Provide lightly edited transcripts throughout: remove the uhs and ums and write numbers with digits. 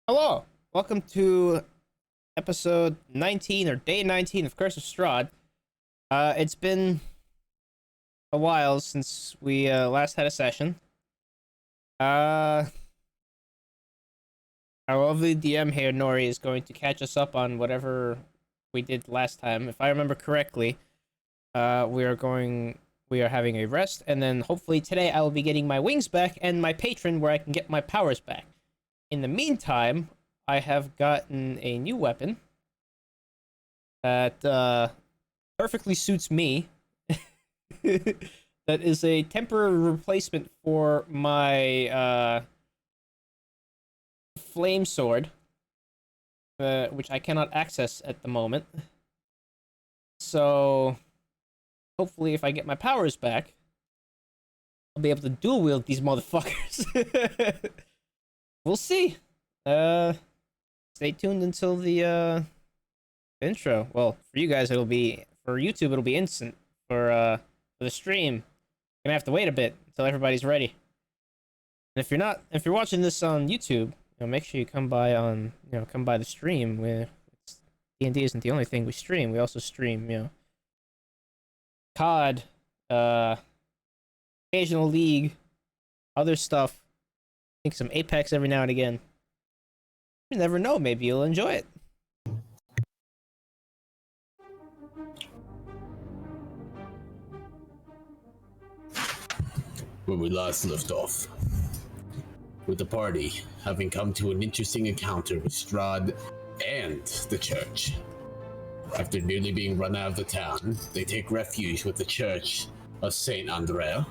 Hello, welcome to episode 19 or day 19 of Curse of Strahd. It's been a while since we last had a session. Our lovely DM here, Nori, is going to catch us up on whatever we did last time. If I remember correctly, we are having a rest, and then hopefully today I will be getting my wings back and my patron where I can get my powers back. In the meantime, I have gotten a new weapon that perfectly suits me. That is a temporary replacement for my flame sword, which I cannot access at the moment. So hopefully if I get my powers back, I'll be able to dual wield these motherfuckers. We'll see. Stay tuned until the intro. Well, for you guys, for YouTube, it'll be instant. For the stream, gonna have to wait a bit until everybody's ready. And if you're watching this on YouTube, make sure you come by the stream. D&D isn't the only thing we stream. We also stream, COD, occasional League, other stuff. I think some Apex every now and again. You never know, maybe you'll enjoy it. When we last left off, with the party having come to an interesting encounter with Strahd and the church. After nearly being run out of the town, they take refuge with the Church of Saint Andrea.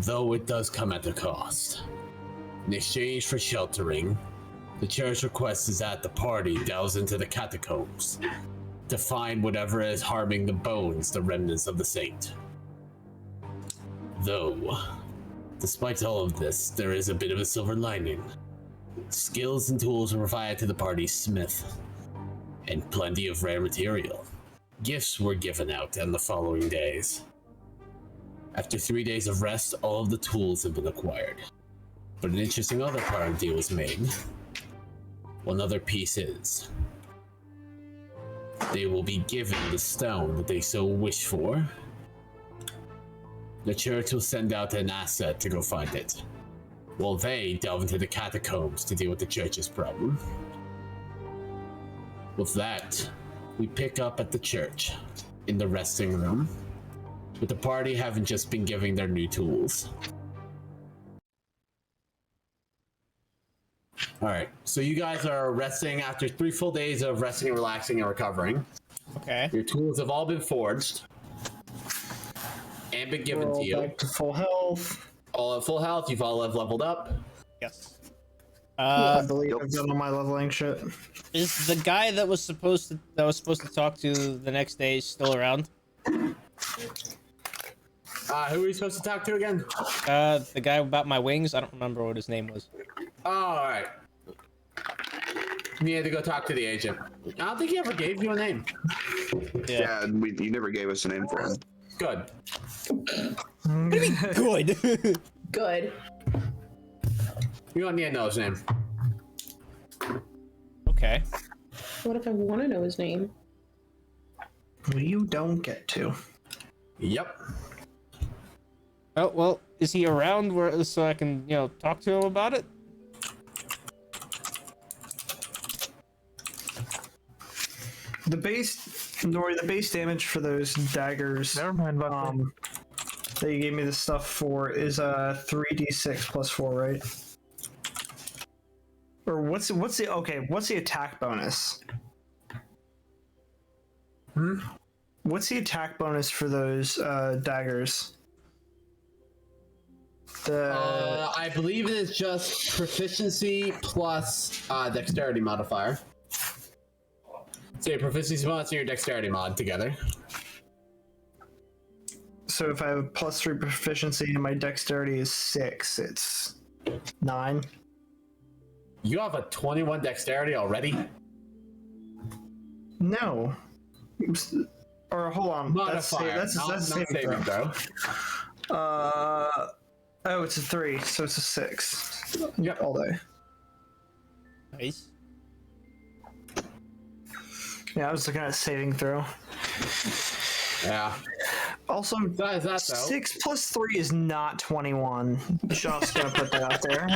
Though it does come at a cost. In exchange for sheltering, the church requests is that the party delves into the catacombs to find whatever is harming the bones, the remnants of the saint. Though, despite all of this, there is a bit of a silver lining. Skills and tools were provided to the party's smith, and plenty of rare material. Gifts were given out in the following days. After 3 days of rest, all of the tools have been acquired. But an interesting other part of the deal was made. One other piece is, they will be given the stone that they so wish for. The church will send out an asset to go find it, while they delve into the catacombs to deal with the church's problem. With that, we pick up at the church, in the resting room, with the party having just been giving their new tools. Alright, so you guys are resting after 3 full days of resting, relaxing, and recovering. Okay. Your tools have all been forged and been given to you. Back to full health. All at full health, you've all leveled up. Yes. I believe I've done all my leveling shit. Is the guy that was supposed to talk to the next day still around? Who are you supposed to talk to again? The guy about my wings. I don't remember what his name was. Oh, alright. You had to go talk to the agent. I don't think he ever gave you a name. Yeah, you never gave us a name for him. Good. What do you mean good? Good. You don't need to know his name. Okay. What if I want to know his name? You don't get to. Yep. Oh well, is he around so I can talk to him about it? The base damage for those daggers. Never mind about that you gave me the stuff for is 3d6 plus 4, right? Or what's the attack bonus? What's the attack bonus for those daggers? I believe it is just proficiency plus dexterity modifier. So your proficiency mod and your dexterity mod together. So if I have +3 proficiency and my dexterity is 6, it's 9. You have a 21 dexterity already? No. Or hold on. Modifier. That's not saving throw. Oh, it's a 3, so it's a 6. Yep. All day. Nice. Yeah, I was looking at saving throw. Yeah. Also, Besides that, though. 6 plus 3 is not 21. Just gonna put that out there.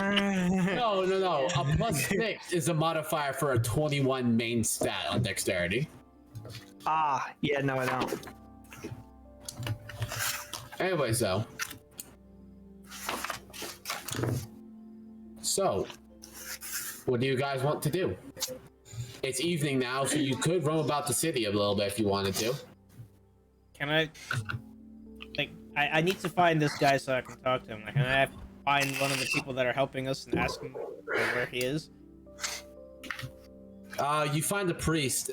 No. A +6 is a modifier for a 21 main stat on dexterity. Ah, yeah, no, I don't. Anyways, though. So, what do you guys want to do? It's evening now, so you could roam about the city a little bit if you wanted to. Can I? Like, I need to find this guy so I can talk to him. Like, can I find one of the people that are helping us and ask him where he is? You find a priest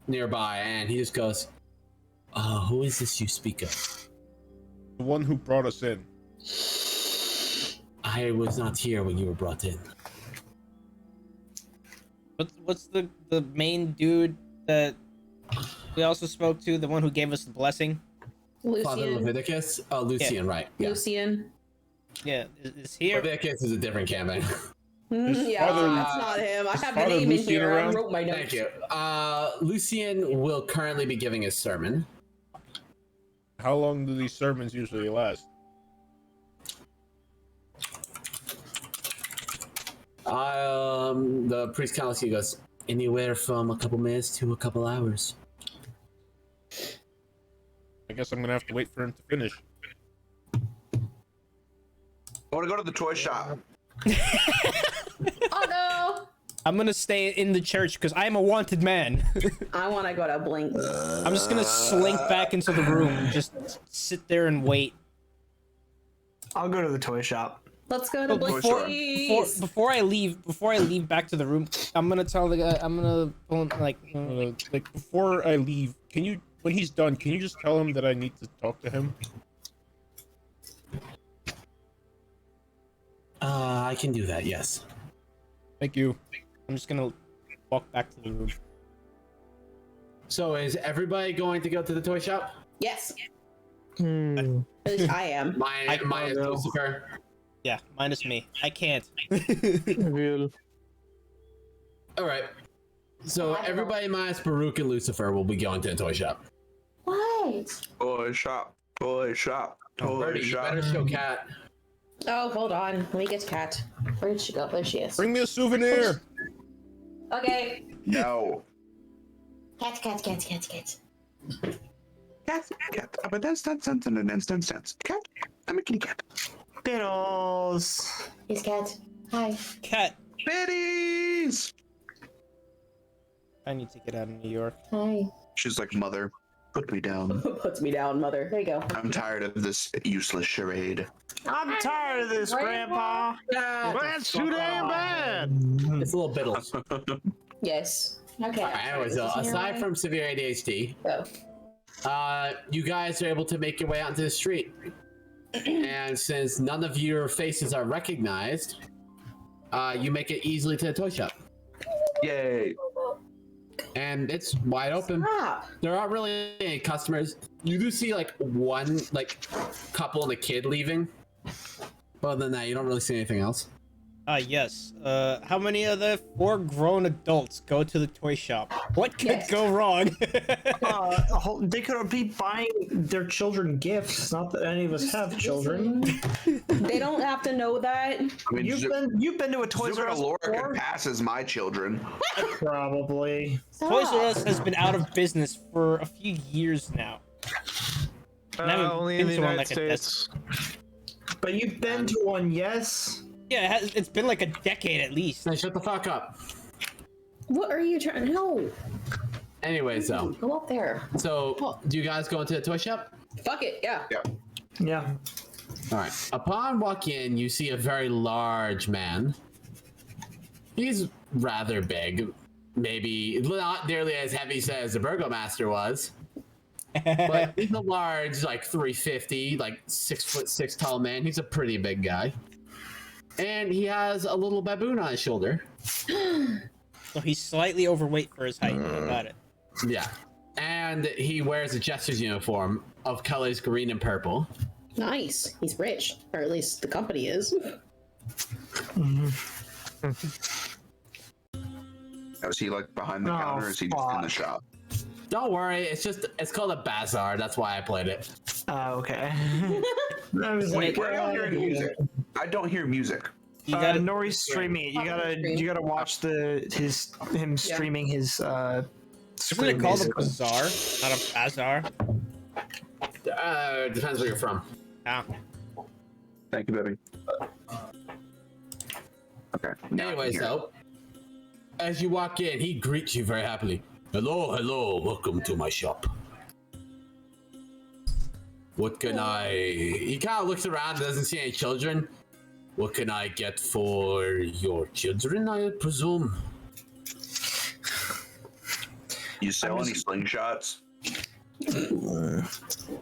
nearby, and he just goes, who is this you speak of? The one who brought us in. I was not here when you were brought in. What's the main dude that we also spoke to? The one who gave us the blessing? Father Lucian. Leviticus? Oh, Lucian, right. Yeah. Lucian. Yeah, is here. Leviticus is a different campaign. Yeah, father- that's not him. I have the father name in Lucian here. I around? wrote my notes. Thank you. Lucian will currently be giving his sermon. How long do these sermons usually last? The priest kind of goes, anywhere from a couple minutes to a couple hours. I guess I'm gonna have to wait for him to finish. I want to go to the toy shop. Oh no! I'm gonna stay in the church because I'm a wanted man. I want to go to Blink. I'm just gonna slink back into the room and just sit there and wait. I'll go to the toy shop. Let's go to Blink, Before, please. before I leave back to the room, I'm gonna tell the guy. I'm gonna like. Like before I leave, can you, when he's done, can you just tell him that I need to talk to him? I can do that, yes. Thank you. I'm just gonna walk back to the room. So is everybody going to go to the toy shop? Yes. Hmm. At least I am. Minus go. Lucifer. Yeah, minus me. I can't. Real. Alright. So everybody minus Baruch and Lucifer will be going to the toy shop. What? Toy shop. Toy shop. Toy Birdie, you shop. better show Cat. Oh, hold on. Let me get to Kat. Where did she go? There she is. Bring me a souvenir. Okay. No. Cat. Cat. Cat. But that's not something an instant sense. Cat. I'm a kitty cat. Diddles. He's Cat. Hi. Cat. Bitties! I need to get out of New York. Hi. She's like, mother, put me down. Puts me down, mother. There you go. I'm tired of this useless charade. I'm tired of this, Grandpa. That's too damn bad. It's a little biddles. Yes. Okay. Anyways, aside from severe ADHD, you guys are able to make your way out into the street. And since none of your faces are recognized, you make it easily to the toy shop. Yay. And it's wide open. Stop. There aren't really any customers. You do see like one couple and a kid leaving. But other than that, you don't really see anything else. Yes. How many of the 4 grown adults go to the toy shop? What could go wrong? They could be buying their children gifts. Not that any of us have children. They don't have to know that. I mean, You've been to a Toys R Us Laura before? can pass as my children. Probably. Toys R Us has been out of business for a few years now. And I haven't Only been in the to one United like a States. But you've been to one, yes? Yeah, it's been like a decade at least. Now shut the fuck up. What are you trying? No. Anyways, though. Go up there. So, do you guys go into the toy shop? Fuck it. Yeah. Yeah. Alright. Upon walking in, you see a very large man. He's rather big. Maybe not nearly as heavy as the Burgomaster was. But he's a large, like 350, like 6'6" tall man. He's a pretty big guy. And he has a little baboon on his shoulder. So he's slightly overweight for his height. Got it. Yeah. And he wears a jester's uniform of colors green and purple. Nice. He's rich, or at least the company is. Is he like behind the Oh, counter or is he just in the fuck. shop? Don't worry, it's called a bazaar. That's why I played it. Okay. I was Wait, like, where are you hearing music? I don't hear music. You got it. Nori's streaming it. You gotta watch him streaming his Isn't screen it called a music. bazaar, not a bazaar? Depends where you're from. Ah. Thank you, baby. Okay. now I can Anyways, hear. though, as you walk in, he greets you very happily. Hello, welcome to my shop. What can he kind of looks around, doesn't see any children. What can I get for your children, I presume? You sell any slingshots?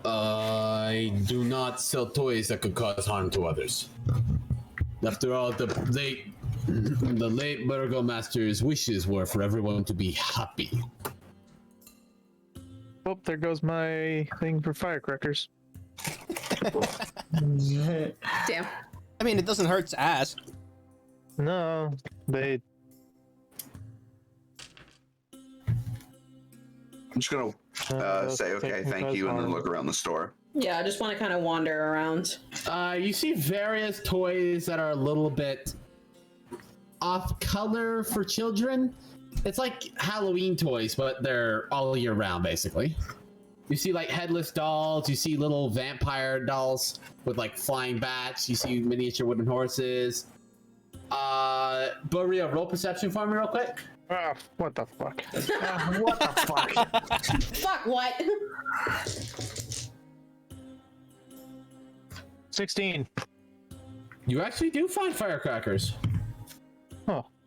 I do not sell toys that could cause harm to others. After all, the late Burgomaster's wishes were for everyone to be happy. Oh, there goes my thing for firecrackers. Damn. I mean, it doesn't hurt to ask. No, they. I'm just gonna say okay, thank you, and then look around the store. Yeah, I just want to kind of wander around. You see various toys that are a little bit off color for children. It's like Halloween toys, but they're all year round, basically. You see like headless dolls, you see little vampire dolls with like flying bats, you see miniature wooden horses. Borea, roll perception for me real quick. Ah, what the fuck? What the fuck? Fuck what? 16. You actually do find firecrackers.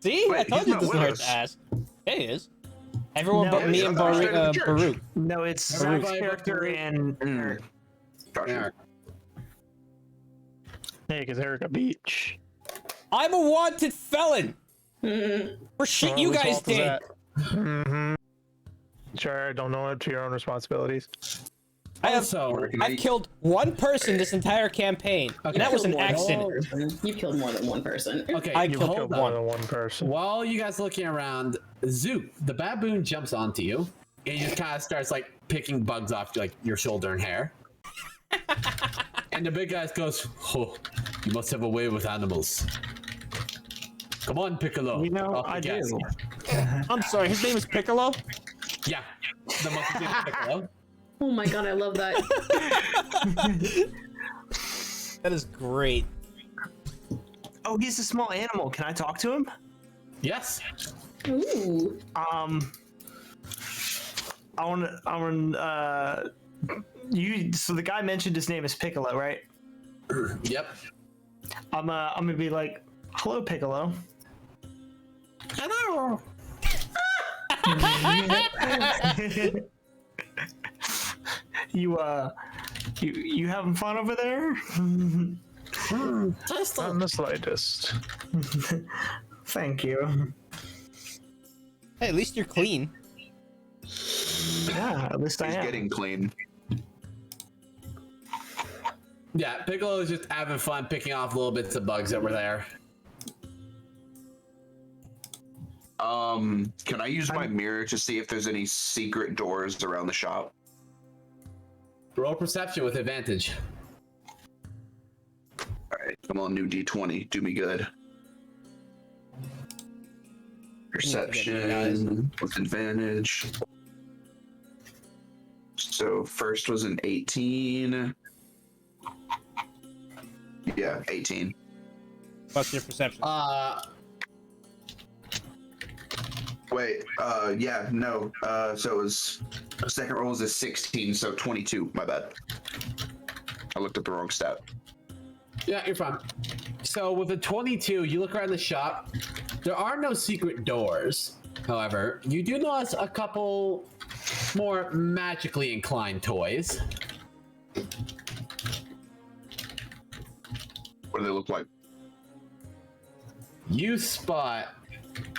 See? Wait, I told he's you it not doesn't with hurt us. to ask. Yeah, he is. Everyone No, but me he's and not straight to the church. Baruch. No, it's Zach's character and Eric. Gotcha. Hey, because Erica Beach. I'm a wanted felon for shit you guys did. Mm-hmm. Sure, don't know it to your own responsibilities. I've killed one person this entire campaign, and that was an accident. You've killed more than one person. Okay, I You've killed killed one. more than one person. While you guys looking around, Zook, the baboon jumps onto you, and he just kind of starts like picking bugs off like your shoulder and hair. And the big guy goes, "Oh, you must have a way with animals. Come on, Piccolo." You know, off the I gas." do. I'm sorry, his name is Piccolo? Yeah, the monkey named Piccolo. Oh my god, I love that. That is great. Oh, he's a small animal. Can I talk to him? Yes. Ooh. I want you. So the guy mentioned his name is Piccolo, right? Yep. I'm gonna be like, hello, Piccolo. Hello. You having fun over there? Just Not in the slightest. Thank you. Hey, at least you're clean. Yeah, at least I He's am. getting clean. Yeah, Piccolo is just having fun picking off little bits of bugs that were there. Can I use my mirror to see if there's any secret doors around the shop? Roll perception with advantage. Alright, come on, new D20. Do me good. Perception with advantage. So first was an 18. Yeah, 18. What's your perception? Wait, yeah, no. So it was second roll was a 16, so 22. My bad. I looked at the wrong stat. Yeah, you're fine. So with a 22, you look around the shop. There are no secret doors. However, you do notice a couple more magically inclined toys. What do they look like? You spot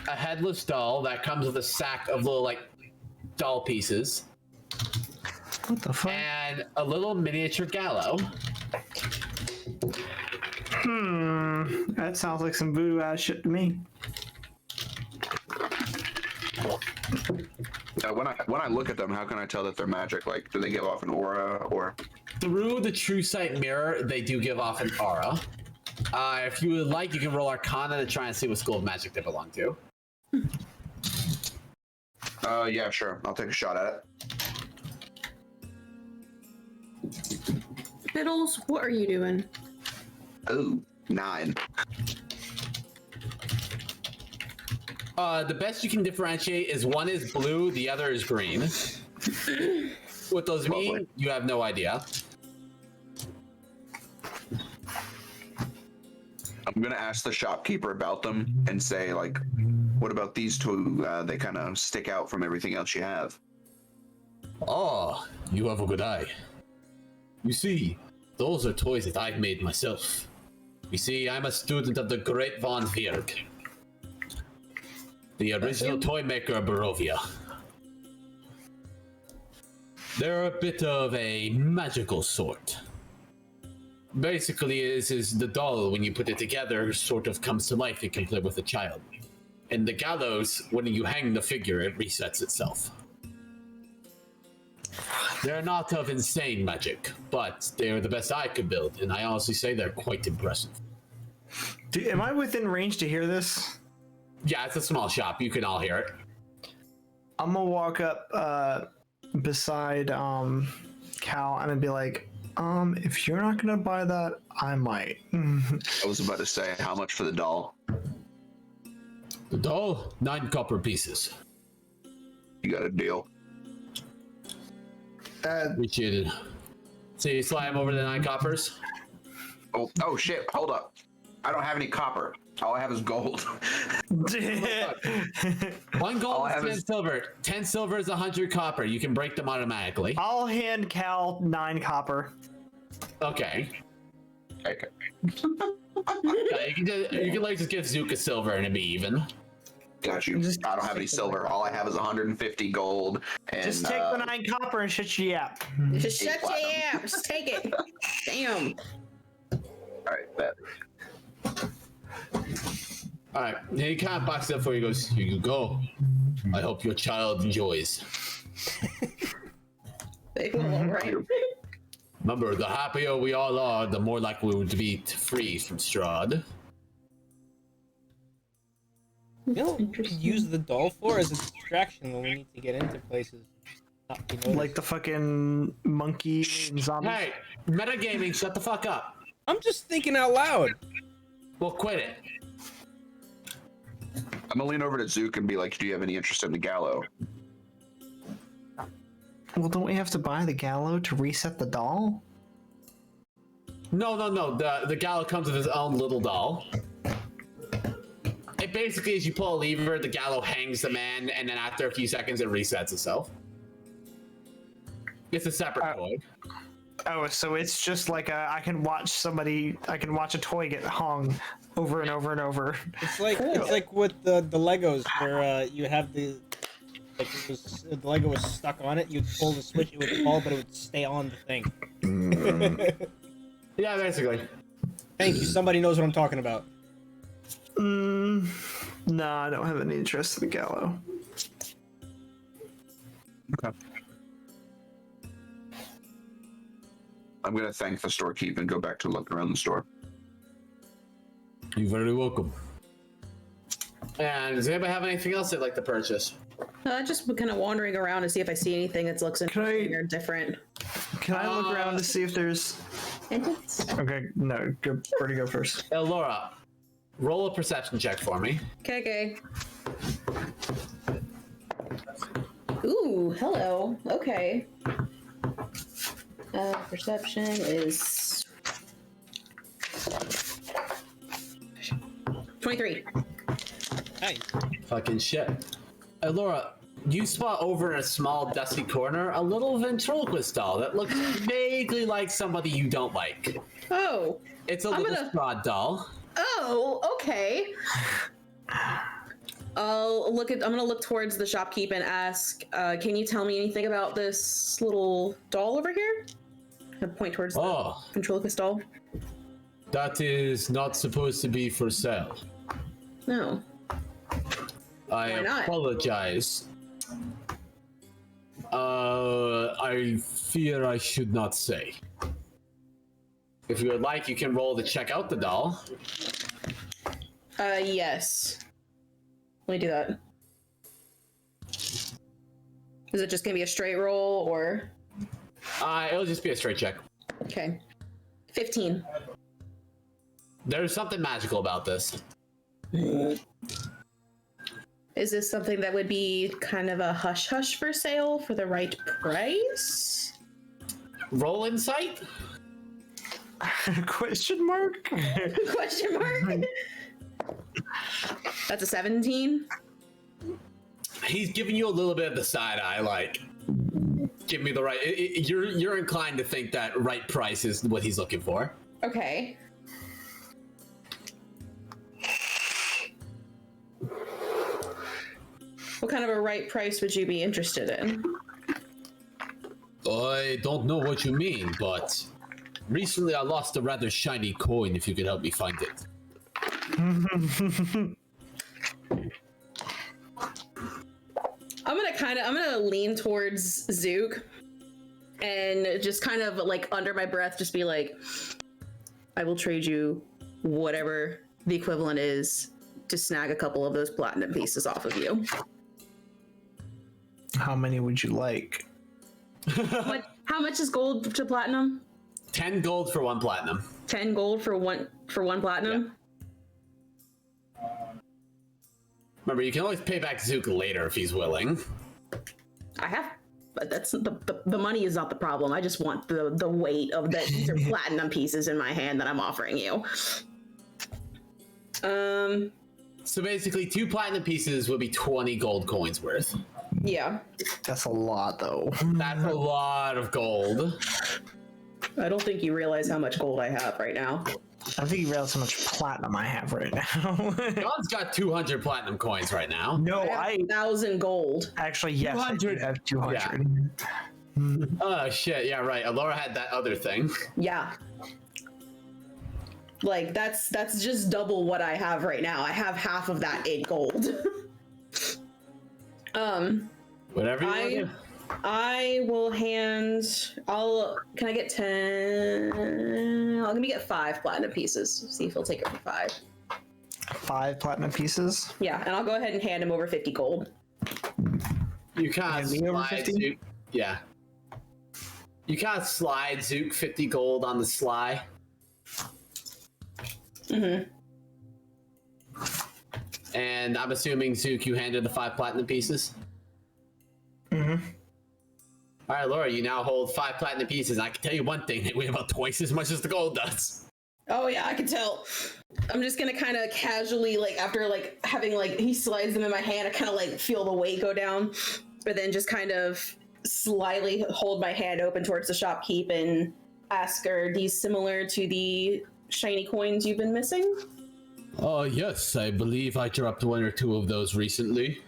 a headless doll that comes with a sack of little like doll pieces What the fuck? and a little miniature gallows. That sounds like some voodoo ass shit to me. When I look at them, how can I tell that they're magic? Like, do they give off an aura or? Through the True Sight mirror, they do give off an aura. If you would like, you can roll Arcana to try and see what school of magic they belong to. Yeah, sure. I'll take a shot at it. Fiddles, what are you doing? Ooh, 9. The best you can differentiate is one is blue, the other is green. What those mean, Lovely. you have no idea. I'm gonna ask the shopkeeper about them and say, like, what about these two? They kind of stick out from everything else you have. Oh, you have a good eye. You see, those are toys that I've made myself. You see, I'm a student of the great Von Vierg, the original toy maker of Barovia. They're a bit of a magical sort. Basically, this is the doll, when you put it together, sort of comes to life. It can play with a child. And the gallows, when you hang the figure, it resets itself. They're not of insane magic, but they're the best I could build, and I honestly say they're quite impressive. Dude, am I within range to hear this? Yeah, it's a small shop. You can all hear it. I'm gonna walk up beside Cal and be like, if you're not gonna buy that, I might. I was about to say, how much for the doll? The doll, 9 copper pieces. You got a deal. Appreciated. So you slide over the 9 coppers? Oh shit! Hold up. I don't have any copper. All I have is gold. 1 gold I is have 10 is- silver. 10 silver is 100 copper. You can break them automatically. I'll hand Cal 9 copper. Okay. Okay. Yeah, you can like just give Zook a silver and it'd be even. Got you. I don't have any silver. All I have is 150 gold. And, Just take the 9 copper and shut you up. Just shut platinum. your app. Just take it. Damn. All right, bet. All right. He kind of backs up before he goes, here you go. I hope your child enjoys. They will, all right. Remember, the happier we all are, the more likely we would be to free from Strahd. You know what we could use the doll for as a distraction when we need to get into places. Not be noticed. Like the fucking monkey and zombie. Hey, metagaming, shut the fuck up. I'm just thinking out loud. Well, quit it. I'm gonna lean over to Zook and be like, "Do you have any interest in the gallow?" Well, don't we have to buy the gallow to reset the doll? No. The gallow comes with his own little doll. It basically is you pull a lever, the gallow hangs the man, and then after a few seconds it resets itself. It's a separate toy. Oh, so it's just like I can watch a toy get hung over and over and over. It's like with the Legos where you have the Lego was stuck on it. You'd pull the switch, it would fall, but it would stay on the thing. Yeah, basically. Thank you. Somebody knows what I'm talking about. No, I don't have any interest in the gallow. Okay. I'm gonna thank the storekeep and go back to look around the store. You're very welcome. And does anybody have anything else they'd like to purchase? Just kind of wandering around to see if I see anything that looks interesting or different. Can I look around to see if there's... Okay, no, go, Birdie, go first. Laura, roll a perception check for me. Okay. Ooh, hello. Okay. Perception is 23. Nice. Fucking shit. Laura, you spot over in a small dusty corner a little ventriloquist doll that looks vaguely like somebody you don't like. Oh. It's a little Strahd doll. Oh, okay. I'm gonna look towards the shopkeep and ask, can you tell me anything about this little doll over here? I point towards the ventriloquist doll. That is not supposed to be for sale. No. I Why not? apologize. I fear I should not say. If you would like, you can roll to check out the doll. Yes. Let me do that. Is it just gonna be a straight roll, or? It'll just be a straight check. Okay. 15. There's something magical about this. Is this something that would be kind of a hush-hush for sale for the right price? Roll insight? Question mark? Question mark? That's a 17. He's giving you a little bit of the side eye, like, give me the right. You're inclined to think that right price is what he's looking for. Okay. What kind of a right price would you be interested in? I don't know what you mean, but recently I lost a rather shiny coin. If you could help me find it. I'm gonna lean towards Zook and just kind of like under my breath just be like, I will trade you whatever the equivalent is to snag a couple of those platinum pieces off of you. How many would you like? How much is gold to platinum? 10 gold for 1 platinum. 10 gold for one platinum? Yeah. Remember, you can always pay back Zook later if he's willing. I have, but that's the money is not the problem. I just want the weight of these are platinum pieces in my hand that I'm offering you. So basically, 2 platinum pieces would be 20 gold coins worth. Yeah. That's a lot, though. That's a lot of gold. I don't think you realize how much gold I have right now. I think you realize how much platinum I have right now. John's got 200 platinum coins right now. No, I have 1,000 gold. actually, yes, I do 200. have 200. Yeah. Oh shit! Yeah, right. Alora had that other thing. Yeah. Like that's just double what I have right now. I have half of that in gold. Whatever you want to do. I will hand. Can I get 10? Let me get 5 platinum pieces. See if he'll take it for 5. 5 platinum pieces. Yeah, and I'll go ahead and hand him over 50 gold. You can't Hand me over slide 50? Zook. Yeah. You can't slide Zook 50 gold on the sly. Mm-hmm. And I'm assuming, Zook, you handed the 5 platinum pieces? Mm-hmm. All right, Laura, you now hold 5 platinum pieces. I can tell you one thing, they weigh about twice as much as the gold does. Oh yeah, I can tell. I'm just gonna kind of casually, like, after like having like he slides them in my hand, I kind of like feel the weight go down, but then just kind of slyly hold my hand open towards the shopkeep and ask, are these similar to the shiny coins you've been missing? Yes, I believe I dropped 1 or 2 of those recently.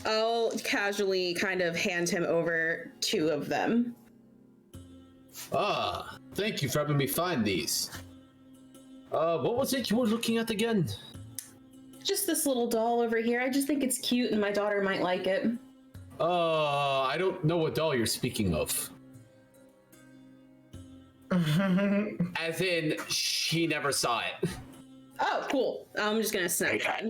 I'll casually kind of hand him over 2 of them. Thank you for having me find these. What was it you were looking at again? Just this little doll over here. I just think it's cute and my daughter might like it. I don't know what doll you're speaking of. As in, she never saw it. Oh, cool. I'm just gonna snag that.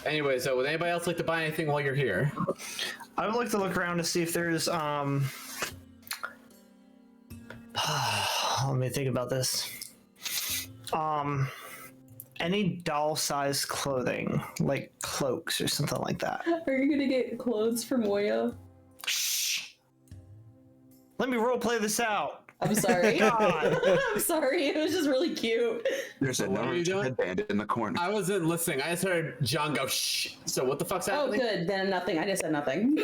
Anyway, so would anybody else like to buy anything while you're here? I would like to look around to see if there's let me think about this. Any doll-sized clothing, like cloaks or something like that. Are you gonna get clothes for Moya? Shh. Let me roleplay this out. I'm sorry. God. I'm sorry. It was just really cute. There's What are you another doing? headband in the corner. I wasn't listening. I just heard John go, shh. So what the fuck's Oh, happening? good. Then nothing. I just said nothing.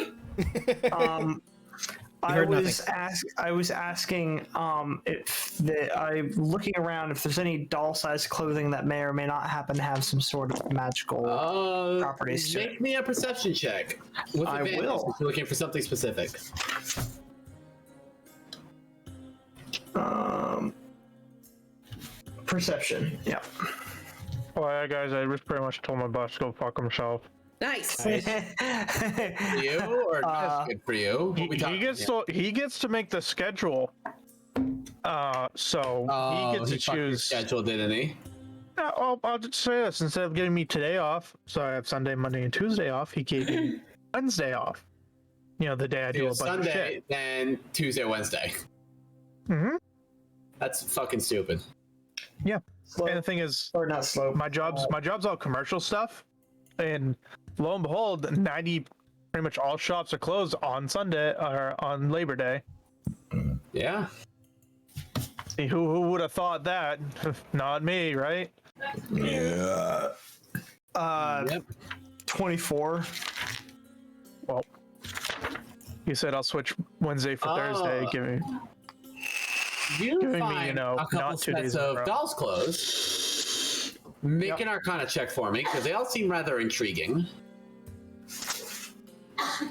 I heard was asking if I'm looking around if there's any doll-sized clothing that may or may not happen to have some sort of magical properties to it. Make me a perception check. With I advantage, will. if you're looking for something specific. Perception. Yeah. Well, yeah, guys, I just pretty much told my boss to go fuck himself. Nice. For you or just good for you? What we talking He gets to make the schedule. So he gets to fucked your choose. schedule, didn't he? I'll just say this: instead of giving me today off, so I have Sunday, Monday, and Tuesday off, he gave me Wednesday off. You know, the day I do a bunch Sunday, of shit. then Tuesday, Wednesday. Mm-hmm. That's fucking stupid. Yeah. Slow. And the thing is, Or not slow. my job's all commercial stuff, and lo and behold, pretty much all shops are closed on Sunday or on Labor Day. Yeah. See, who would have thought that? Not me, right? Yeah. Yep. 24. Well, you said I'll switch Wednesday for Thursday. You Giving me, find you know, a couple not 2 days sets in a of row. dolls clothes. Make an Arcana check for me because they all seem rather intriguing.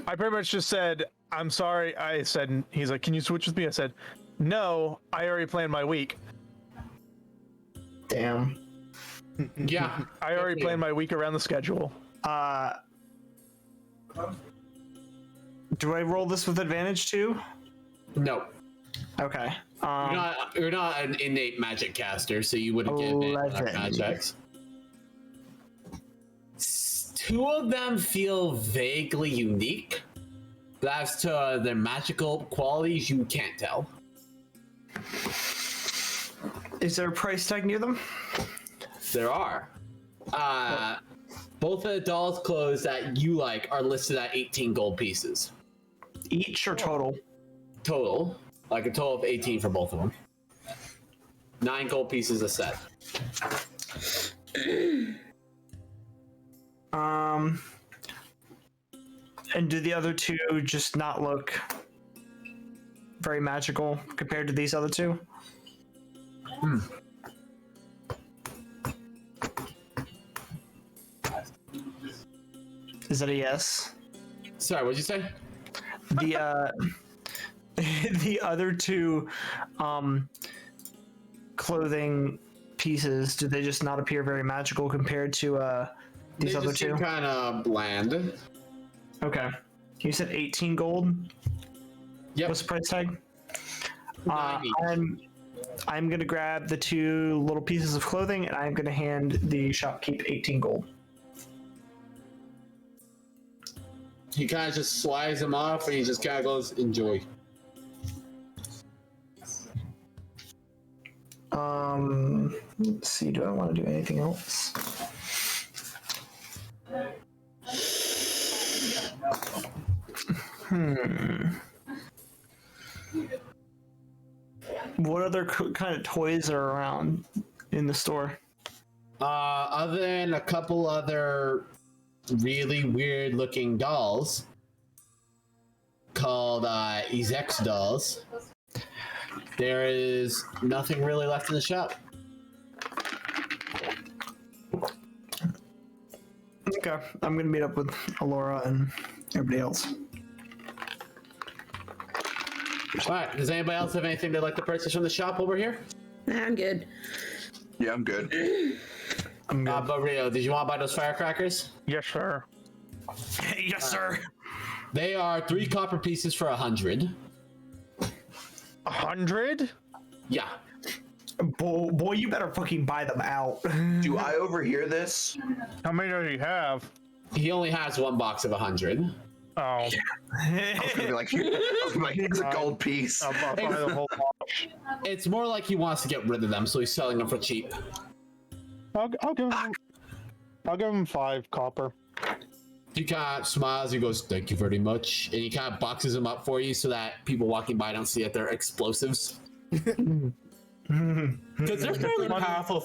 I pretty much just said, I'm sorry. I said, he's like, can you switch with me? I said, no, I already planned my week. Damn. Yeah. I already planned my week around the schedule. Do I roll this with advantage too? No. Okay. You're not an innate magic caster, so you wouldn't get it on Arcana checks. Two of them feel vaguely unique, but as to their magical qualities, you can't tell. Is there a price tag near them? There are. Both of the dolls' clothes that you like are listed at 18 gold pieces. Each or total? Total. Like a total of 18 for both of them. 9 gold pieces a set. And do the other two just not look very magical compared to these other two? Is that a yes? Sorry, what'd you say? The the other two clothing pieces, do they just not appear very magical compared to these They other just two? seem kind of bland. Okay. You said 18 gold. Yep. What's the price tag? 9 each. I'm gonna grab the two little pieces of clothing and I'm gonna hand the shopkeep 18 gold. He kind of just slides them off and he just kind of goes, enjoy. Let's see, do I want to do anything else? What other kind of toys are around in the store? Other than a couple other really weird looking dolls called Ezex dolls, there is nothing really left in the shop. Okay, I'm gonna meet up with Alora and everybody else. Alright, does anybody else have anything they'd like to purchase from the shop over here? Nah, I'm good. Yeah, I'm good. I'm good. But Rio, did you want to buy those firecrackers? Yes, sir. Yes, sir. They are 3 copper pieces for 100. 100? Yeah. Boy, you better fucking buy them out. Do I overhear this? How many do you have? He only has 1 box of 100. Oh, I was gonna be like, it's a gold piece. I'll buy the whole box. It's more like he wants to get rid of them, so he's selling them for cheap. I'll give him 5 copper. He kind of smiles, he goes, thank you very much. And he kind of boxes them up for you so that people walking by don't see that they're explosives. Because they're fairly powerful.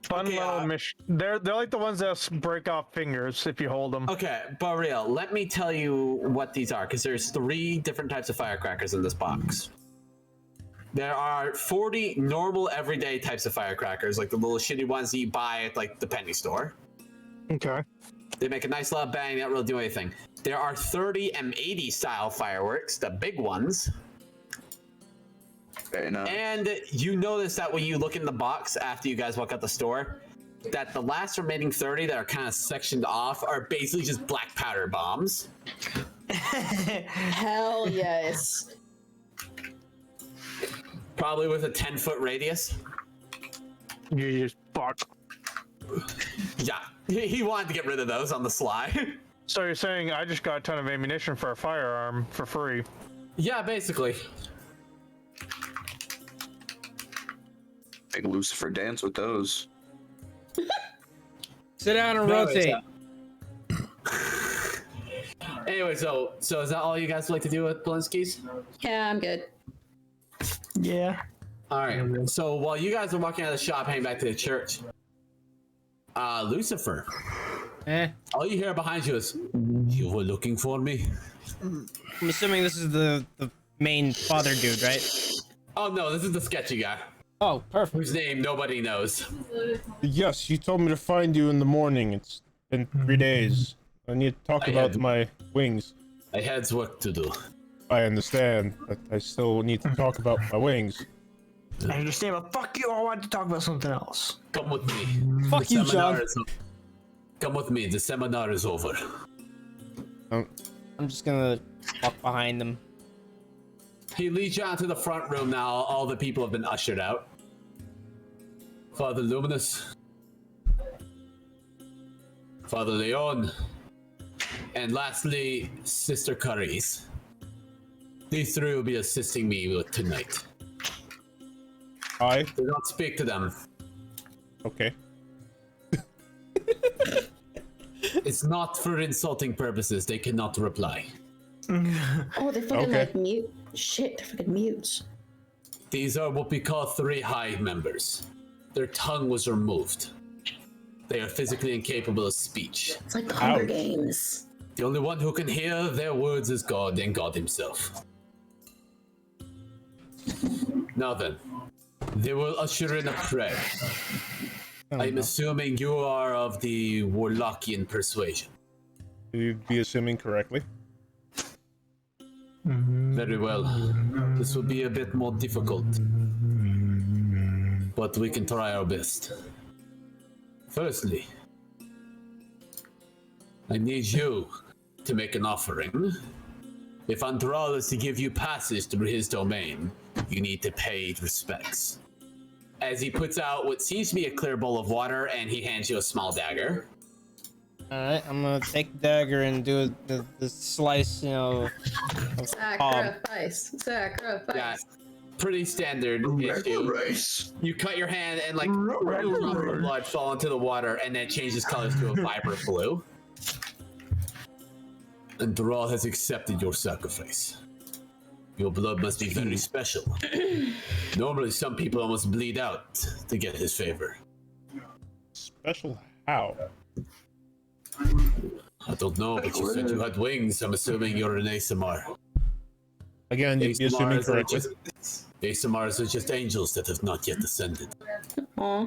Fun Okay, little mission. They're like the ones that break off fingers if you hold them. Okay, but real, let me tell you what these are, because there's 3 different types of firecrackers in this box. There are 40 normal everyday types of firecrackers, like the little shitty ones that you buy at like the penny store. Okay. They make a nice loud bang, they don't really do anything. There are 30 M80 style fireworks, the big ones. Very nice. And you notice that when you look in the box after you guys walk out the store, that the last remaining 30 that are kind of sectioned off are basically just black powder bombs. Hell yes. Probably with a 10-foot radius. You just fuck. Yeah, he wanted to get rid of those on the sly. So you're saying I just got a ton of ammunition for a firearm for free? Yeah, basically. Big Lucifer dance with those. Sit down and No, it's, rotate. Anyway, so is that all you guys would like to do with Blinsky's? Yeah, I'm good. Yeah. All right. So while you guys are walking out of the shop, heading back to the church, Lucifer, all you hear behind you is, "You were looking for me." I'm assuming this is the main father dude, right? Oh no, this is the sketchy guy, Oh, perfect. whose name nobody knows. Yes, you told me to find you in the morning. It's been 3 days. I need to talk about my wings. I had work to do. I understand, but I still need to talk about my wings. I understand, but fuck you. I wanted to talk about something else. Come with me. Fuck The you, seminar John. is Come with me. The seminar is over. I'm just gonna walk behind them. He leads you out to the front room now. All the people have been ushered out. Father Luminous, Father Leon, and lastly, Sister Carice. These three will be assisting me with tonight. Hi. Do not speak to them. Okay. It's not for insulting purposes. They cannot reply. Oh, they're fucking Okay. like mute. Shit, they're fucking mutes. These are what we call three high members. Their tongue was removed. They are physically incapable of speech. It's like the Hunger Ouch. Games. The only one who can hear their words is God and God himself. Now then, they will usher in a prayer. I'm assuming you are of the Warlockian persuasion. You'd be assuming correctly. Very well. This will be a bit more difficult. But we can try our best. Firstly, I need you to make an offering. If Andral is to give you passage through his domain, you need to pay respects. As he puts out what seems to be a clear bowl of water, and he hands you a small dagger. Alright, I'm gonna take the dagger and do the slice, you know. of Sacrifice. Sacrifice. Yeah, pretty standard issue. Race. You cut your hand and like drops of blood fall into the water, and then changes colors to a vibrant blue. And Doral has accepted your sacrifice. Your blood must be very special. Normally, some people almost bleed out to get his favor. Special how? I don't know, but you said you had wings. I'm assuming you're an ASMR. Again, you'd be assuming ASMRs are correctly. ASMRs are just angels that have not yet ascended. Aw.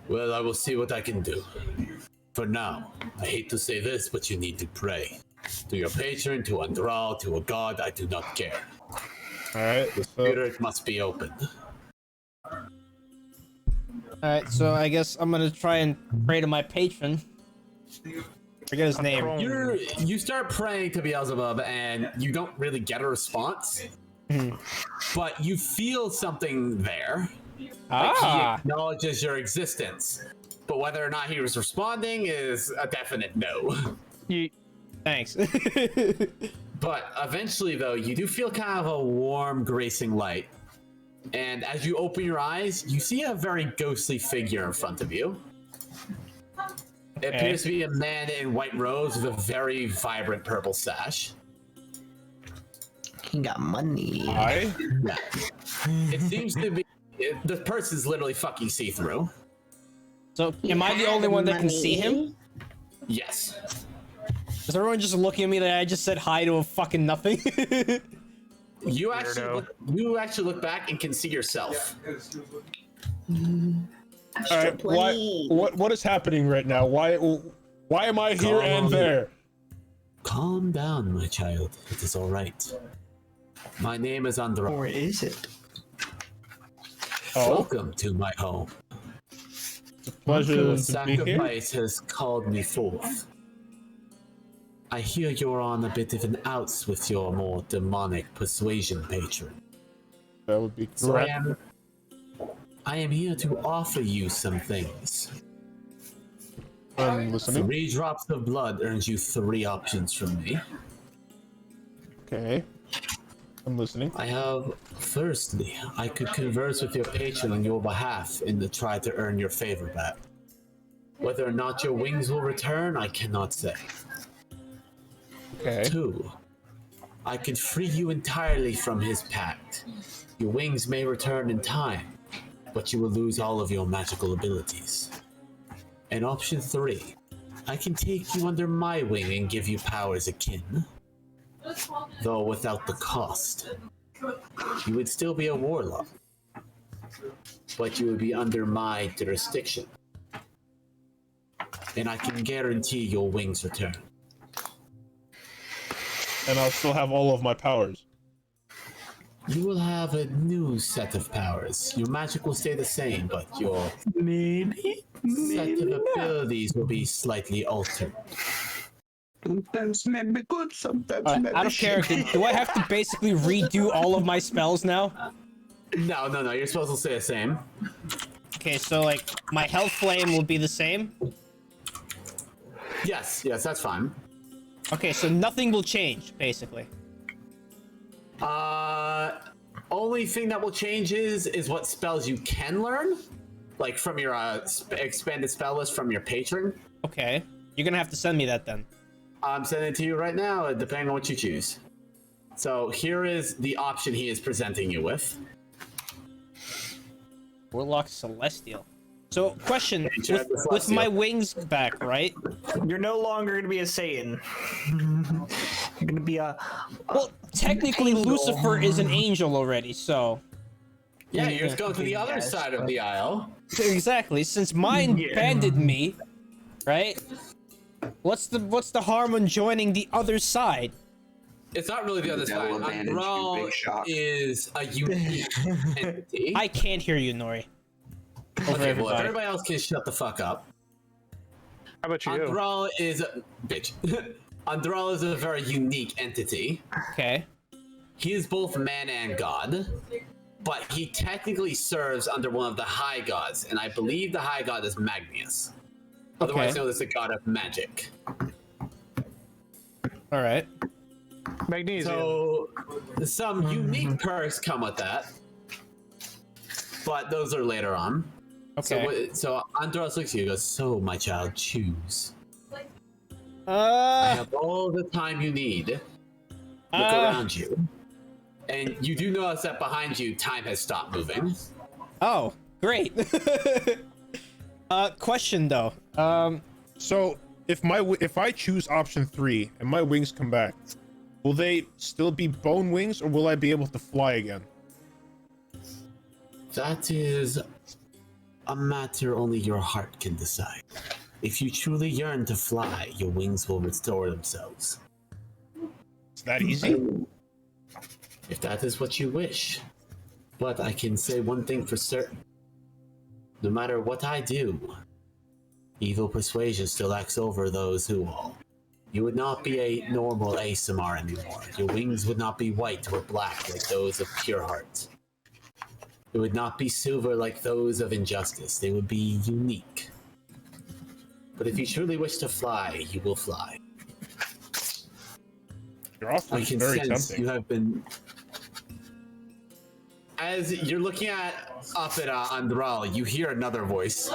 Well, I will see what I can do. For now, I hate to say this, but you need to pray. To your patron, to Andral, to a god, I do not care. Alright, The spirit must be open. Alright, so I guess I'm gonna try and pray to my patron. Forget his name. You start praying to Beelzebub, and you don't really get a response. But you feel something there. Like he acknowledges your existence. But whether or not he was responding is a definite no. Thanks. But eventually, though, you do feel kind of a warm, gracing light. And as you open your eyes, you see a very ghostly figure in front of you. It appears to be a man in white robes with a very vibrant purple sash. He got money. Hi. Yeah. It seems to be... the person's literally fucking see-through. So, am I the only one that can see him? Yes. Is everyone just looking at me that I just said hi to a fucking nothing? You actually look back and can see yourself. All right. What is happening right now? Why am I here and there? Calm down, my child. It is all right. My name is Andra. Or is it? Oh, Welcome to my home. it's a pleasure Your to be here. sacrifice has called me forth. I hear you're on a bit of an outs with your more demonic persuasion patron. That would be So correct. I am here to offer you some things. I'm listening. 3 drops of blood earns you 3 options from me. Okay. I'm listening. I have, firstly, I could converse with your patron on your behalf and to try to earn your favor back. Whether or not your wings will return, I cannot say. Okay. 2, I could free you entirely from his pact. Your wings may return in time, but you will lose all of your magical abilities. And option 3, I can take you under my wing and give you powers akin. Though without the cost. You would still be a warlock, but you would be under my jurisdiction. And I can guarantee your wings return. And I'll still have all of my powers. You will have a new set of powers. Your magic will stay the same, but your Maybe. set of abilities will be slightly altered. Sometimes maybe good, sometimes maybe Out of character, do I have to basically redo all of my spells now? No, you're supposed to stay the same. Okay, so like my health flame will be the same. Yes, that's fine. Okay, so nothing will change basically. Only thing that will change is what spells you can learn, like from your expanded spell list from your patron. Okay, you're gonna have to send me that then. I'm sending it to you right now, depending on what you choose. So here is the option he is presenting you with. Warlock Celestial. So, question: Enchantment with Celestial. my wings back, right? You're no longer going to be a Satan. You're going to be a. Well, technically, Lucifer is an angel already, so Yeah, you're just going to the other Yes, side of the aisle. exactly. Since mine Yeah. banded me, right? What's the harm in joining the other side? It's not really the other side. Devil advantage, you Andral big shock. is a unique entity. I can't hear you, Nori. Over Okay, well, if everybody. everybody else can shut the fuck up. How about you? Andral is bitch. Andral is a very unique entity. Okay. He is both man and god, but he technically serves under one of the high gods, and I believe the high god is Magnus, otherwise Okay. known as the god of magic. All right. Magnesium. So some unique perks come with that, but those are later on. Okay. So Andros looks at you and goes, "So, my child, choose. I Uh. have all the time you need. Look around you. And you do notice that behind you, time has stopped moving. Oh, great. Question though. So if I choose option 3 and my wings come back, will they still be bone wings or will I be able to fly again? That is a matter only your heart can decide. If you truly yearn to fly, your wings will restore themselves. It's that easy? If that is what you wish. But I can say one thing for certain. No matter what I do, evil persuasion still acts over those who will. You would not be a normal ASMR anymore. Your wings would not be white or black like those of pure heart. It would not be silver like those of injustice. They would be unique. But if you truly wish to fly, you will fly. Your offer I is can very sense tempting. you have been. As you're looking up at Andral, you hear another voice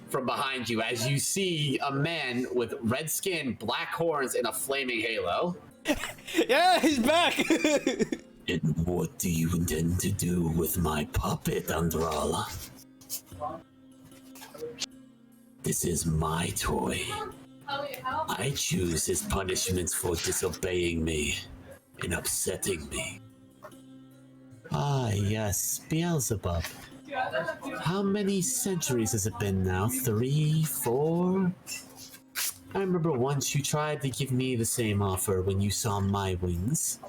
from behind you as you see a man with red skin, black horns, and a flaming halo. Yeah, he's back. And what do you intend to do with my puppet, Andral? This is my toy. I choose his punishments for disobeying me and upsetting me. Ah, yes, Beelzebub. How many centuries has it been now? 3, 4? I remember once you tried to give me the same offer when you saw my wings.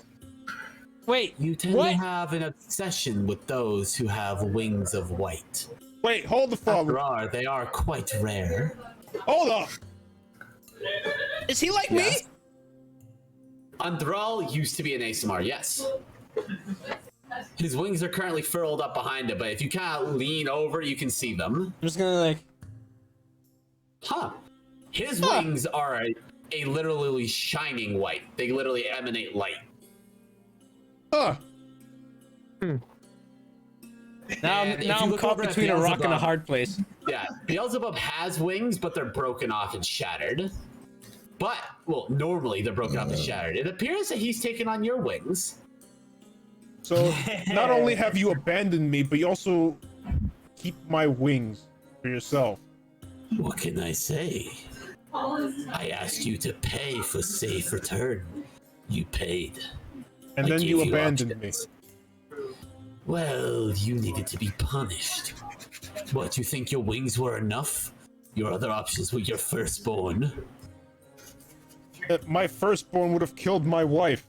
Wait, You tend what? to have an obsession with those who have wings of white. Wait, hold the phone. After all, they are quite rare. Hold up. Is he like Yes. me? Andral used to be an ASMR, yes. His wings are currently furled up behind him, but if you kind of lean over, you can see them. I'm just gonna like. Huh. His Huh. wings are a literally shining white. They literally emanate light. Huh. Now, And if now you I'm look caught over at between a rock and a Beelzebub- hard place. Yeah, Beelzebub has wings, but they're broken off and shattered. But, well, normally they're broken off and shattered. It appears that he's taken on your wings. So not only have you abandoned me, but you also keep my wings for yourself. What can I say? I asked you to pay for safe return. You paid. And I then gave you abandoned me. options. Well, you needed to be punished. What, you think your wings were enough? Your other options were your firstborn. My firstborn would have killed my wife.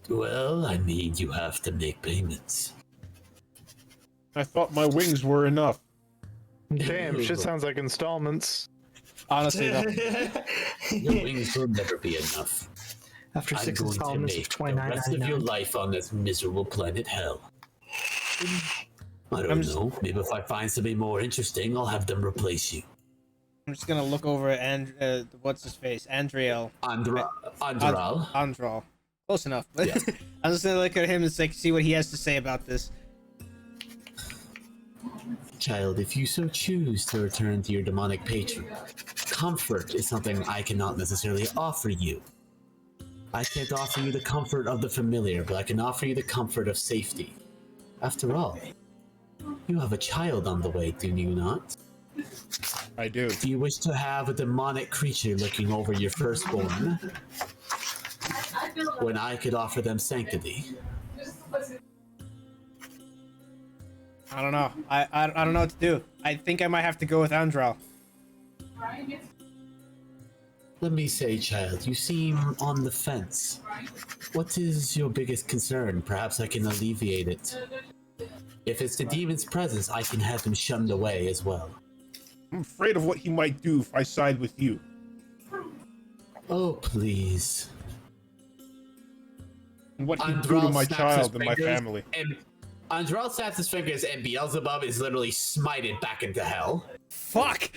Well, I mean, you have to make payments. I thought my wings were enough. Damn, shit sounds like installments. Honestly, though. Your wings will never be enough. After I'm 6 going to installments of make the rest of your $29.99. life on this miserable planet hell. I don't know. Maybe if I find somebody more interesting, I'll have them replace you. I'm just gonna look over at what's his face? Andral. Andral. Andral. Close enough. Yes. I'm just gonna look at him and see what he has to say about this. Child, if you so choose to return to your demonic patron, comfort is something I cannot necessarily offer you. I can't offer you the comfort of the familiar, but I can offer you the comfort of safety. After all, you have a child on the way, do you not? I do. Do you wish to have a demonic creature looking over your firstborn? When I could offer them sanctity. I don't know. I don't know what to do. I think I might have to go with Andral. Let me say, child, you seem on the fence. What is your biggest concern? Perhaps I can alleviate it. If it's the demon's presence, I can have him shunned away as well. I'm afraid of what he might do if I side with you. Oh, please. And what he'd do to Andral my snaps child his and my fingers, family. And Andral snaps his fingers, and Beelzebub is literally smited back into hell. Fuck!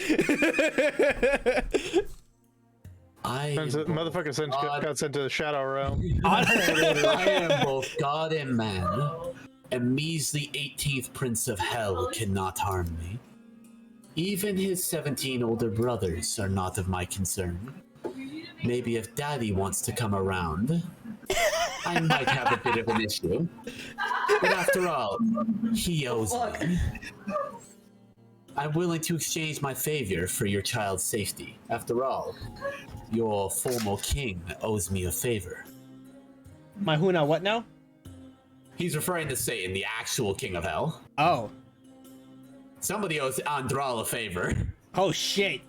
Motherfucker got sent to the Shadow Realm. I am both God and man. A measly 18th Prince of Hell cannot harm me. Even his 17 older brothers are not of my concern. Maybe if Daddy wants to come around, I might have a bit of an issue. But after all, he owes me. I'm willing to exchange my favor for your child's safety. After all, your former king owes me a favor. My Huna, what now? He's referring to Satan, the actual king of hell. Oh. Somebody owes Andral a favor. Oh shit.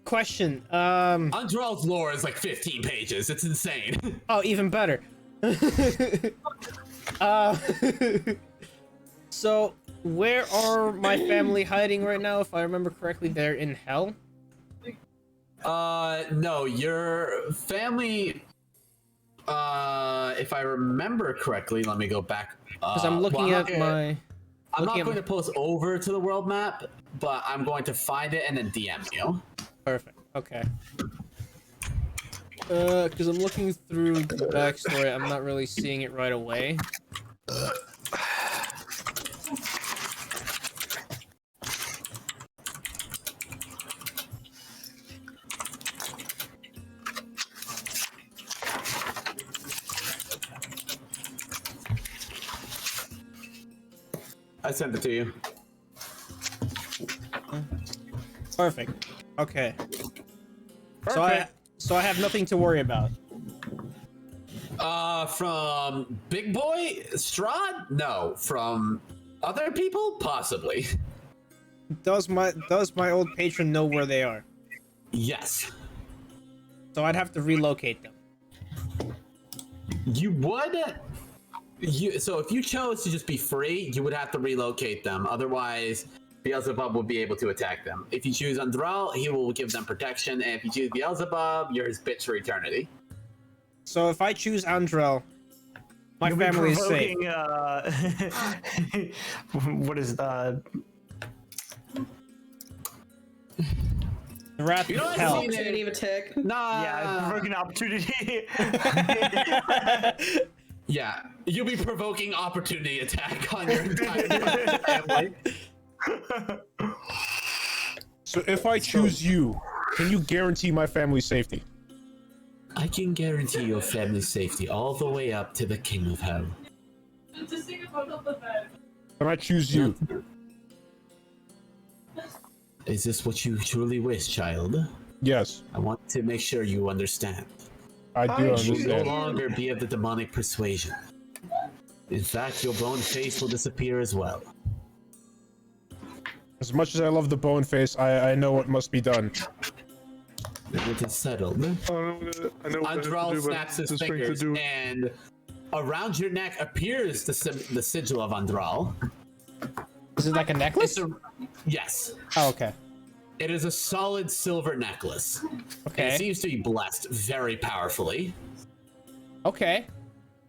Question. Andral's lore is like 15 pages. It's insane. Oh, even better. So, where are my family hiding right now? If I remember correctly, they're in hell. No, your family. If I remember correctly, let me go back. Because I'm looking at my. I'm not going to post over to the world map, but I'm going to find it and then DM you. Perfect. Okay. Because I'm looking through the backstory, I'm not really seeing it right away. I sent it to you. Perfect. Okay. So I have nothing to worry about. From Big Boy Strahd? No. From other people? Possibly. Does my old patron know where they are? Yes. So I'd have to relocate them. You would. So if you chose to just be free, you would have to relocate them. Otherwise, Beelzebub will be able to attack them. If you choose Undral, he will give them protection. And if you choose Beelzebub, you're his bitch for eternity. So if I choose Andrel, my You'll family be is safe. What is the? The wrath You know of what hell. I've seen Opportunity of attack. Nah. Yeah, provoking opportunity. Yeah, you'll be provoking opportunity attack on your entire family. So if I choose you, can you guarantee my family's safety? I can guarantee your family's safety all the way up to the King of Hell. Can I choose you? Is this what you truly wish, child? Yes, I want to make sure you understand. I do You will no understand. longer be of the demonic persuasion. In fact, your bone face will disappear as well. As much as I love the bone face, I know what must be done. It is settled. Andral snaps his fingers, and around your neck appears the sigil of Andral. Is it like a necklace? Yes. Oh, okay. It is a solid silver necklace. Okay. And it seems to be blessed very powerfully. Okay.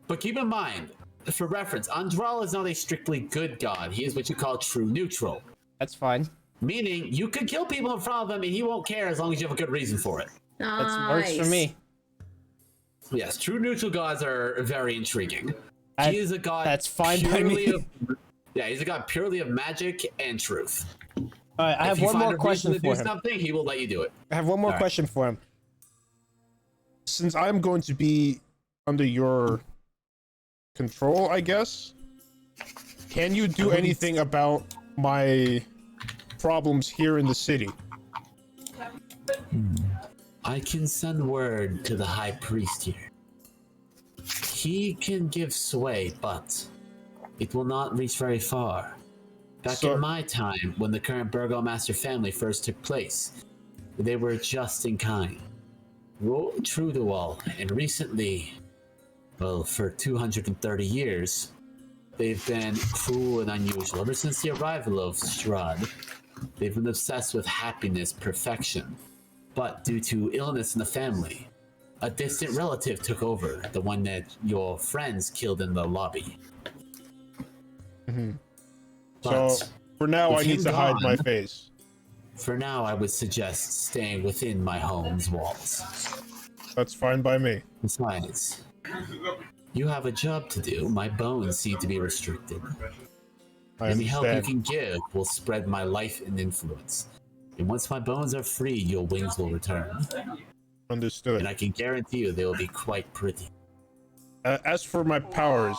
But keep in mind, for reference, Andral is not a strictly good god. He is what you call true neutral. That's fine. Meaning, you could kill people in front of him and he won't care as long as you have a good reason for it. That works for me. Yes, true neutral gods are very intriguing. He is a god that's fine by purely me. Yeah, he's a god purely of magic and truth. All right, I have one more question to for do him. something, he will let you do it. I have one more All right. question for him. Since I'm going to be under your control, I guess, can you do anything about my problems here in the city? I can send word to the High Priest here. He can give sway, but it will not reach very far. Back in my time, when the current Burgomaster family first took place, they were just in kind, true to all, and recently, well, for 230 years, they've been cruel and unusual. Ever since the arrival of Strahd, they've been obsessed with happiness, perfection. But due to illness in the family, a distant relative took over, the one that your friends killed in the lobby. So for now, I with need him to hide my gone- face. For now, I would suggest staying within my home's walls. That's fine by me. Besides, you have a job to do. My bones seem to be restricted. I Any help you understand. can give will spread my life and influence. And once my bones are free, your wings will return. Understood. And I can guarantee you they will be quite pretty. As for my powers,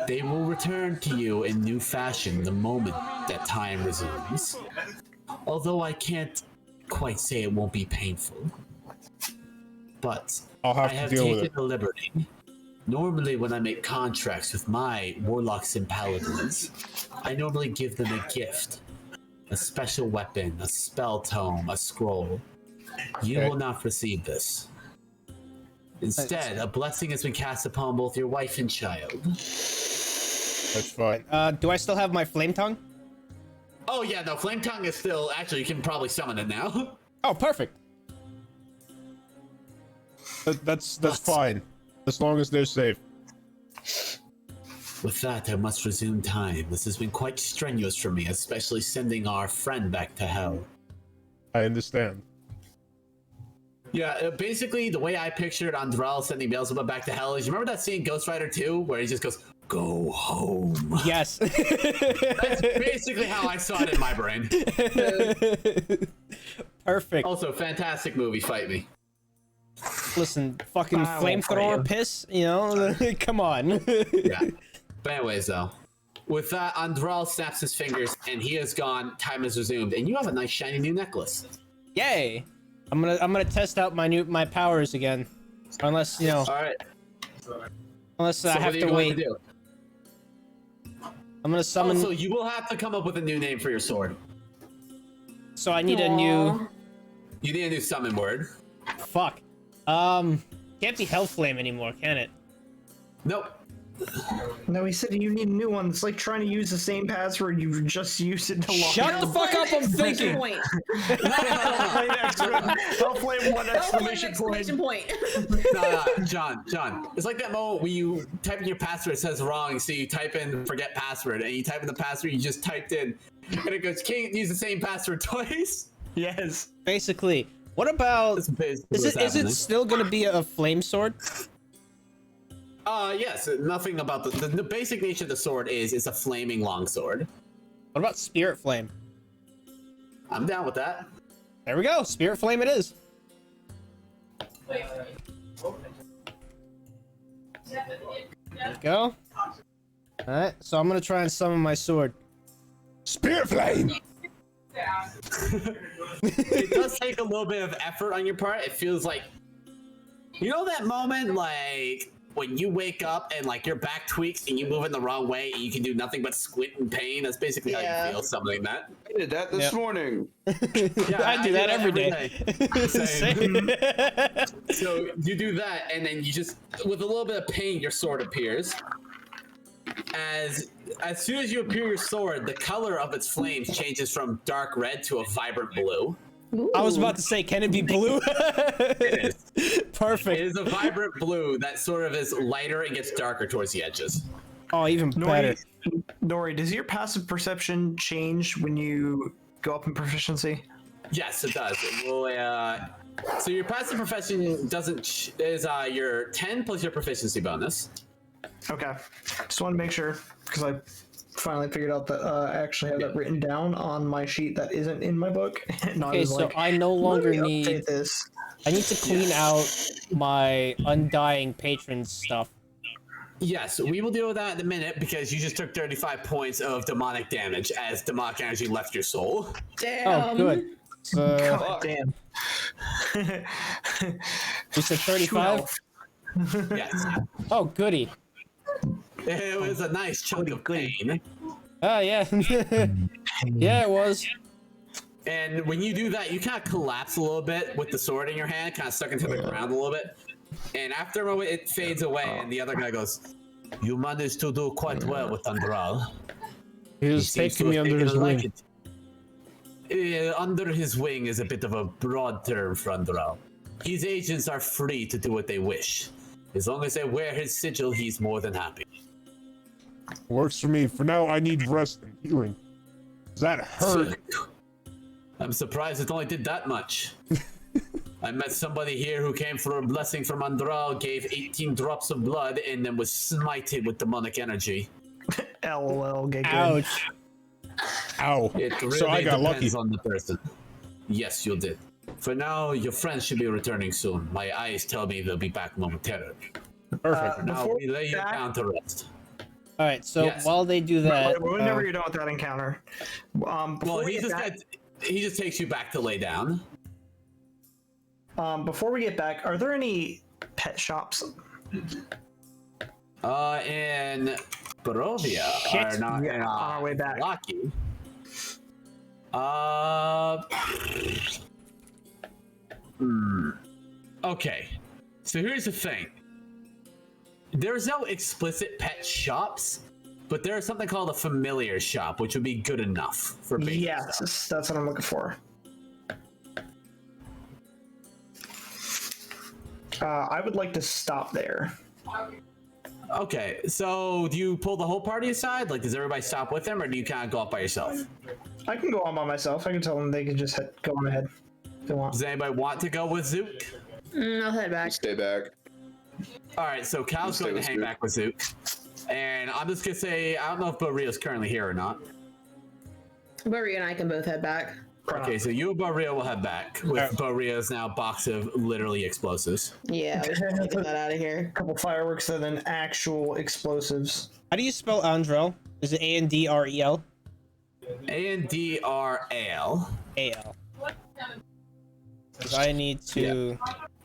They will return to you in new fashion the moment that time resumes. Although I can't quite say it won't be painful. But I'll have I to have deal with taken it. the liberty. Normally when I make contracts with my warlocks and paladins, I normally give them a gift. A special weapon, a spell tome, a scroll. You Okay. will not receive this. Instead, a blessing has been cast upon both your wife and child. That's fine. Do I still have my flame tongue? Oh yeah, no, Flame Tongue is still, actually you can probably summon it now. Oh, perfect. That's fine, as long as they're safe. With that, I must resume time. This has been quite strenuous for me, especially sending our friend back to hell. I understand. Yeah, basically the way I pictured Andral sending Beelzebub back to hell is, you remember that scene in Ghost Rider 2 where he just goes, "Go home"? Yes. That's basically how I saw it in my brain. Perfect. Also, fantastic movie, fight me. Listen, fucking I won't fight flamethrower you. piss, you know? Come on. Yeah. But anyways, though, with that, Andral snaps his fingers and he is gone. Time is resumed, and you have a nice shiny new necklace. Yay. I'm gonna test out my powers again. Unless, you know, All right. unless I So have what are you to going wait. do? I'm gonna summon. Also, you will have to come up with a new name for your sword. So I need a new. You need a new summon word. Fuck. Can't be Hell Flame anymore, can it? Nope. No, he said you need a new one. It's like trying to use the same password you just used it to log Shut the fuck up! I'm thinking. Point. Hellflame, one exclamation point. No, John. It's like that moment where you type in your password, it says wrong, so you type in forget password, and you type in the password you just typed in, and it goes, can't use the same password twice. Yes. Basically, what about? That's basically Is what's it happening. still gonna be a flame sword? Yes. Nothing about the basic nature of the sword is it's a flaming longsword. What about Spirit Flame? I'm down with that. There we go. Spirit Flame it is. There we go. Alright, so I'm gonna try and summon my sword. Spirit Flame! It does take a little bit of effort on your part. It feels like, you know that moment like when you wake up and like your back tweaks and you move in the wrong way and you can do nothing but squint in pain? That's basically how you feel, something like that. I did that this morning. Yeah, I do that every day. Same. So you do that, and then you just, with a little bit of pain, your sword appears. As soon as you appear your sword, the color of its flames changes from dark red to a vibrant blue. Ooh. I was about to say, can it be blue? It is. Perfect. It is a vibrant blue that sort of is lighter and gets darker towards the edges. Oh, even better. Nori, does your passive perception change when you go up in proficiency? Yes, it does. It will. So your passive proficiency is your 10 plus your proficiency bonus. Okay. Just want to make sure, because I finally figured out that I actually have that written down on my sheet that isn't in my book. And I Okay, was so like, I no let longer me need. update this. I need to clean out my undying patron stuff. Yes, we will deal with that in a minute because you just took 35 points of demonic damage as demonic energy left your soul. Damn. Oh, good. God damn. You said 35? Yes. Oh, goody. It was a nice chunk of pain. Oh, yeah. Yeah, it was. And when you do that, you kind of collapse a little bit with the sword in your hand, kind of stuck into the ground a little bit. And after a moment, it fades away, and the other guy goes, "You managed to do quite well with Andral. He was seems to taking me have under taken his a wing. liking." Under his wing is a bit of a broad term for Andral. His agents are free to do what they wish. As long as they wear his sigil, he's more than happy. Works for me. For now, I need rest and healing. Does that hurt? I'm surprised it only did that much. I met somebody here who came for a blessing from Andral, gave 18 drops of blood, and then was smited with demonic energy. LOL, get good. Ouch. Ow. It really So I got depends lucky. on the person. Yes, you did. For now, your friends should be returning soon. My eyes tell me they'll be back momentarily. Perfect. For now, Before we lay you back- down to rest. Alright, so Yes. while they do that. Whenever you're done with that encounter. Well, Before we get back, he just takes you back to lay down. before we get back, are there any pet shops? In Barovia, Shit. or not Yeah, in on our way back. Lucky. Okay. So here's the thing. There's no explicit pet shops, but there is something called a familiar shop, which would be good enough for basic Yes, stuff. that's what I'm looking for. I would like to stop there. Okay, so do you pull the whole party aside? Like, does everybody stop with them, or do you kind of go off by yourself? I can go on by myself. I can tell them they can just go on ahead if they want. Does anybody want to go with Zook? I'll head back. Stay back. All right, so Cal's Stay going to with hang Zook. back with Zook. And I'm just going to say, I don't know if Barria's currently here or not. Burry and I can both head back. Okay, so you and Barria will head back with Barria's now box of literally explosives. Yeah, we should get that out of here. A couple fireworks and then actual explosives. How do you spell Andrel? Is it Andrel? Andral. A-L. 'Cause I need to...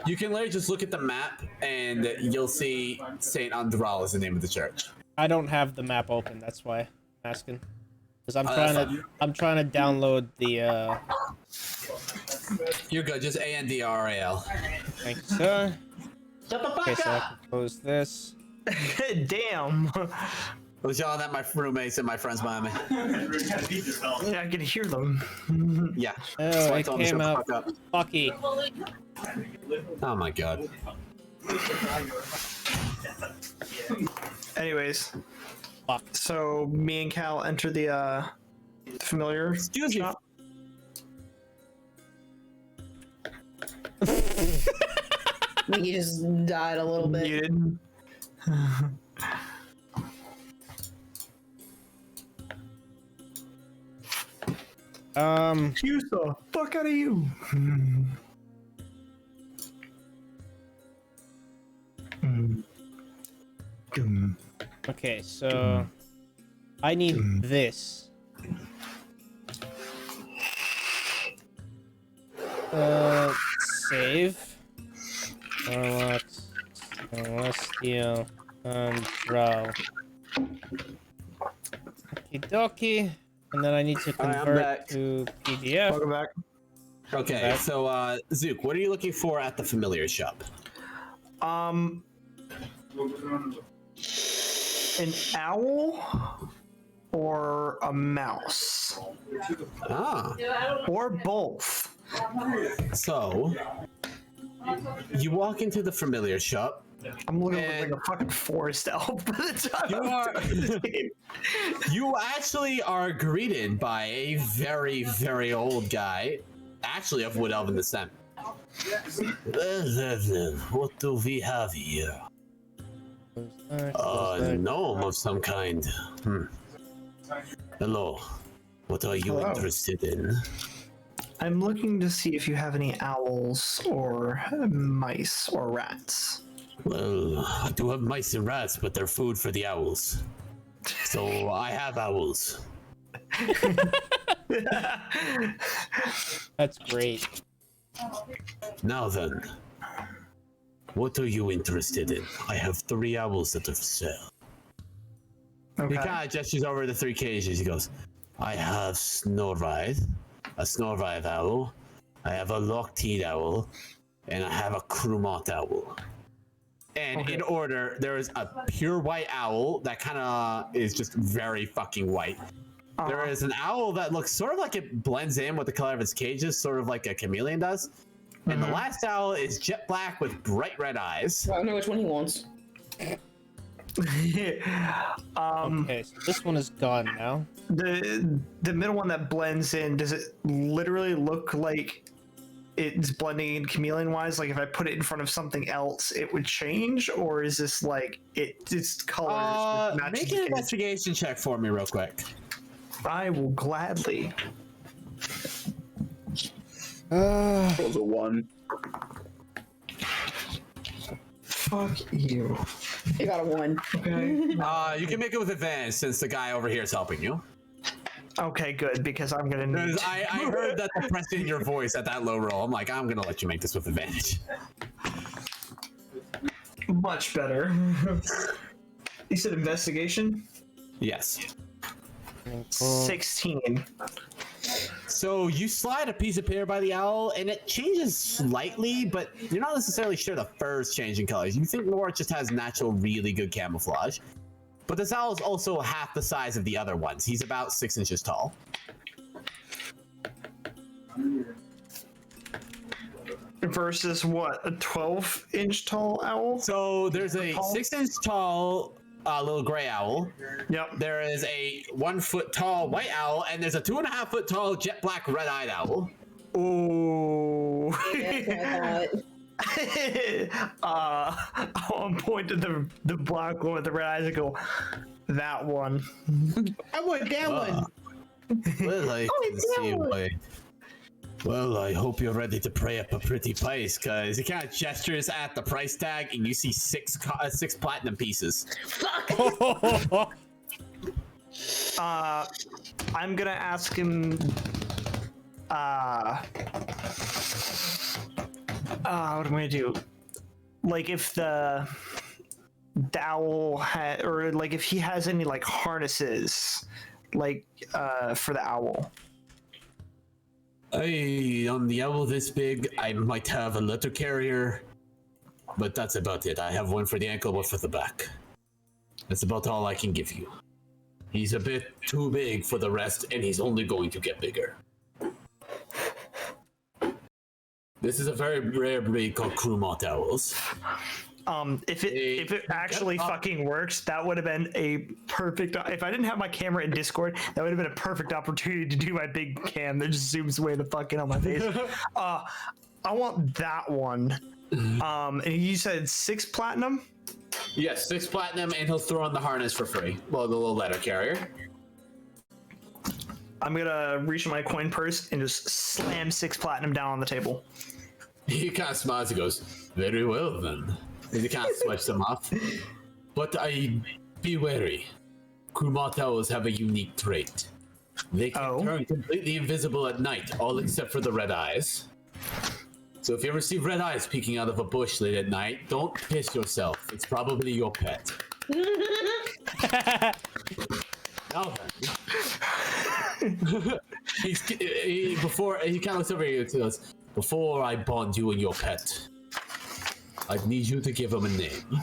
You can literally just look at the map and you'll see St. Andral is the name of the church. I don't have the map open, that's why I'm asking. Because that's I'm trying to download the You're good, just Andral. thank you, sir. Shut the fuck Okay, so I up! can close this. Damn. I was yelling at my roommates and my friends behind me. Yeah, I can hear them. Yeah. Oh, So I it told them to came shut the out fuck up. fucky. Oh my god. Anyways, Fuck. so me and Cal enter the familiar Excuse me. shop. I think you just died a little bit. Muted. Excuse the fuck out of you. Okay, so I need this. Save. Warlock, Celestial, and draw. Okie dokie. And then I need to Alright, I'm convert back. to PDF. Welcome back. Okay, Back. so Zook, what are you looking for at the familiar shop? An owl or a mouse Ah, or both. so you walk into the familiar shop. I'm looking And- like a fucking forest elf by the time You I'm are- done with this game. You actually are greeted by a very, very old guy, actually of Wood Elven descent. What do we have here? A gnome of some kind. Hello. What are you Hello. interested in? I'm looking to see if you have any owls or mice or rats. Well, I do have mice and rats, but they're food for the owls. So I have owls. That's great. Now then, what are you interested in? I have 3 owls that are for sale. Okay. He kind of gestures over the 3 cages. He goes, I have Snorvide, a Snorvide owl. I have a Lockteed owl, and I have a Krumot owl. And in order, there is a pure white owl that kind of is just very fucking white. There is an owl that looks sort of like it blends in with the color of its cages, sort of like a chameleon does. And the last owl is jet black with bright red eyes. I don't know which one he wants. Okay, so this one is gone now. The middle one that blends in, does it literally look like it's blending in chameleon wise? Like if I put it in front of something else, it would change, or is this like its colors match Make the an case? investigation check for me real quick. I will gladly. Rolls a 1. Fuck you. I got a 1. Okay. You can make it with advantage since the guy over here is helping you. Okay, good, because I'm gonna need. Because I heard that depression in your voice at that low roll. I'm like, I'm gonna let you make this with advantage. Much better. You said investigation? Yes. 16. So you slide a piece of paper by the owl, and it changes slightly, but you're not necessarily sure the fur's changing colors. You think more it just has natural, really good camouflage. But this owl is also half the size of the other ones. He's about 6 inches tall. Versus what? A 12-inch tall owl? So there's a Tall? 6-inch tall little gray owl. Yep. There is a 1 foot tall white owl, and there's a 2.5 foot tall jet black red-eyed owl. Ooh. That's what I I'll point to the black one with the red eyes and go, that one. I want that one. Well, I can see why. Well, I hope you're ready to pay up a pretty price, cause he kind of gestures at the price tag, and you see 6 platinum pieces. I'm gonna ask him. What am I gonna do? Like if the owl or like if he has any like harnesses, like for the owl. On the owl this big, I might have a letter carrier. but that's about it. I have one for the ankle, one for the back. That's about all I can give you. He's a bit too big for the rest, and he's only going to get bigger. This is a very rare breed called Krumot owls. If it actually fucking works, that would have been a perfect. If I didn't have my camera in Discord, that would have been a perfect opportunity to do my big cam that just zooms way the fuck in on my face. I want that one. And you said 6 platinum? Yes, 6 platinum, and he'll throw in the harness for free. Well, the little letter carrier. I'm gonna reach in my coin purse and just slam 6 platinum down on the table. He kind of smiles and goes, "Very well then." And he kind of swipes them off. But be wary. Krumot owls have a unique trait. They can turn completely invisible at night, all except for the red eyes. So if you ever see red eyes peeking out of a bush late at night, don't piss yourself. It's probably your pet. Now then. he kind of looks over here and goes, "Before I bond you and your pet, I need you to give him a name."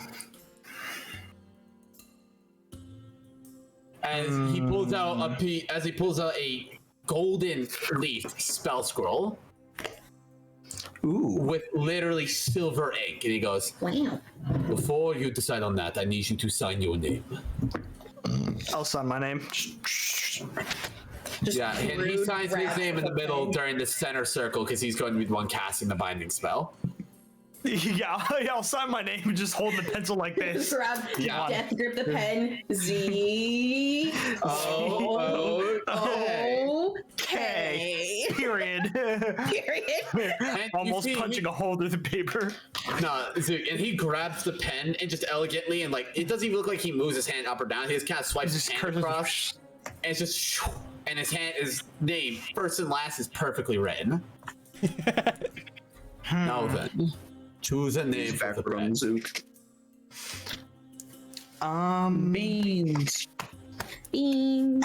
As he pulls out a golden leaf spell scroll. Ooh. With literally silver ink, and he goes, Wow. "Before you decide on that, I need you to sign your name." I'll sign my name. Yeah, and he signs his name in the middle during the center circle because he's going to be the one casting the binding spell. Yeah, I'll sign my name and just hold the pencil like this. Grab, death grip the pen. Z. Okay. Period. Period. Almost punching a hole through the paper. No, and he grabs the pen and just elegantly, and like it doesn't even look like he moves his hand up or down. He just kind of swipes his hand across, and it's just, and his name, first and last, is perfectly written. Now then, choose a name for the pet. Beans. Beans.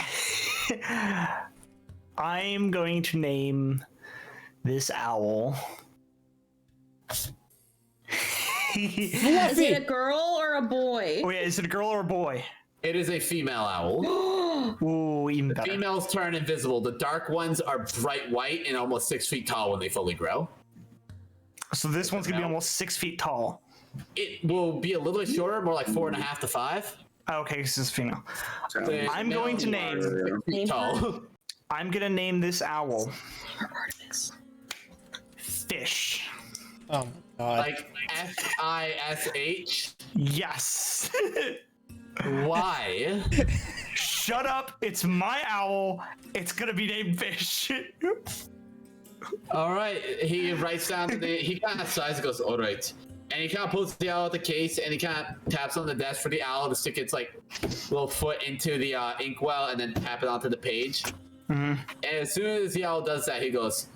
I'm going to name this owl. Is it a girl or a boy? Oh yeah, is it a girl or a boy? It is a female owl. Ooh, even better. Females turn invisible. The dark ones are bright white and almost 6 feet tall when they fully grow. So this one's gonna be almost 6 feet tall. It will be a little bit shorter, more like 4.5 to 5. Oh, okay, this is female. The I'm going to name. 6 feet tall. I'm gonna name this owl Fish. Oh my god. Like Fish. Yes. Why? Shut up! It's my owl. It's gonna be named Fish. All right. He writes down he kind of sighs and goes, "All right." And he kind of pulls the owl out the case and he kind of taps on the desk for the owl to stick its like little foot into the inkwell and then tap it onto the page. And as soon as the owl does that, he goes,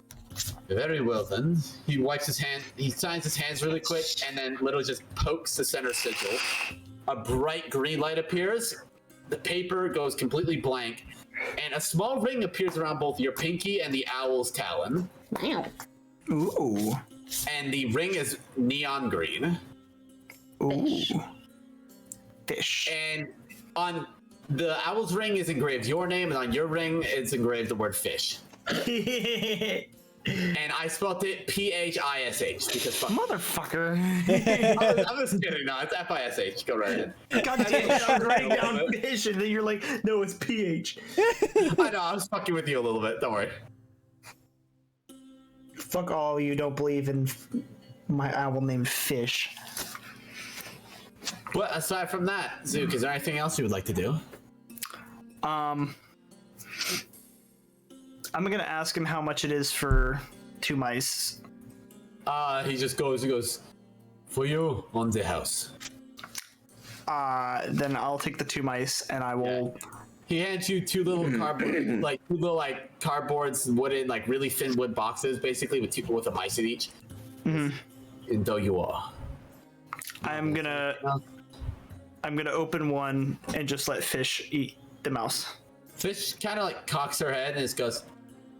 "Very well then." He wipes his hand, he signs his hands really quick, and then literally just pokes the center sigil. A bright green light appears, the paper goes completely blank, and a small ring appears around both your pinky and the owl's talon. Wow. Ooh. And the ring is neon green. Ooh. Fish. And on the owl's ring is engraved your name, and on your ring it's engraved the word fish. And I spelled it Phish because fuck. Motherfucker. I'm just kidding. No, it's Fish. Go right ahead. God damn it, I'm writing down fish, and then you're like, no, it's PH. I know, I was fucking with you a little bit. Don't worry. Fuck all you don't believe in my owl named Fish. But aside from that, Zook, is there anything else you would like to do? I'm gonna ask him how much it is for 2 mice. He just goes, "For you on the house." Then I'll take the 2 mice and I will. He hands you 2 little cardboard, like 2 little like cardboards, wooden, like really thin wood boxes, basically with a mice in each. And though you are, I'm gonna open one and just let Fish eat the mouse. Fish kind of like cocks her head and just goes,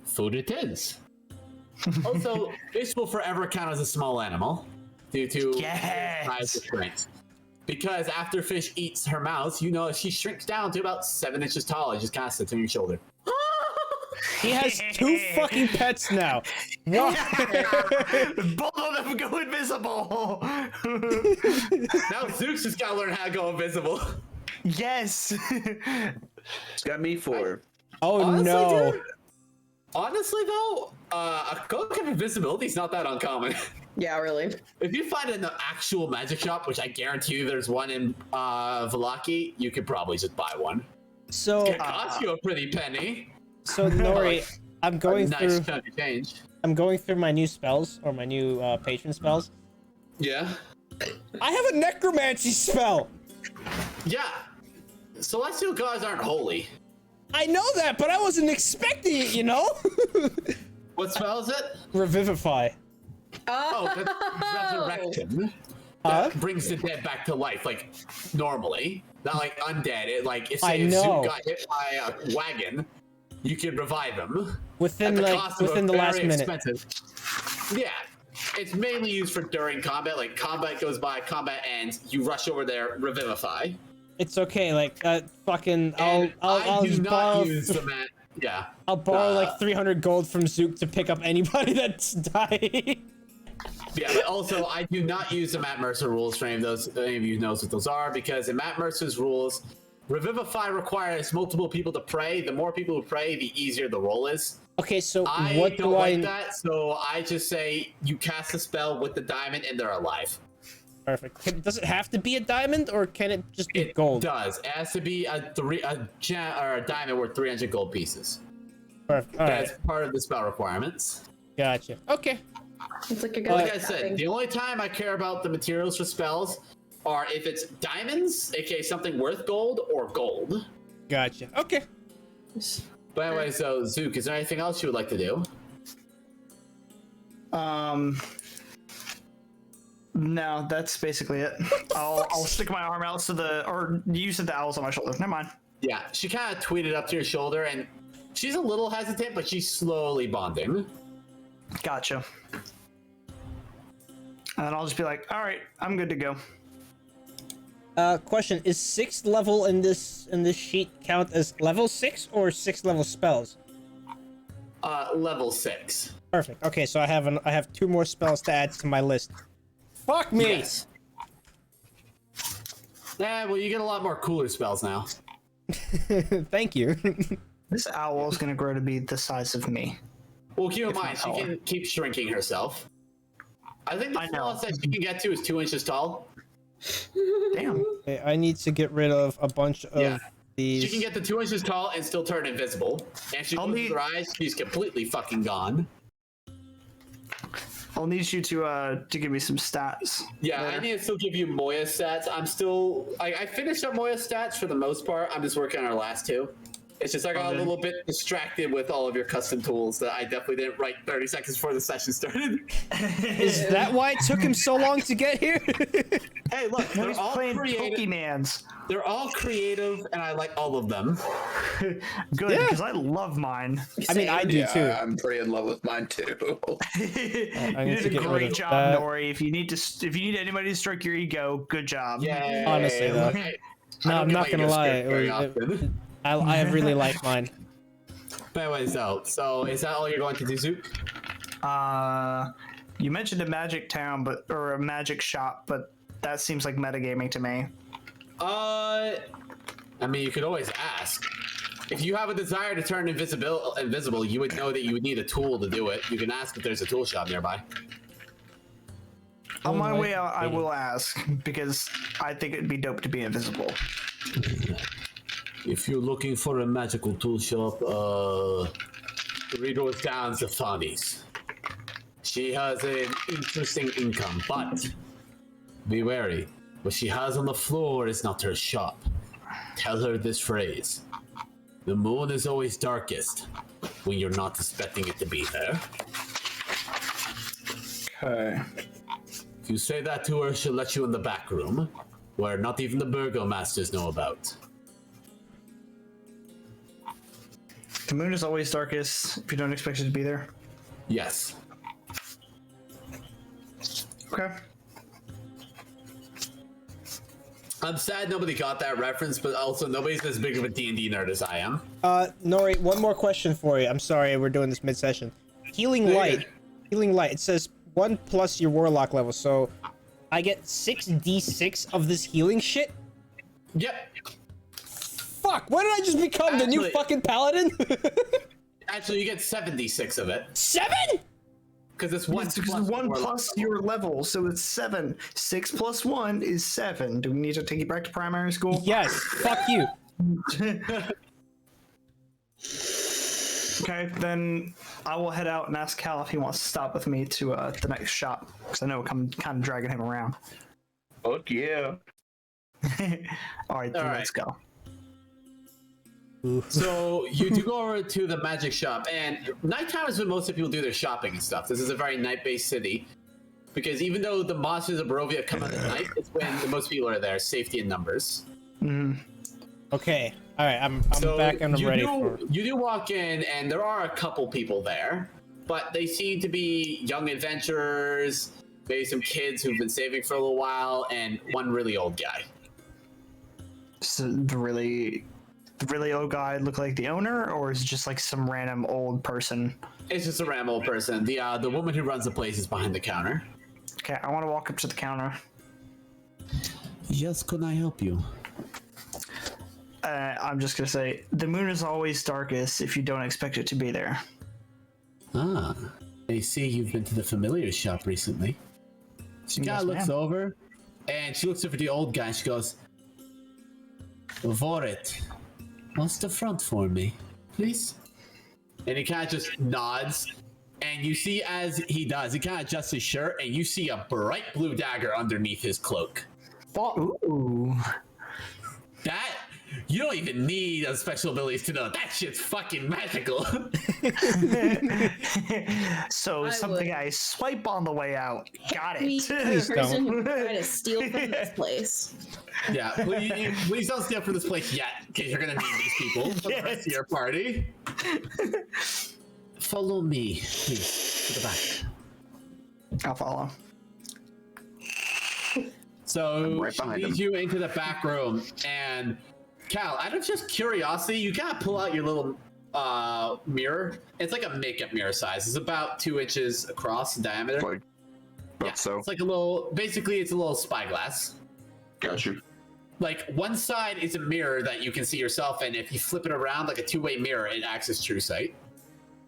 "Food it is." Also, fish will forever count as a small animal. due to Yes! size of strength. Because after fish eats her mouse, you know she shrinks down to about 7 inches tall and just kind of sits on your shoulder. He has 2 fucking pets now. What? Both of them go invisible. Now Zeus has got to learn how to go invisible. Yes. It's got me 4. Oh Honestly, no. dude, honestly though, a cloak of invisibility is not that uncommon. Yeah, really. If you find it in the actual magic shop, which I guarantee you there's one in Valaki, you could probably just buy one. So, It costs you a pretty penny. so Nori, I'm going Nice through. chunk of change. I'm going through my new spells or my new patron spells. Yeah. I have a necromancy spell. Yeah. Celestial gods aren't holy. I know that, but I wasn't expecting it. You know. What spell is it? Revivify. Oh, that's resurrection. Huh? That brings the dead back to life, like normally. Not like undead. It like if I say if know. Zoot got hit by a wagon, you could revive him. Within At the like cost of within a the last very minute. expensive- Yeah. It's mainly used for during combat. Like combat goes by, combat ends, you rush over there, revivify. It's okay. Like fucking. And I'll I do just not borrow. use the mat. Yeah. I'll borrow Uh, like 300 gold from Zook to pick up anybody that's dying. Yeah, but also I do not use the Matt Mercer rules for any of you knows what those are, because in Matt Mercer's rules, Revivify requires multiple people to pray. The more people who pray, the easier the roll is. Okay, so I what don't do like I? that, so I just say you cast a spell with the diamond and they're alive. Perfect. Does it have to be a diamond, or can it just be It gold? does. It has to be a diamond worth 300 gold pieces. Perfect. All right. That's part of the spell requirements. Gotcha. Okay. It's like a good Like I said, the only time I care about the materials for spells are if it's diamonds, aka something worth gold, or gold. Gotcha. Okay. But anyway, so Zook, is there anything else you would like to do? No, that's basically it. I'll stick my arm out to the, or you said the owl's on my shoulder. Never mind. Yeah, she kind of tweeted up to your shoulder, and she's a little hesitant, but she's slowly bonding. Gotcha. And then I'll just be like, all right, I'm good to go. Question: is 6th level in this sheet count as level 6 or 6th level spells? Level 6. Perfect. Okay, so I have 2 more spells to add to my list. Fuck me. Yes. Yeah, well, you get a lot more cooler spells now. Thank you. This owl is going to grow to be the size of me. Well, keep in mind, not she taller. can keep shrinking herself. I think the I know. smallest that she can get to is 2 inches tall. Damn. Okay, I need to get rid of a bunch of Yeah. these. She can get to 2 inches tall and still turn invisible. And if she I'll closes need- her eyes, she's completely fucking gone. I'll need you to give me some stats. Yeah, there. I need to still give you Moya's stats. I finished up Moya's stats for the most part. I'm just working on our last 2. It's just I got a little bit distracted with all of your custom tools that I definitely didn't write 30 seconds before the session started. Is that why it took him so long to get here? Hey, look, When they're he's all playing creative. Pokemans. They're all creative, and I like all of them. Good, Yeah. because I love mine. I mean, I do too. I'm pretty in love with mine too. You need to did a get rid great of job, that. Nori. If you need anybody to stroke your ego, good job. Yeah. Honestly, though. No, I'm not gonna lie. I really like mine. But anyways, so is that all you're going to do, Zook? You mentioned a magic town, or a magic shop, but that seems like metagaming to me. I mean, you could always ask. If you have a desire to turn invisible, you would know that you would need a tool to do it. You can ask if there's a tool shop nearby. On my my way out, I will ask, because I think it'd be dope to be invisible. If you're looking for a magical tool shop, read what's down Zafani's. She has an interesting income, but be wary. What she has on the floor is not her shop. Tell her this phrase. The moon is always darkest when you're not expecting it to be there. Okay. If you say that to her, she'll let you in the back room, where not even the burgomasters know about. The moon is always darkest if you don't expect it to be there. Yes. Okay. I'm sad nobody got that reference, but also nobody's as big of a D&D nerd as I am. Nori, one more question for you. I'm sorry, we're doing this mid-session. Healing light. Healing light. It says 1 plus your warlock level, so I get 6d6 of this healing shit? Yep. Fuck, why did I just become the new fucking paladin? Actually, you get 76 of it. 7? Because it's 1 plus your level, so it's 7. 6 plus 1 is 7. Do we need to take you back to primary school? Yes, fuck you. Okay, then I will head out and ask Cal if he wants to stop with me to the next shop, because I know I'm kind of dragging him around. Fuck yeah. All right, let's go. So you do go over to the magic shop, and nighttime is when most of people do their shopping and stuff. This is a very night-based city, because even though the monsters of Barovia come out at night, it's when the most people are there, safety in numbers. Okay, all right, I'm back and I'm ready for. You do walk in, and there are a couple people there, but they seem to be young adventurers, maybe some kids who've been saving for a little while, and one really old guy. So the really old guy look like the owner, or is it just like some random old person? It's just a random old person. The woman who runs the place is behind the counter. Okay, I want to walk up to the counter. Yes, can I help you? I'm just gonna say the moon is always darkest if you don't expect it to be there. Ah, I see you've been to the familiar shop recently. She kind of looks over, and she looks over the old guy. She goes, "Vorit, what's the front for me, please?" And he kind of just nods, and you see as he does, he kind of adjusts his shirt, and you see a bright blue dagger underneath his cloak. Ooh. That, you don't even need special abilities to know that shit's fucking magical. So I swipe on the way out. Got it. Please don't try to steal from this place. Yeah, please don't steal from this place yet, because you're gonna need these people for the rest of your party. Follow me, please, to the back. I'll follow. So right she behind leads him. you into the back room, and Cal, out of just curiosity, you kind of pull out your little mirror. It's like a makeup mirror size. It's about 2 inches across in diameter. Like, Yeah, so. it's like a little. Basically, it's a little spyglass. Got you. Like one side is a mirror that you can see yourself in. If you flip it around like a 2-way mirror, it acts as true sight.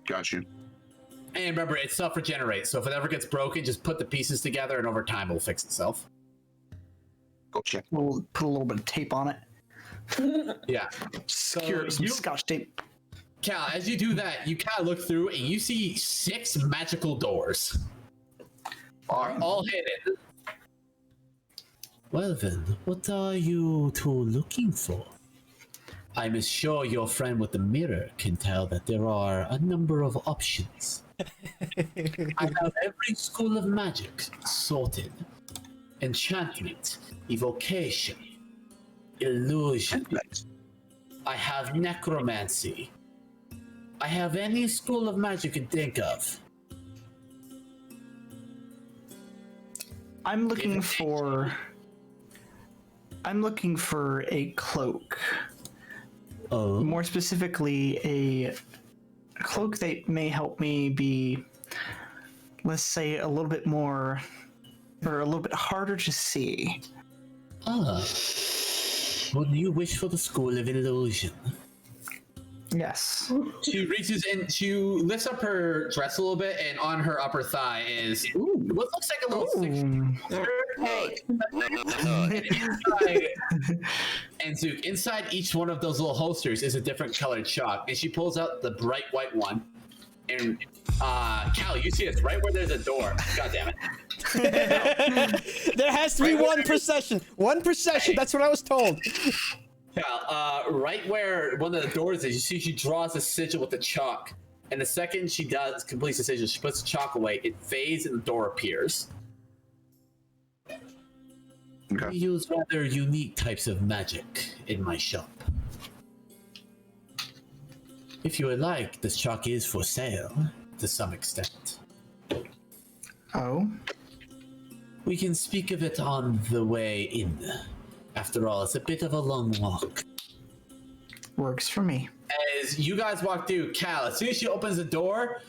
Got you. And remember, it self-regenerates. So if it ever gets broken, just put the pieces together, and over time, it'll fix itself. Gotcha. We'll put a little bit of tape on it. Yeah. Secure some you- scotch tape. Cal, as you do that, you kind of look through and you see 6 magical doors. Are all hidden. Well then, what are you two looking for? I'm sure your friend with the mirror can tell that there are a number of options. I have every school of magic sorted. Enchantment, evocation, illusion. I have necromancy. I have any school of magic you can think of. I'm looking for a cloak. Oh, More specifically, a cloak that may help me be, let's say, a little bit more, or a little bit harder to see. Would you wish for the school of illusion? Yes. She reaches in, she lifts up her dress a little bit, and on her upper thigh is what looks like a little and Zook, inside each one of those little holsters is a different colored chalk, and she pulls out the bright white one. And Cal, you see it's right where there's a door. God damn it. There has to be one procession. One procession. That's what I was told. Cal, right where one of the doors is, you see she draws a sigil with the chalk. And the second she completes the sigil, she puts the chalk away, it fades and the door appears. Okay. We use rather unique types of magic in my shop. If you would like, this chalk is for sale to some extent. Oh. We can speak of it on the way in. After all, it's a bit of a long walk. Works for me. As you guys walk through, Cal, as soon as she opens the door,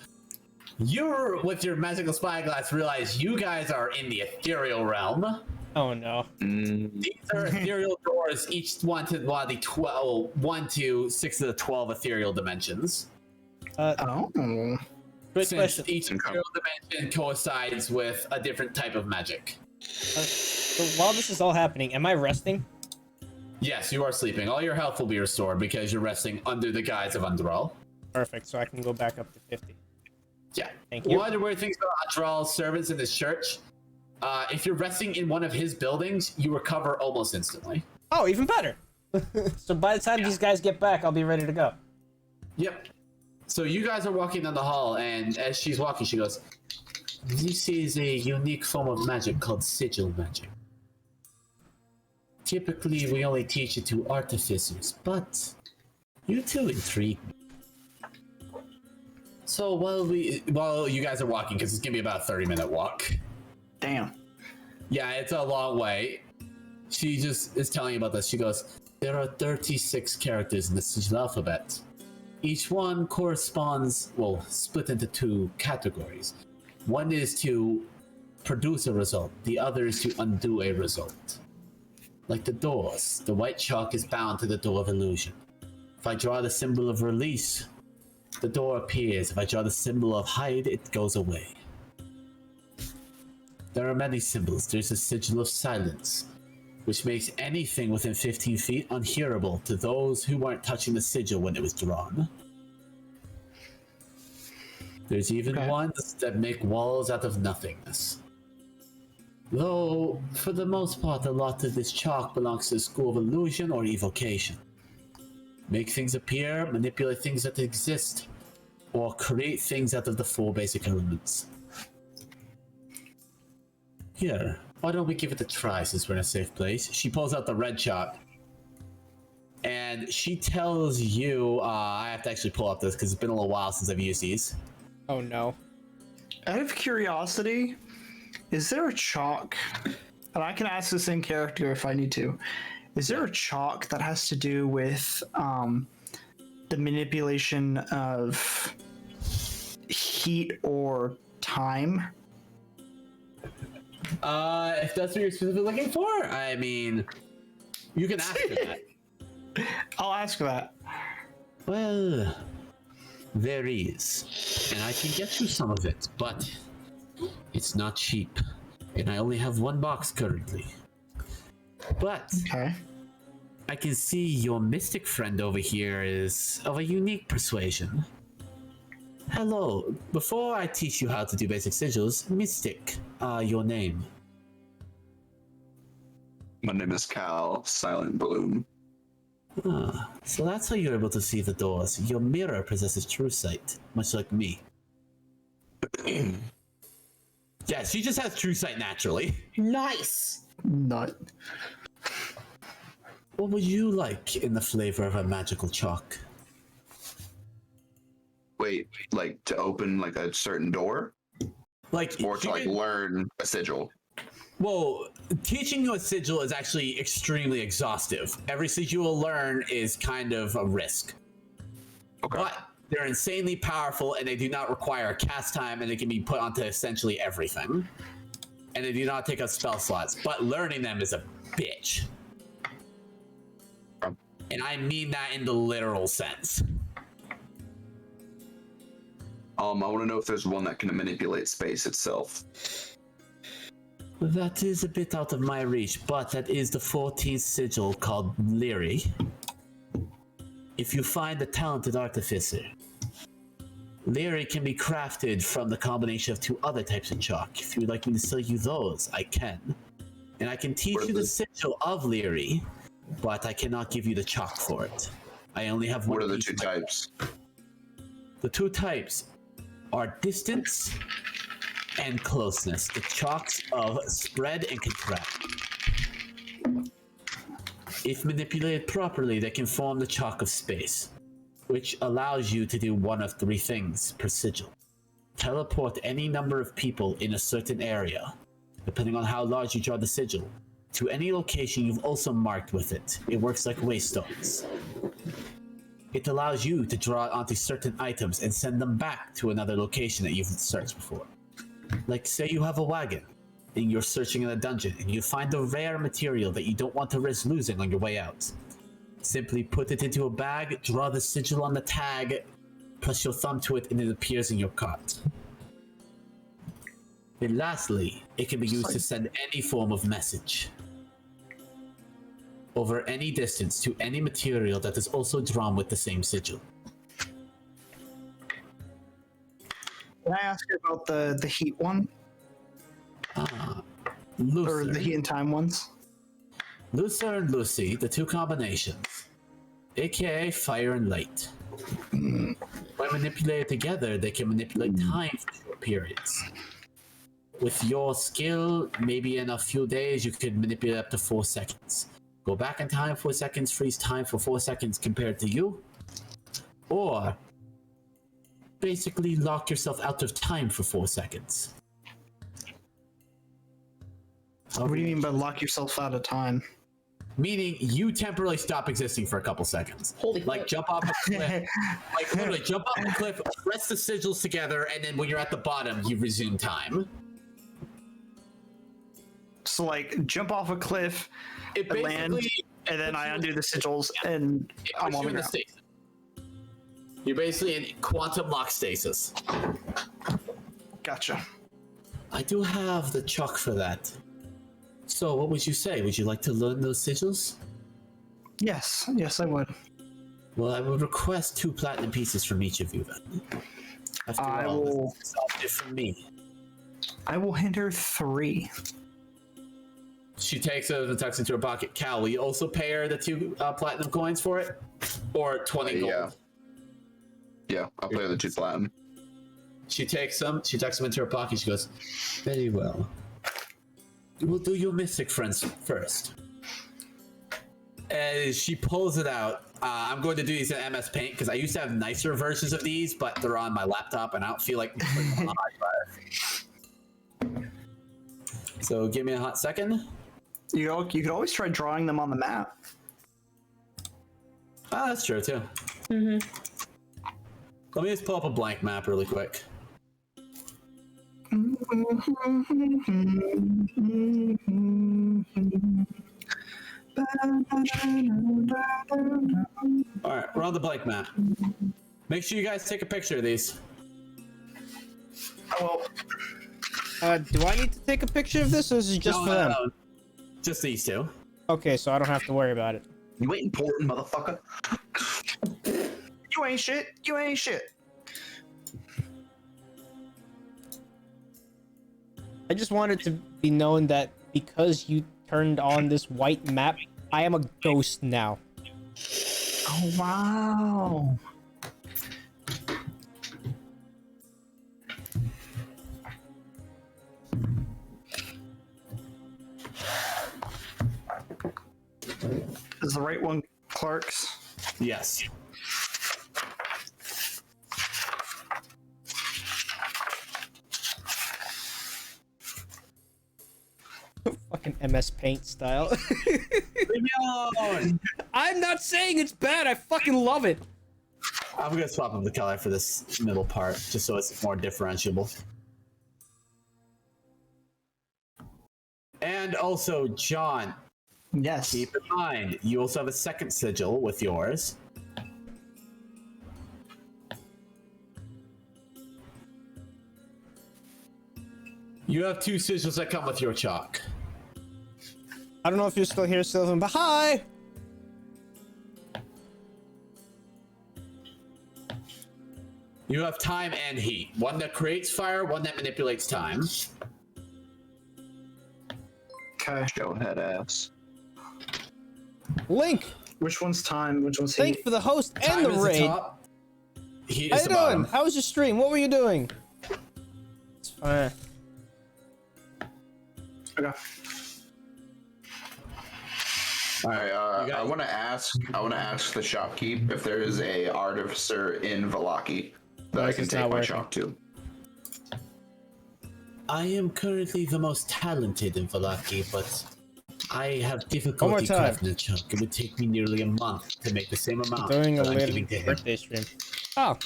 you're, with your magical spyglass, realize you guys are in the ethereal realm. Oh no. These are ethereal doors, each one to one of the 1 to 6 of the 12 ethereal dimensions. Oh. Quick Since question. each ethereal dimension coincides with a different type of magic. So while this is all happening, am I resting? Yes, you are sleeping. All your health will be restored because you're resting under the guise of Undral. Perfect. So I can go back up to 50. Yeah. Thank you. One of the weird things about Undral's servants in this church, if you're resting in one of his buildings, you recover almost instantly. Oh, even better. So by the time these guys get back, I'll be ready to go. Yep. So you guys are walking down the hall, and as she's walking, she goes, "This is a unique form of magic called Sigil Magic. Typically, we only teach it to artificers, but you two intrigue me. So while you guys are walking, because it's gonna be about a 30-minute walk. Damn. Yeah, it's a long way. She just is telling you about this. She goes, there are 36 characters in the Sigil alphabet. Each one corresponds, well, split into 2 categories. One is to produce a result. The other is to undo a result. Like the doors, the white chalk is bound to the door of illusion. If I draw the symbol of release, the door appears. If I draw the symbol of hide, it goes away. There are many symbols. There's a Sigil of Silence, which makes anything within 15 feet unhearable to those who weren't touching the sigil when it was drawn. There's even ones that make walls out of nothingness. Though, for the most part, a lot of this chalk belongs to the school of illusion or evocation. Make things appear, manipulate things that exist, or create things out of the 4 basic elements. Here, why don't we give it a try since we're in a safe place? She pulls out the red chalk. And she tells you, I have to actually pull up this because it's been a little while since I've used these. Oh no. Out of curiosity, is there a chalk? And I can ask this in character if I need to. Is there a chalk that has to do with the manipulation of heat or time? If that's what you're specifically looking for, I mean, you can ask for that. I'll ask that. Well, there is, and I can get you some of it, but it's not cheap, and I only have 1 box currently. But Okay. I can see your mystic friend over here is of a unique persuasion. Hello, before I teach you how to do basic sigils, Mystic, your name. My name is Cal Silent Bloom. Ah, so that's how you're able to see the doors. Your mirror possesses true sight, much like me. Yeah, she just has true sight naturally. Nice. Nut. What would you like in the flavor of a magical chalk? Wait, like to open like a certain door, Like, or to like learn a sigil? well, teaching you a sigil is actually extremely exhaustive. Every sigil you'll learn is kind of a risk. Okay. But they're insanely powerful, and they do not require cast time, and they can be put onto essentially everything. And they do not take up spell slots, but learning them is a bitch. And I mean that in the literal sense. I want to know if there's one that can manipulate space itself. That is a bit out of my reach, but that is the 14th sigil called Leary. If you find a talented artificer, Leary can be crafted from the combination of 2 other types of chalk. If you would like me to sell you those, I can. And I can teach you the sigil of Leary, but I cannot give you the chalk for it. I only have one. What are the piece 2 of my- types? The 2 types are distance and closeness. The chalks of spread and contract. If manipulated properly, they can form the chalk of space, which allows you to do one of 3 things per sigil. Teleport any number of people in a certain area, depending on how large you draw the sigil, to any location you've also marked with it. It works like waystones. It allows you to draw onto certain items and send them back to another location that you've searched before. Like, say you have a wagon, and you're searching in a dungeon, and you find a rare material that you don't want to risk losing on your way out. Simply put it into a bag, draw the sigil on the tag, press your thumb to it, and it appears in your cart. And lastly, it can be used to send any form of message over any distance to any material that is also drawn with the same sigil. Can I ask you about the heat one? Or the heat and time ones? Lucer and Lucy, the two combinations, aka fire and light. When manipulated together, they can manipulate time for short periods. With your skill, maybe in a few days, you could manipulate up to 4 seconds. Go back in time 4 seconds, freeze time for 4 seconds compared to you. Or basically lock yourself out of time for 4 seconds. What do you mean by lock yourself out of time? Meaning you temporarily stop existing for a couple seconds. Holy like fuck. jump off a cliff. Like literally jump off a cliff, press the sigils together, and then when you're at the bottom, you resume time. So like jump off a cliff, It land, and then I undo the sigils and I'm on the ground. stasis. You're basically in quantum lock stasis. Gotcha. I do have the chalk for that. So what would you say? Would you like to learn those sigils? Yes, I would. Well, I would request 2 platinum pieces from each of you then. After I all, will- this is all good from me. I will hinder 3. She takes it and tucks into her pocket. Cal, will you also pay her the 2 platinum coins for it? Or 20 gold? Yeah. Yeah, I'll play the 2 platinum. She takes them, she tucks them into her pocket, she goes, very well. We'll do your mystic friends first. As she pulls it out, I'm going to do these in MS Paint because I used to have nicer versions of these, but they're on my laptop and I don't feel like putting them on my drive. So give me a hot second. You could always try drawing them on the map. Ah, that's true too. Let me just pull up a blank map really quick. Alright, we're on the blank map. Make sure you guys take a picture of these. Well, Do I need to take a picture of this, or is it just for them? No. Just these 2. Okay, so I don't have to worry about it. You ain't important, motherfucker. you ain't shit. You ain't shit. I just wanted to be known that because you turned on this white map, I am a ghost now. Oh wow. Is the right one Clark's? Yes. Fucking MS Paint style. Leave me alone! I'm not saying it's bad. I fucking love it. I'm gonna swap up the color for this middle part, just so it's more differentiable. And also, John, Yes. keep in mind, you also have a second sigil with yours. You have 2 sigils that come with your chalk. I don't know if you're still here, Sylvan, but hi! You have time and heat. One that creates fire, one that manipulates time. Okay. Show head ass. Link, Which one's time? Which one's thank heat? you for the host and Time the is raid. the top. Heat How is you the doing? bottom. How was your stream? What were you doing? It's fine. Okay. All right, Alright, you guys- I want to ask the shopkeep if there is a artificer in Valaki that I This can is take not my working. shop to. I am currently the most talented in Valaki, but I have more difficulty time. crafting a chunk. It would take me nearly a month to make the same amount Doing a that I'm late giving to him. birthday stream. Oh,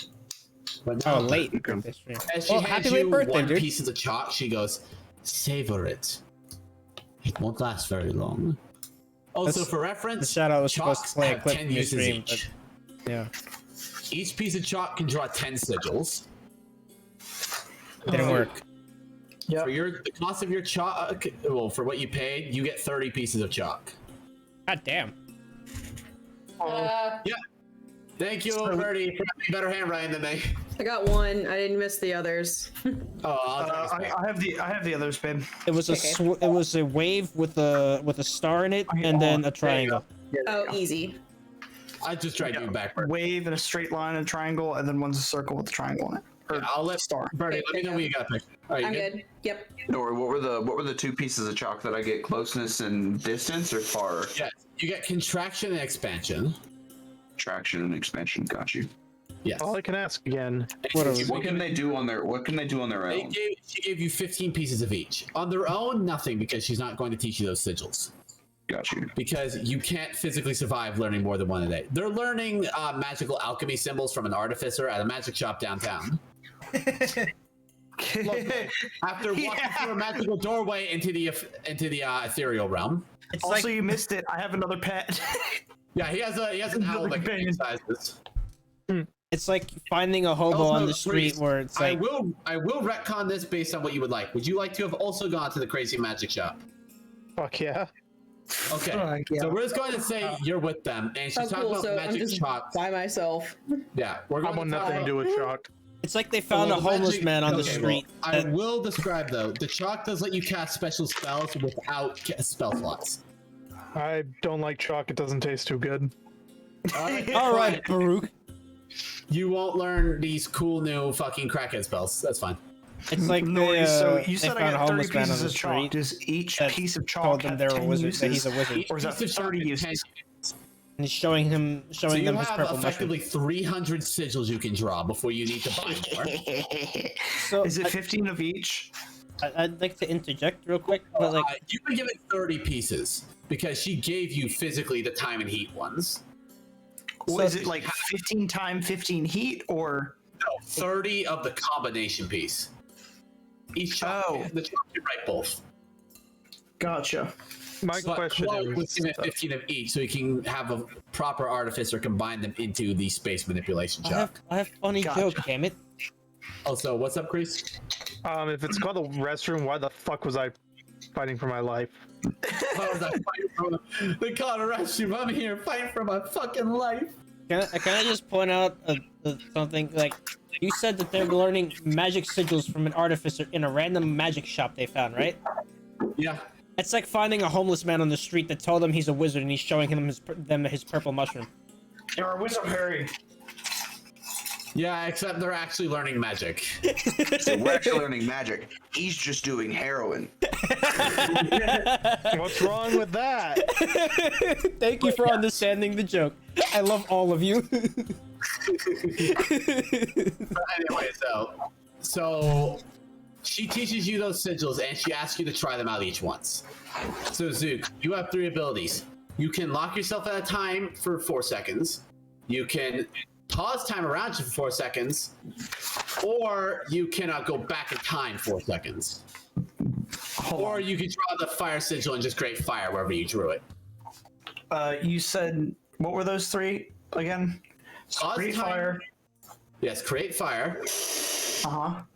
But oh, now, late birthday stream. as she Well, hands happy late you birthday, one dude. piece of the chalk, she goes, "Savor it. It won't last very long." Also, That's- for reference, The shadow was supposed to chalks play a have clip 10 from your uses stream, each. but yeah, Each piece of chalk can draw 10 sigils. didn't work. For the cost of your chalk, well, for what you paid, you get 30 pieces of chalk. God damn. Thank you, Birdie, for having better handwriting than me. I got one. I didn't miss the others. Oh, I'll take it. I have the others, babe. It was it was a wave with a star in it, and then a triangle. Oh, easy. I just tried doing backward. Wave in a straight line and a triangle, and then one's a circle with a triangle in it. Or I'll let star. Birdie, let me know what you got picked. All right, I'm you good. Yep. Nori, what were the two pieces of chalk that I get? Closeness and distance, or far? Yeah, you get contraction and expansion. Traction and expansion. Got you. Yes. All I can ask again. What can they do on their own? She gave you 15 pieces of each. On their own, nothing, because she's not going to teach you those sigils. Got you. Because you can't physically survive learning more than one a day. They're learning magical alchemy symbols from an artificer at a magic shop downtown. After walking through a magical doorway into the ethereal realm. It's Also, like you missed it. I have another pet. Yeah, he has an owl that can size this. it's like finding a hobo Also, on the street Reese, where it's like I will retcon this based on what you would like. Would you like to have also gone to the crazy magic shop? Fuck yeah. Okay, so we're just going to say you're with them, and she's Oh, talking cool. about So I'm magic just chalk. by myself. Yeah, we're I going want to nothing to do with chalk. it's like they found a homeless man on the street. I will describe though. The chalk does let you cast special spells without spell slots. I don't like chalk. It doesn't taste too good. All right, Baruch. You won't learn these cool new fucking crackhead spells. That's fine. It's like Nori, so you they said found I a got 30 homeless man on pieces the of chalk. street. Does each that piece of Told chalk them have they're a 10 wizard. uses? That he's a wizard, Each Or is that piece of chalk 30 has uses? 10. and he's showing So them you his have purple effectively mushroom. 300 sigils you can draw before you need to buy more. So Is it 15 of each? I'd like to interject real quick, but like You can give it 30 pieces because she gave you physically the time and heat ones. Well, So- is it like 15 times 15 heat, or No, 30 of the combination piece. Each chalk, the chalk can write both. gotcha? My But question Cloak was is, given 15 of each, so you can have a proper artificer combine them into the space manipulation chalk. I have funny Gotcha. joke, damn it. Also, what's up, Chris? if it's called the restroom, why the fuck was I fighting for my life? Why was I fighting for they call it a restroom? I'm here fighting for my fucking life. Can I just point out something? Like, you said that they're learning magic sigils from an artificer in a random magic shop they found, right? Yeah. It's like finding a homeless man on the street that told them he's a wizard and he's showing them his purple mushroom. Or Wizard Harry. Yeah, except they're actually learning magic. So we're actually learning magic. He's just doing heroin. What's wrong with that? Thank you for understanding the joke. I love all of you. But anyway, so she teaches you those sigils and she asks you to try them out each once. So Zook, you have 3 abilities. You can lock yourself at a time for 4 seconds. You can pause time around you for 4 seconds, or you cannot go back in time 4 seconds. Or you can draw the fire sigil and just create fire wherever you drew it. You said, what were those 3 again? Pause Create time. fire. Yes, create fire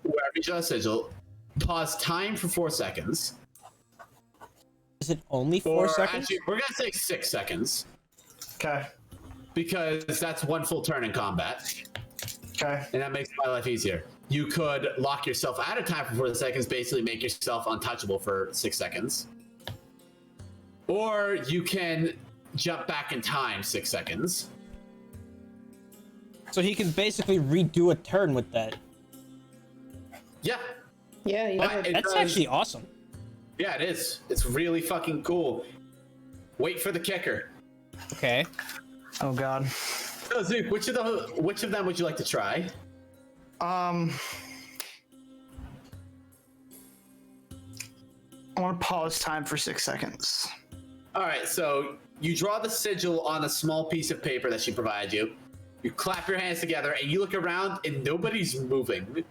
wherever you draw a sigil. Pause time for 4 seconds. Is it only 4 seconds? Actually, we're gonna say 6 seconds Okay. because that's 1 full turn in combat, Okay. and that makes my life easier. You could lock yourself out of time for 4 seconds, basically make yourself untouchable for 6 seconds. Or you can jump back in time 6 seconds. So he can basically redo a turn with that. Yeah. Yeah, you But know. it That's does- actually awesome. Yeah, it is. It's really fucking cool. Wait for the kicker. Okay. Oh God. So Zook, which of them would you like to try? I want to pause time for 6 seconds. All right, so you draw the sigil on a small piece of paper that she provided you. You clap your hands together, and you look around, and nobody's moving.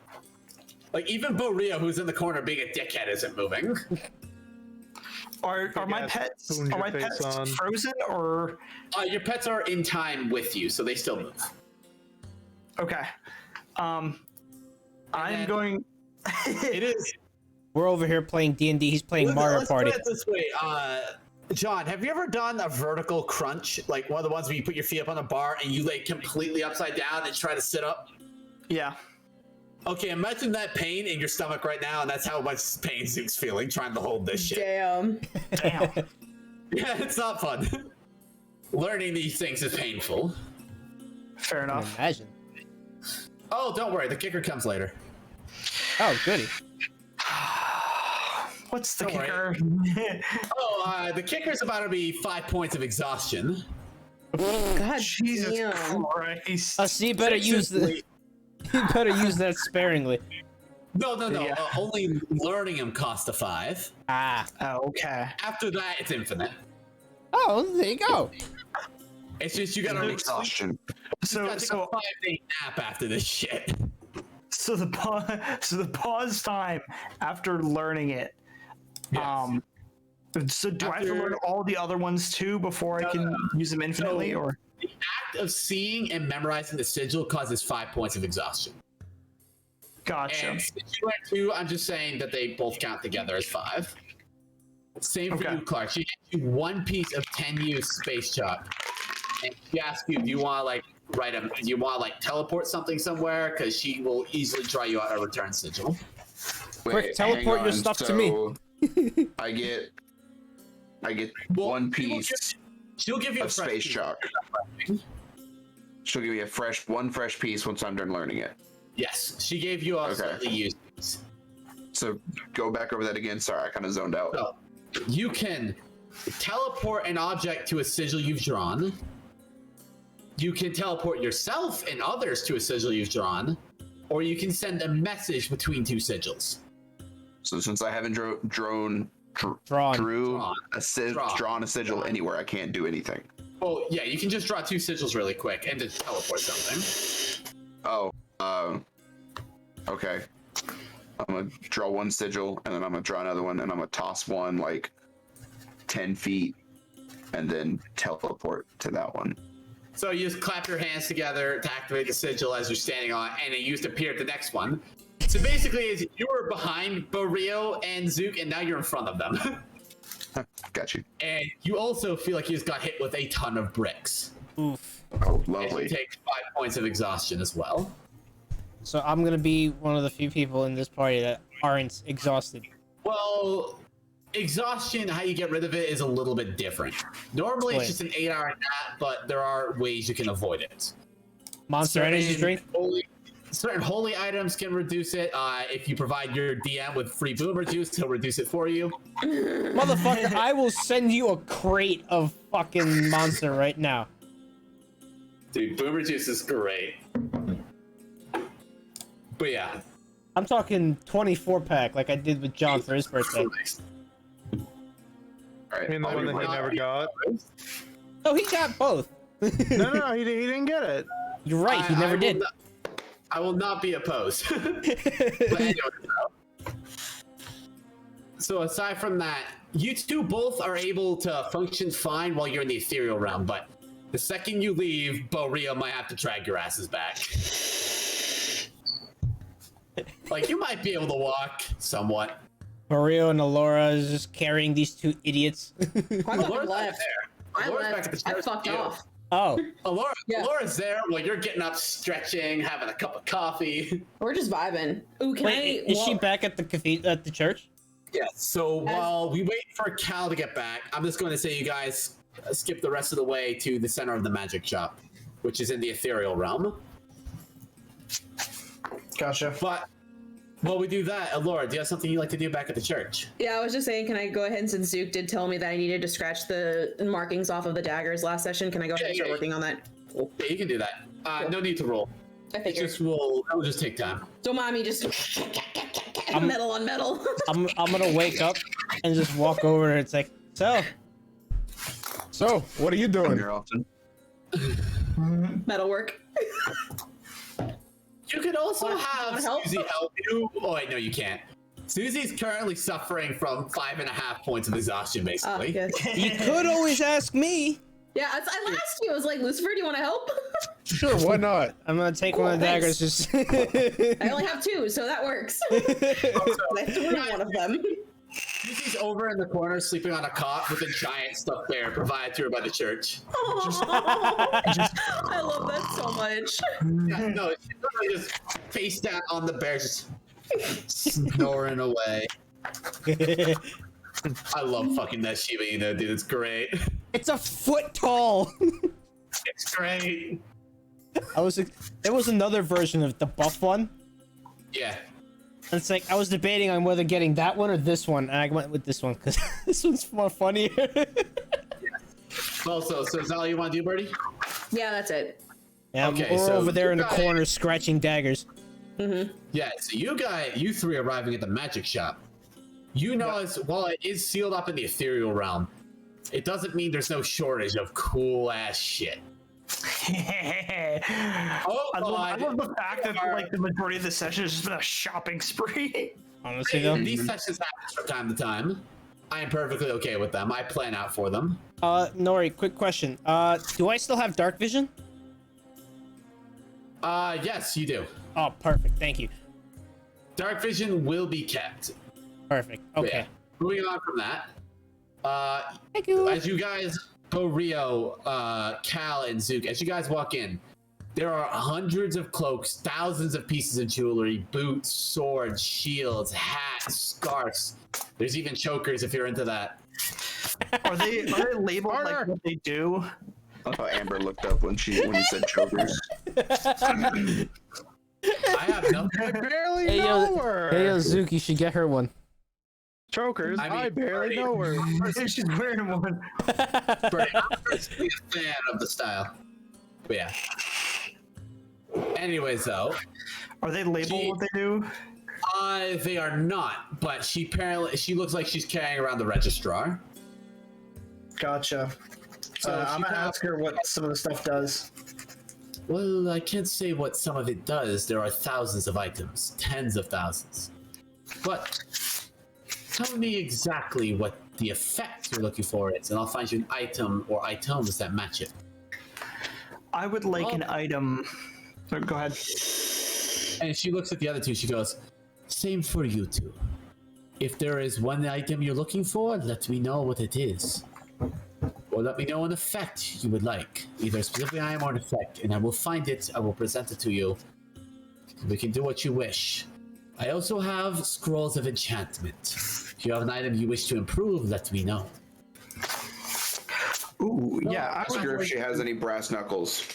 Like, even Borea, who's in the corner being a dickhead, isn't moving. Are my pets spoons your face on. frozen or Your pets are in time with you, so they still move. okay? I'm then- going. It is. We're over here playing D&D. He's playing Mario Let's Party. put it this way. John, have you ever done a vertical crunch? Like one of the ones where you put your feet up on a bar and you lay completely upside down and try to sit up? Yeah. Okay, imagine that pain in your stomach right now, and that's how much pain Zook's feeling trying to hold this shit. Damn. Damn. Yeah, it's not fun. Learning these things is painful. Fair I can enough. imagine. Oh, don't worry, the kicker comes later. Oh, goody. What's the Don't worry. kicker? The kicker's about to be 5 points of exhaustion. God Jesus damn. Christ. So you better use the. You better use that sparingly. No. Yeah. Only learning him costs a 5. Ah. Oh, okay. After that, it's infinite. Oh, there you go. It's just you gotta Exhaustion. So take a 5-day nap after this shit. So the pause time after learning it. Yes. So do I have to After- learn all the other ones too before I can use them infinitely, So- or? The act of seeing and memorizing the sigil causes 5 points of exhaustion. Gotcha. And since you went 2, I'm just saying that they both count together as 5. Same for Okay. you, Clark. She gave you 1 piece of 10-use space chalk. And she asked you, do you want to teleport something somewhere? Because she will easily draw you out a return sigil. Quick, teleport hang your on. stuff to me. So, I get Well, one she will piece She'll give you a of fresh space piece. chalk. She'll give me one fresh piece once I'm done learning it. Yes, she gave you a Okay. slightly used piece. So go back over that again. Sorry, I kind of zoned out. So you can teleport an object to a sigil you've drawn. You can teleport yourself and others to a sigil you've drawn, or you can send a message between 2 sigils. So since I haven't Drawn. drawn a sigil anywhere, I can't do anything. Well, yeah, you can just draw 2 sigils really quick and just teleport something. Oh, okay. I'm gonna draw 1 sigil, and then I'm gonna draw another one, and I'm gonna toss one like 10 feet, and then teleport to that one. So you just clap your hands together to activate the sigil as you're standing on, and then you just appear at the next one. So basically, is you were behind Borio and Zook, and now you're in front of them. Got you. And you also feel like you just got hit with a ton of bricks. Oof. Oh, And you lovely. take 5 points of exhaustion as well. So I'm gonna be one of the few people in this party that aren't exhausted. Well, exhaustion, how you get rid of it is a little bit different. Normally, it's just an 8-hour nap, but there are ways you can avoid it. Monster energy drink. Certain holy items can reduce it. If you provide your DM with free boomer juice, he'll reduce it for you. Motherfucker, I will send you a crate of fucking monster right now. Dude, boomer juice is great. But yeah. I'm talking 24-pack like I did with John for his birthday. All right. I mean, the I'll one be that he right never got. Oh, he got both. No, he didn't get it. You're right, he never did. I will not be opposed. But anyway, so aside from that, you two both are able to function fine while you're in the ethereal realm, but the second you leave, Borea might have to drag your asses back. Like, you might be able to walk somewhat. Mario and Alora is just carrying these 2 idiots. I fucking Alora's left. back there. I Alora's back left. at the I church fucked with you. off. Oh, Yeah. Alora's there while you're getting up, stretching, having a cup of coffee. We're just vibing. Ooh, can wait, I? is she back at the cathedral at the church? Yes. So while we wait for Cal to get back, I'm just going to say you guys skip the rest of the way to the center of the magic shop, which is in the ethereal realm. Gotcha. But while we do that, Alora, do you have something you'd like to do back at the church? Yeah, I was just saying, can I go ahead, since Zook did tell me that I needed to scratch the markings off of the daggers last session, can I go ahead and start working on that? Cool. Yeah, you can do that. Cool. No need to roll. I It figured. it'll just take time. Don't mind me just metal on metal. I'm gonna wake up and just walk over and it's like, so, So, what are you doing? Here often. Metalwork. You could also Wanna have help? Susie help you. Oh, wait, no, you can't. Susie's currently suffering from 5.5 points of exhaustion, basically. Good. You could always ask me. Yeah, I asked you. I was like, Lucifer, do you want to help? Sure, why not? I'm gonna take Cool, one of the thanks. daggers. Just. I only have 2, so that works. I threw one of them. Susie's over in the corner sleeping on a cot with a giant stuffed bear provided to her by the church. I love that so much. Yeah, no, she's literally just face down on the bear, just snoring away. I love fucking that Shiba Inu, dude. It's great. It's a foot tall. It's great. There was another version of the buff one. Yeah. And it's like I was debating on whether getting that one or this one, and I went with this one because this one's more funnier. Also, so is that all you want to do, Birdie? Yeah, that's it. Yeah, Okay, we're so over there in the you guys- corner scratching daggers. Yeah, so you three arriving at the magic shop. You know, while it is sealed up in the ethereal realm, it doesn't mean there's no shortage of cool ass shit. I love the fact that like the majority of the session has just been a shopping spree. Honestly, though. These sessions happen from time to time. I am perfectly okay with them. I plan out for them. Nori, quick question. Do I still have dark vision? Yes, you do. Oh, perfect. Thank you. Dark vision will be kept. Perfect. But Okay. yeah, moving on from that. Thank you. As you guys go, Rio, Cal, and Zook, as you guys walk in, there are hundreds of cloaks, thousands of pieces of jewelry, boots, swords, shields, hats, scarves. There's even chokers if you're into that. Are they labeled like what they do? I thought Amber looked up when he said chokers. I have nothing. I barely Hey, know yo, her. hey, yo, Zook, you should get her one. Chokers, I mean, I barely know her. She's wearing one. Right, I'm personally a fan of the style. But yeah. Anyways, though, Are they labeled what they do? they are not. But she looks like she's carrying around the registrar. Gotcha. So I'm gonna ask her what some of the stuff does. Well, I can't say what some of it does. There are thousands of items, tens of thousands. But tell me exactly what the effect you're looking for is, and I'll find you an item or items that match it. I would like an item. Oh, go ahead. And she looks at the other two. She goes, "Same for you two. If there is one item you're looking for, let me know what it is. Or let me know an effect you would like. Either a specific item or an effect, and I will find it, I will present it to you. We can do what you wish. I also have scrolls of enchantment. If you have an item you wish to improve, let me know." Ooh, yeah. I Ask would, her if she has any brass knuckles.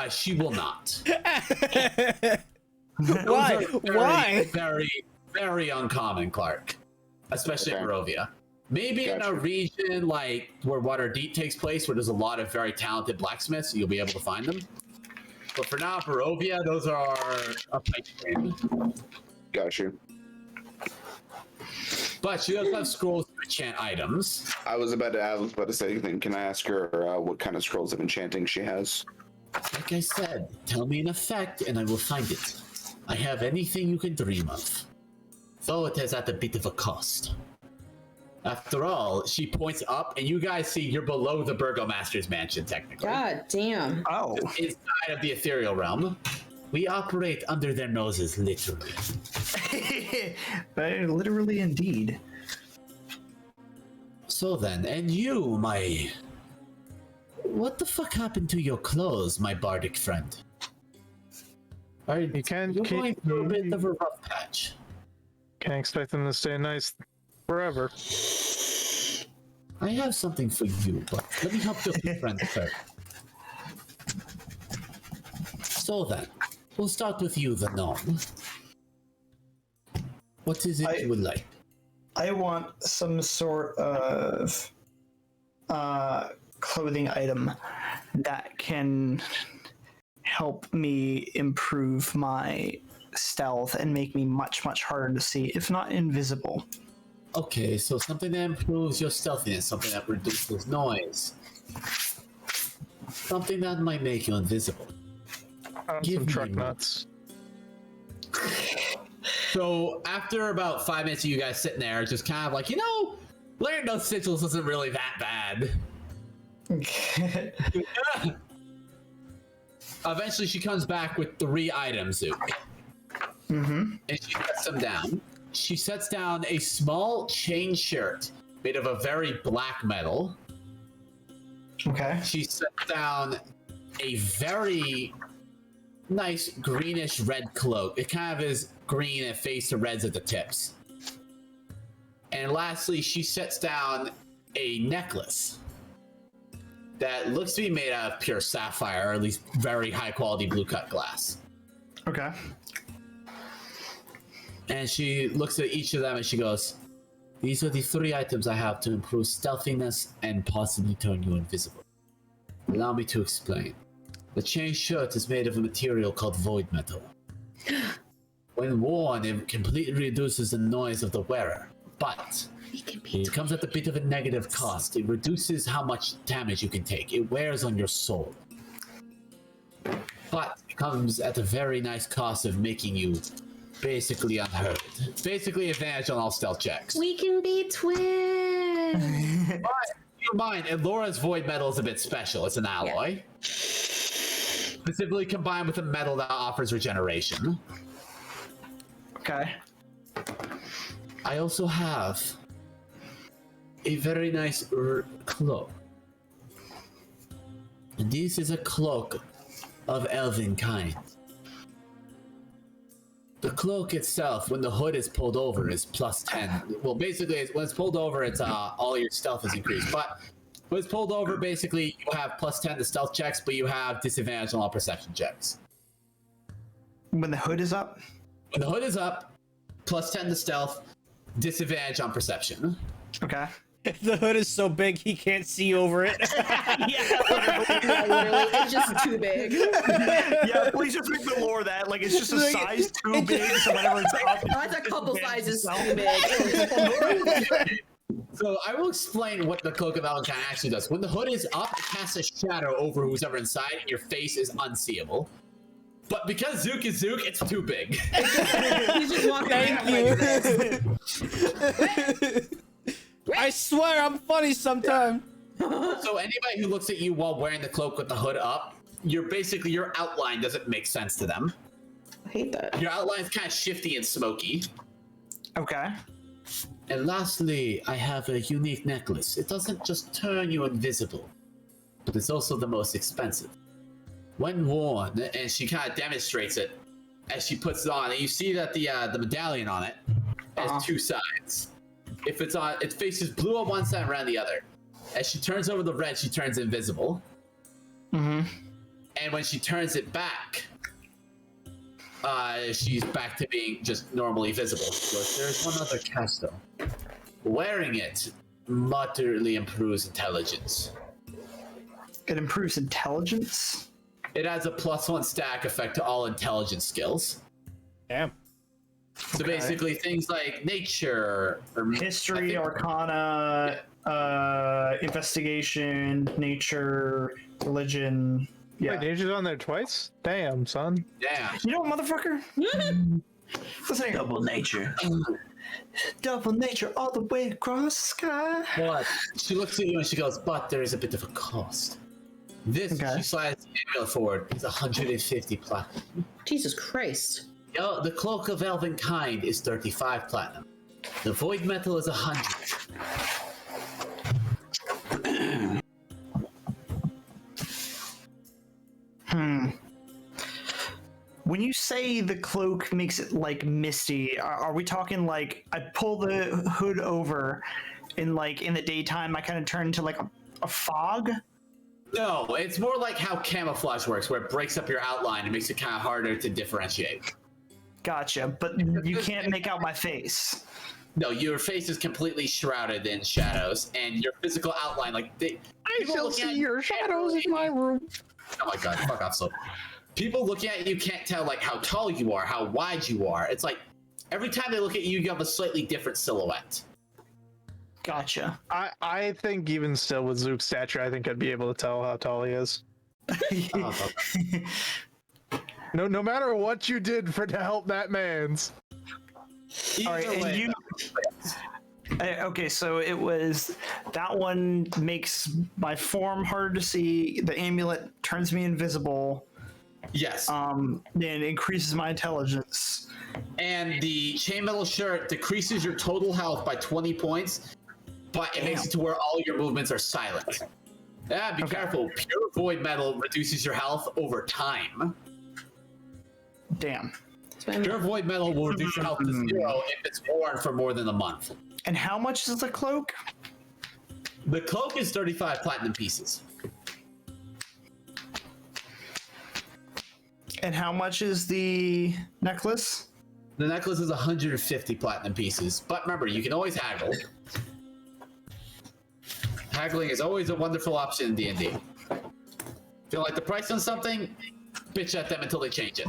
She will not. Why? Why? Very, very uncommon, Clark. Especially in Okay. Barovia. Maybe in a Gotcha. region like where Waterdeep takes place, where there's a lot of very talented blacksmiths, you'll be able to find them. But for now, Barovia, those are a pipe dream. Got you. But she does have scrolls to enchant items. I was about to say anything. Can I ask her what kind of scrolls of enchanting she has? Like I said, tell me an effect and I will find it. I have anything you can dream of. Though it is at a bit of a cost. After all, she points up and you guys see you're below the Burgomaster's mansion, technically. God damn. oh, Inside of the ethereal realm. We operate under their noses, literally. Very literally indeed. So then, and you, my... What the fuck happened to your clothes, my bardic friend? You're going through a bit of a rough patch. Can't expect them to stay nice forever. I have something for you, but let me help your friend first. So then, we'll start with you, the gnome. What is it you would like? I want some sort of clothing item that can help me improve my stealth and make me much, much harder to see, if not invisible. Okay, so something that improves your stealthiness, something that reduces noise. Something that might make you invisible. Give Some me truck a moment. nuts. So after about 5 minutes of you guys sitting there, just kind of like, layering those sigils isn't really that bad. Eventually she comes back with 3 items, Zook. And she sets them down. She sets down a small chain shirt made of a very black metal. Okay. She sets down a very nice greenish red cloak. It kind of is green and fades to reds at the tips. And lastly, she sets down a necklace that looks to be made out of pure sapphire, or at least very high quality blue cut glass. Okay. And she looks at each of them and she goes, "These are the 3 items I have to improve stealthiness and possibly turn you invisible. Allow me to explain. The chain shirt is made of a material called void metal. When worn, it completely reduces the noise of the wearer, but it comes at a bit of a negative cost. It reduces how much damage you can take. It wears on your soul. But it comes at a very nice cost of making you basically unheard. It's basically advantage on all stealth checks. We can be twins. But keep in mind, and Laura's void metal is a bit special. It's an alloy. Specifically combined with a metal that offers regeneration. Okay. I also have a very nice cloak. And this is a Cloak of Elvenkind. The cloak itself, when the hood is pulled over, is plus 10. Well, basically, when it's pulled over, it's all your stealth is increased. But when it's pulled over, basically, you have plus 10 to stealth checks, but you have disadvantage on all perception checks. When the hood is up? When the hood is up, plus 10 to stealth, disadvantage on perception. Okay. The hood is so big he can't see over it. Literally, it's just too big. Yeah, please just make the lore that like it's just a size too big, so whenever it's up, That's a couple sizes too big. So I will explain what the Cloak of Valentine actually does. When the hood is up, it casts a shadow over who's ever inside, and your face is unseeable. But because Zook is Zook, it's too big. He's just walking Thank around you. I swear I'm funny sometimes. So anybody who looks at you while wearing the cloak with the hood up, your outline doesn't make sense to them. I hate that. Your outline is kind of shifty and smoky. okay. And lastly, I have a unique necklace. It doesn't just turn you invisible, but it's also the most expensive. When worn, and she kind of demonstrates it as she puts it on, and you see that the medallion on it has 2 sides. If it's on, it faces blue on one side and red on the other. As she turns over the red, she turns invisible. And when she turns it back, she's back to being just normally visible. She goes, "There's one other cast though. Wearing it moderately improves intelligence. It improves intelligence. It adds a +1 stack effect to all intelligence skills. Damn. So basically things like nature or History, arcana, investigation, nature, religion. Yeah. Wait, Nature's on there twice? Damn, son. Damn. You know, motherfucker. Listen here. Double nature. Double nature all the way across the sky. But she looks at you and she goes, "But there is a bit of a cost. This," Okay. she slides the amulet forward, is 150 platinum. Jesus Christ. The Cloak of Elvenkind is 35 platinum. The Void Metal is 100. When you say the cloak makes it like misty, are we talking like I pull the hood over and like in the daytime I kind of turn into like a fog? No, it's more like how camouflage works, where it breaks up your outline and makes it kind of harder to differentiate. Gotcha, but you can't make out my face. No, your face is completely shrouded in shadows, and your physical outline, like I still see your shadows in my room. Oh my god, fuck off, Slope. People looking at you can't tell like how tall you are, how wide you are. It's like every time they look at you, you have a slightly different silhouette. Gotcha. I think even still with Zook's stature, I think I'd be able to tell how tall he is. No matter what you did to help that man's. All right, and you. Okay, so it was that one makes my form harder to see. The amulet turns me invisible. Yes. And increases my intelligence. And the chainmetal shirt decreases your total health by 20 points, but it makes it to where all your movements are silent. Yeah, be careful. Pure void metal reduces your health over time. Damn. Pure void metal will reduce your health to 0 if it's worn for more than a month. And how much is the cloak? The cloak is 35 platinum pieces. And how much is the necklace? The necklace is 150 platinum pieces, but remember, you can always haggle. Haggling is always a wonderful option in D&D. If you don't like the price on something, bitch at them until they change it.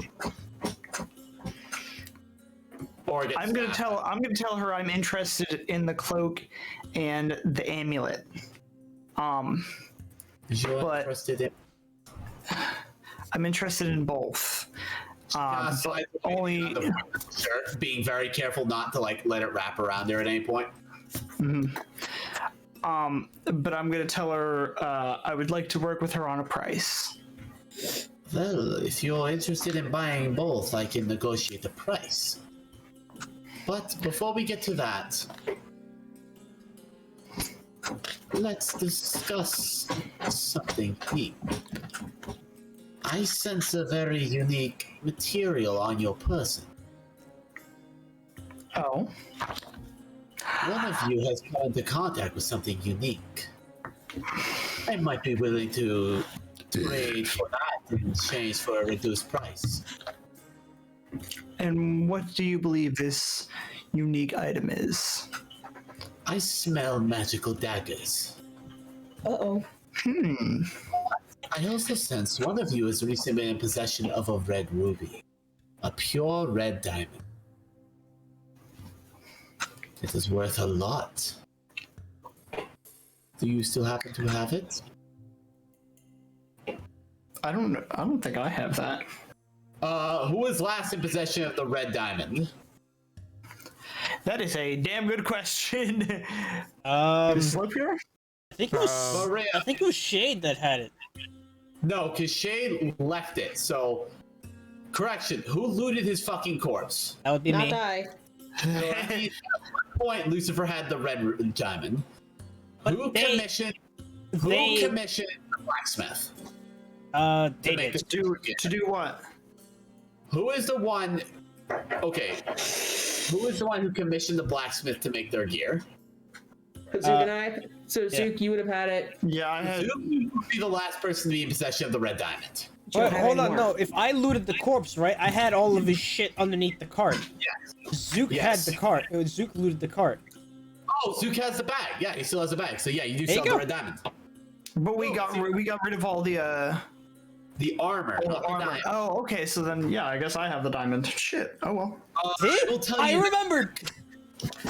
Or I'm gonna tell her I'm interested in the cloak and the amulet. You're but- interested in. I'm interested in both. But only. Sure, being very careful not to like let it wrap around there at any point. But I'm gonna tell her I would like to work with her on a price. Well, if you're interested in buying both, I can negotiate the price. But before we get to that, let's discuss something deep. I sense a very unique material on your person. Oh. One of you has come into contact with something unique. I might be willing to trade for that in exchange for a reduced price. And what do you believe this unique item is? I smell magical daggers. Uh-oh. I also sense one of you has recently been in possession of a red ruby. A pure red diamond. It is worth a lot. Do you still happen to have it? I don't think I have that. Who was last in possession of the red diamond? That is a damn good question. Slope here? I think it was Shade that had it. No, because Shade left it, so... Correction, who looted his fucking corpse? That would be Not me. die. So at one point, Lucifer had the red diamond. Who commissioned the blacksmith? They did. To do what? Who is the one... Okay. Who is the one who commissioned the blacksmith to make their gear? Zook and I. So Zook, you would have had it. Yeah, I had. Zook would be the last person to be in possession of the red diamond. Wait, hold on, anymore. no. If I looted the corpse, right, I had all of his shit underneath the cart. Yes. Zook Yes. had the cart. It was Zook looted the cart. Oh, Zook has the bag. Yeah, he still has the bag. So yeah, you do There you sell the go. red diamond. But we got rid of all the The armor. all not the the armor. diamond. Oh, okay. So then, yeah, I guess I have the diamond. Shit. Oh well. I will tell I you. remembered!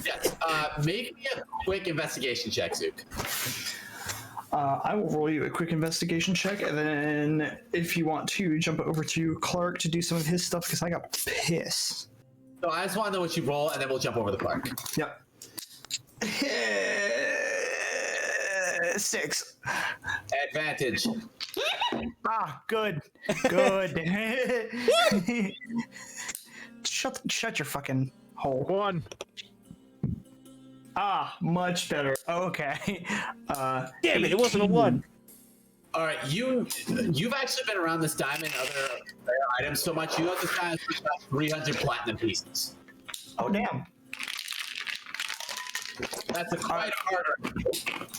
Yes. Make me a quick investigation check, Zook. I will roll you a quick investigation check, and then if you want to jump over to Clark to do some of his stuff, because I got pissed. So I just want to know what you roll, and then we'll jump over the Clark. Yep. 6. Advantage. Ah, good. Shut your fucking hole. 1. Ah, much better. Okay. Damn it, it wasn't a 1. All right, you've actually been around this diamond and other items so much. You know this diamond is about 300 platinum pieces. Oh, damn. That's a quite harder.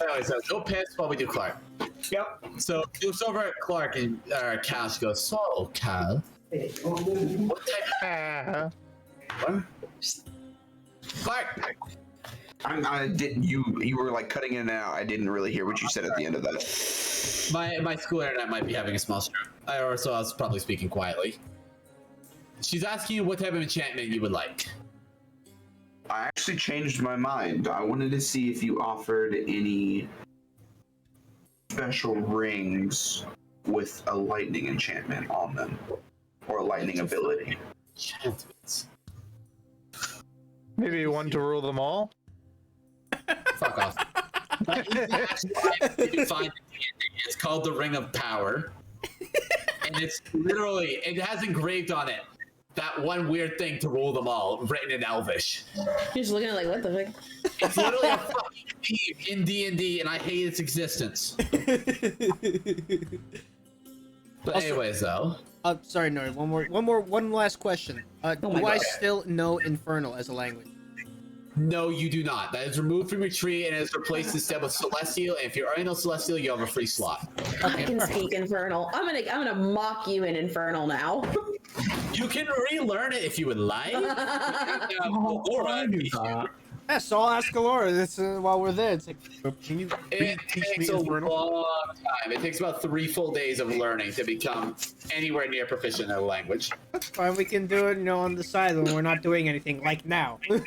Anyway, so go piss while we do Clark. Yep. So he looks over at Clark and Cal. She goes, "So, Cal, what type of Clark?" I didn't. You were like cutting in and out. I didn't really hear what you said at the end of that. My school internet might be having a small stroke. I was probably speaking quietly. She's asking you what type of enchantment you would like. I actually changed my mind. I wanted to see if you offered any special rings with a lightning enchantment on them, or a lightning ability. Enchantments. Maybe one to rule them all. Fuck off. That is actually what you find in D&D. It's called the Ring of Power. And it's literally, it has engraved on it that one weird thing to rule them all, written in Elvish. You're just looking at like, what the heck? It's literally a fucking theme in D&D, and I hate its existence. But anyways, though. Sorry, Nori. One last question. Do I still know Infernal as a language? No, you do not. That is removed from your tree and is replaced instead with Celestial. And if you're already know Celestial, you have a free slot. I can speak Infernal. I'm gonna mock you in Infernal now. You can relearn it if you would like. Yeah, so I'll ask Alora this while we're there. It's like, Can you It teach me takes a Infernal? long time. It takes about 3 full days of learning to become anywhere near proficient in a language. that's fine. We can do it, on the side when we're not doing anything, like now. I'm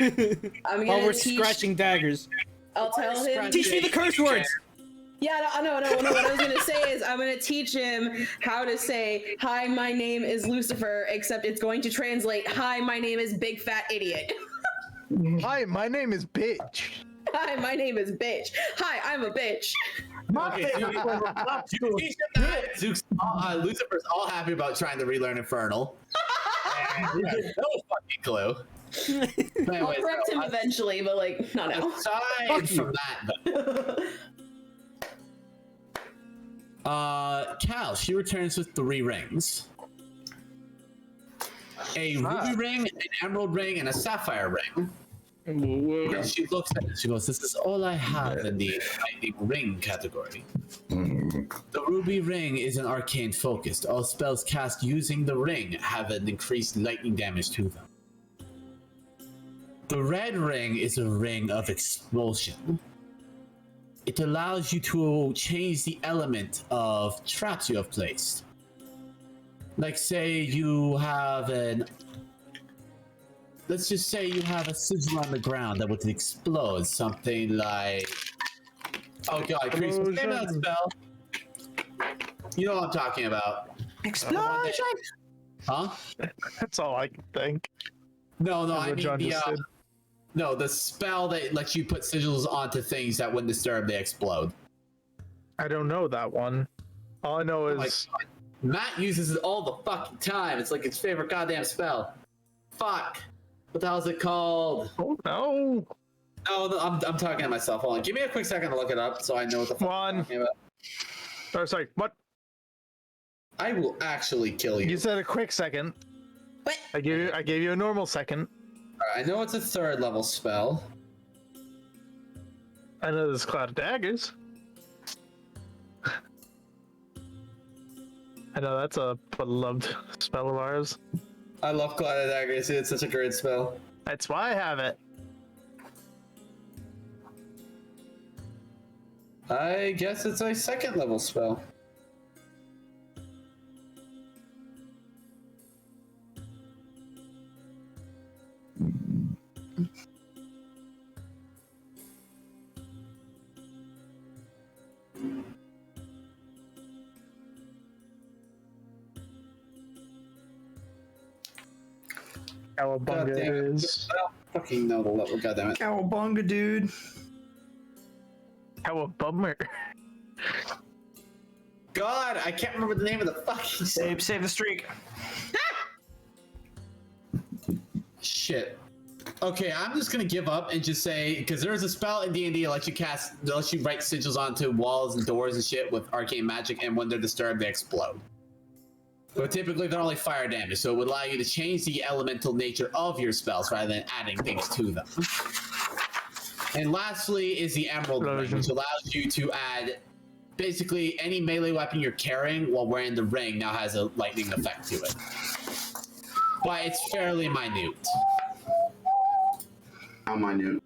While gonna we're teach. scratching daggers. I'll tell him. Teach me the curse words. Yeah, no. What I was gonna say is I'm gonna teach him how to say, "Hi, my name is Lucifer," except it's going to translate, "Hi, my name is Big Fat Idiot." Hi, my name is Bitch. Hi, my name is Bitch. Hi, I'm a bitch. Okay, Lucifer's all happy about trying to relearn Infernal. And he has no fucking clue. But I'll anyways, correct him eventually, but like, not now. aside from that, though. Cal, she returns with 3 rings. A ruby ring, an emerald ring, and a sapphire ring. And she looks at it, she goes, "This is all I have in the lightning ring category. The ruby ring is an arcane focused. All spells cast using the ring have an increased lightning damage to them. The red ring is a ring of expulsion. It allows you to change the element of traps you have placed. Like, say you have let's just say you have a sigil on the ground that would explode. Something like, oh god, Chris, name that spell. You know what I'm talking about. Explosion! Huh? That's all I can think. No, That's I what mean John the just said. no, the spell that lets you put sigils onto things that when disturbed they explode. I don't know that one. All I know is Like, Matt uses it all the fucking time. It's like his favorite goddamn spell. Fuck. What the hell is it called? oh no. No, I'm talking to myself. Hold on. Give me a quick second to look it up so I know what the fuck I'm One. talking about. Oh, sorry. What? I will actually kill you. You said a quick second. What? I gave you a normal second. Alright, I know it's a 3rd level spell. I know there's Cloud of Daggers. I know that's a beloved spell of ours. I love Cloud of Daggers. It's such a great spell. That's why I have it. I guess it's a 2nd level spell. Cowabunga Goddamn. is I don't fucking know the level. Goddammit. Cowabunga, dude. Cowabummer. God, I can't remember the name of the fucking Save the streak. shit. Okay, I'm just gonna give up and just say, because there's a spell in D&D that lets you write sigils onto walls and doors and shit with arcane magic, and when they're disturbed, they explode. But typically, they're only fire damage, so it would allow you to change the elemental nature of your spells rather than adding things to them. And lastly is the Emerald Ring, which allows you to add basically any melee weapon you're carrying while wearing the ring now has a lightning effect to it. But it's fairly minute. How minute?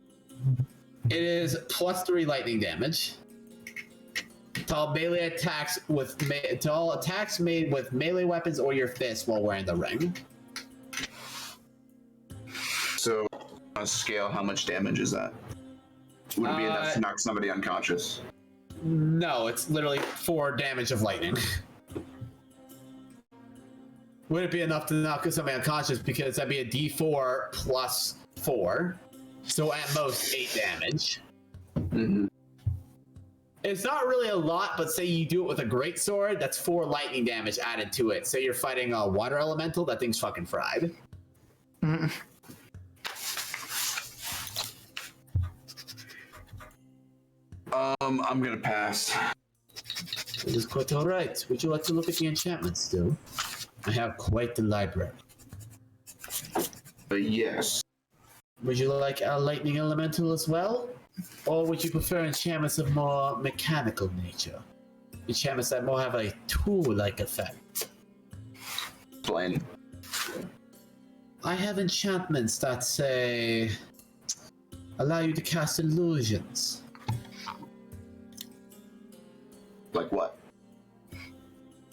It is +3 lightning damage. To all melee attacks to all attacks made with melee weapons or your fist while wearing the ring. So, a scale, how much damage is that? Would it be enough to knock somebody unconscious? No, it's literally 4 damage of lightning. Would it be enough to knock somebody unconscious? Because that'd be a d4 plus 4. So at most 8 damage. Mm-hmm. It's not really a lot, but say you do it with a great sword, that's 4 lightning damage added to it. Say you're fighting a water elemental, that thing's fucking fried. Mm. I'm gonna pass. It is quite alright. Would you like to look at the enchantments still? I have quite the library. But yes. Would you like a lightning elemental as well? Or would you prefer enchantments of more mechanical nature? Enchantments that more have a tool-like effect. Explain. I have enchantments that say allow you to cast illusions. Like what?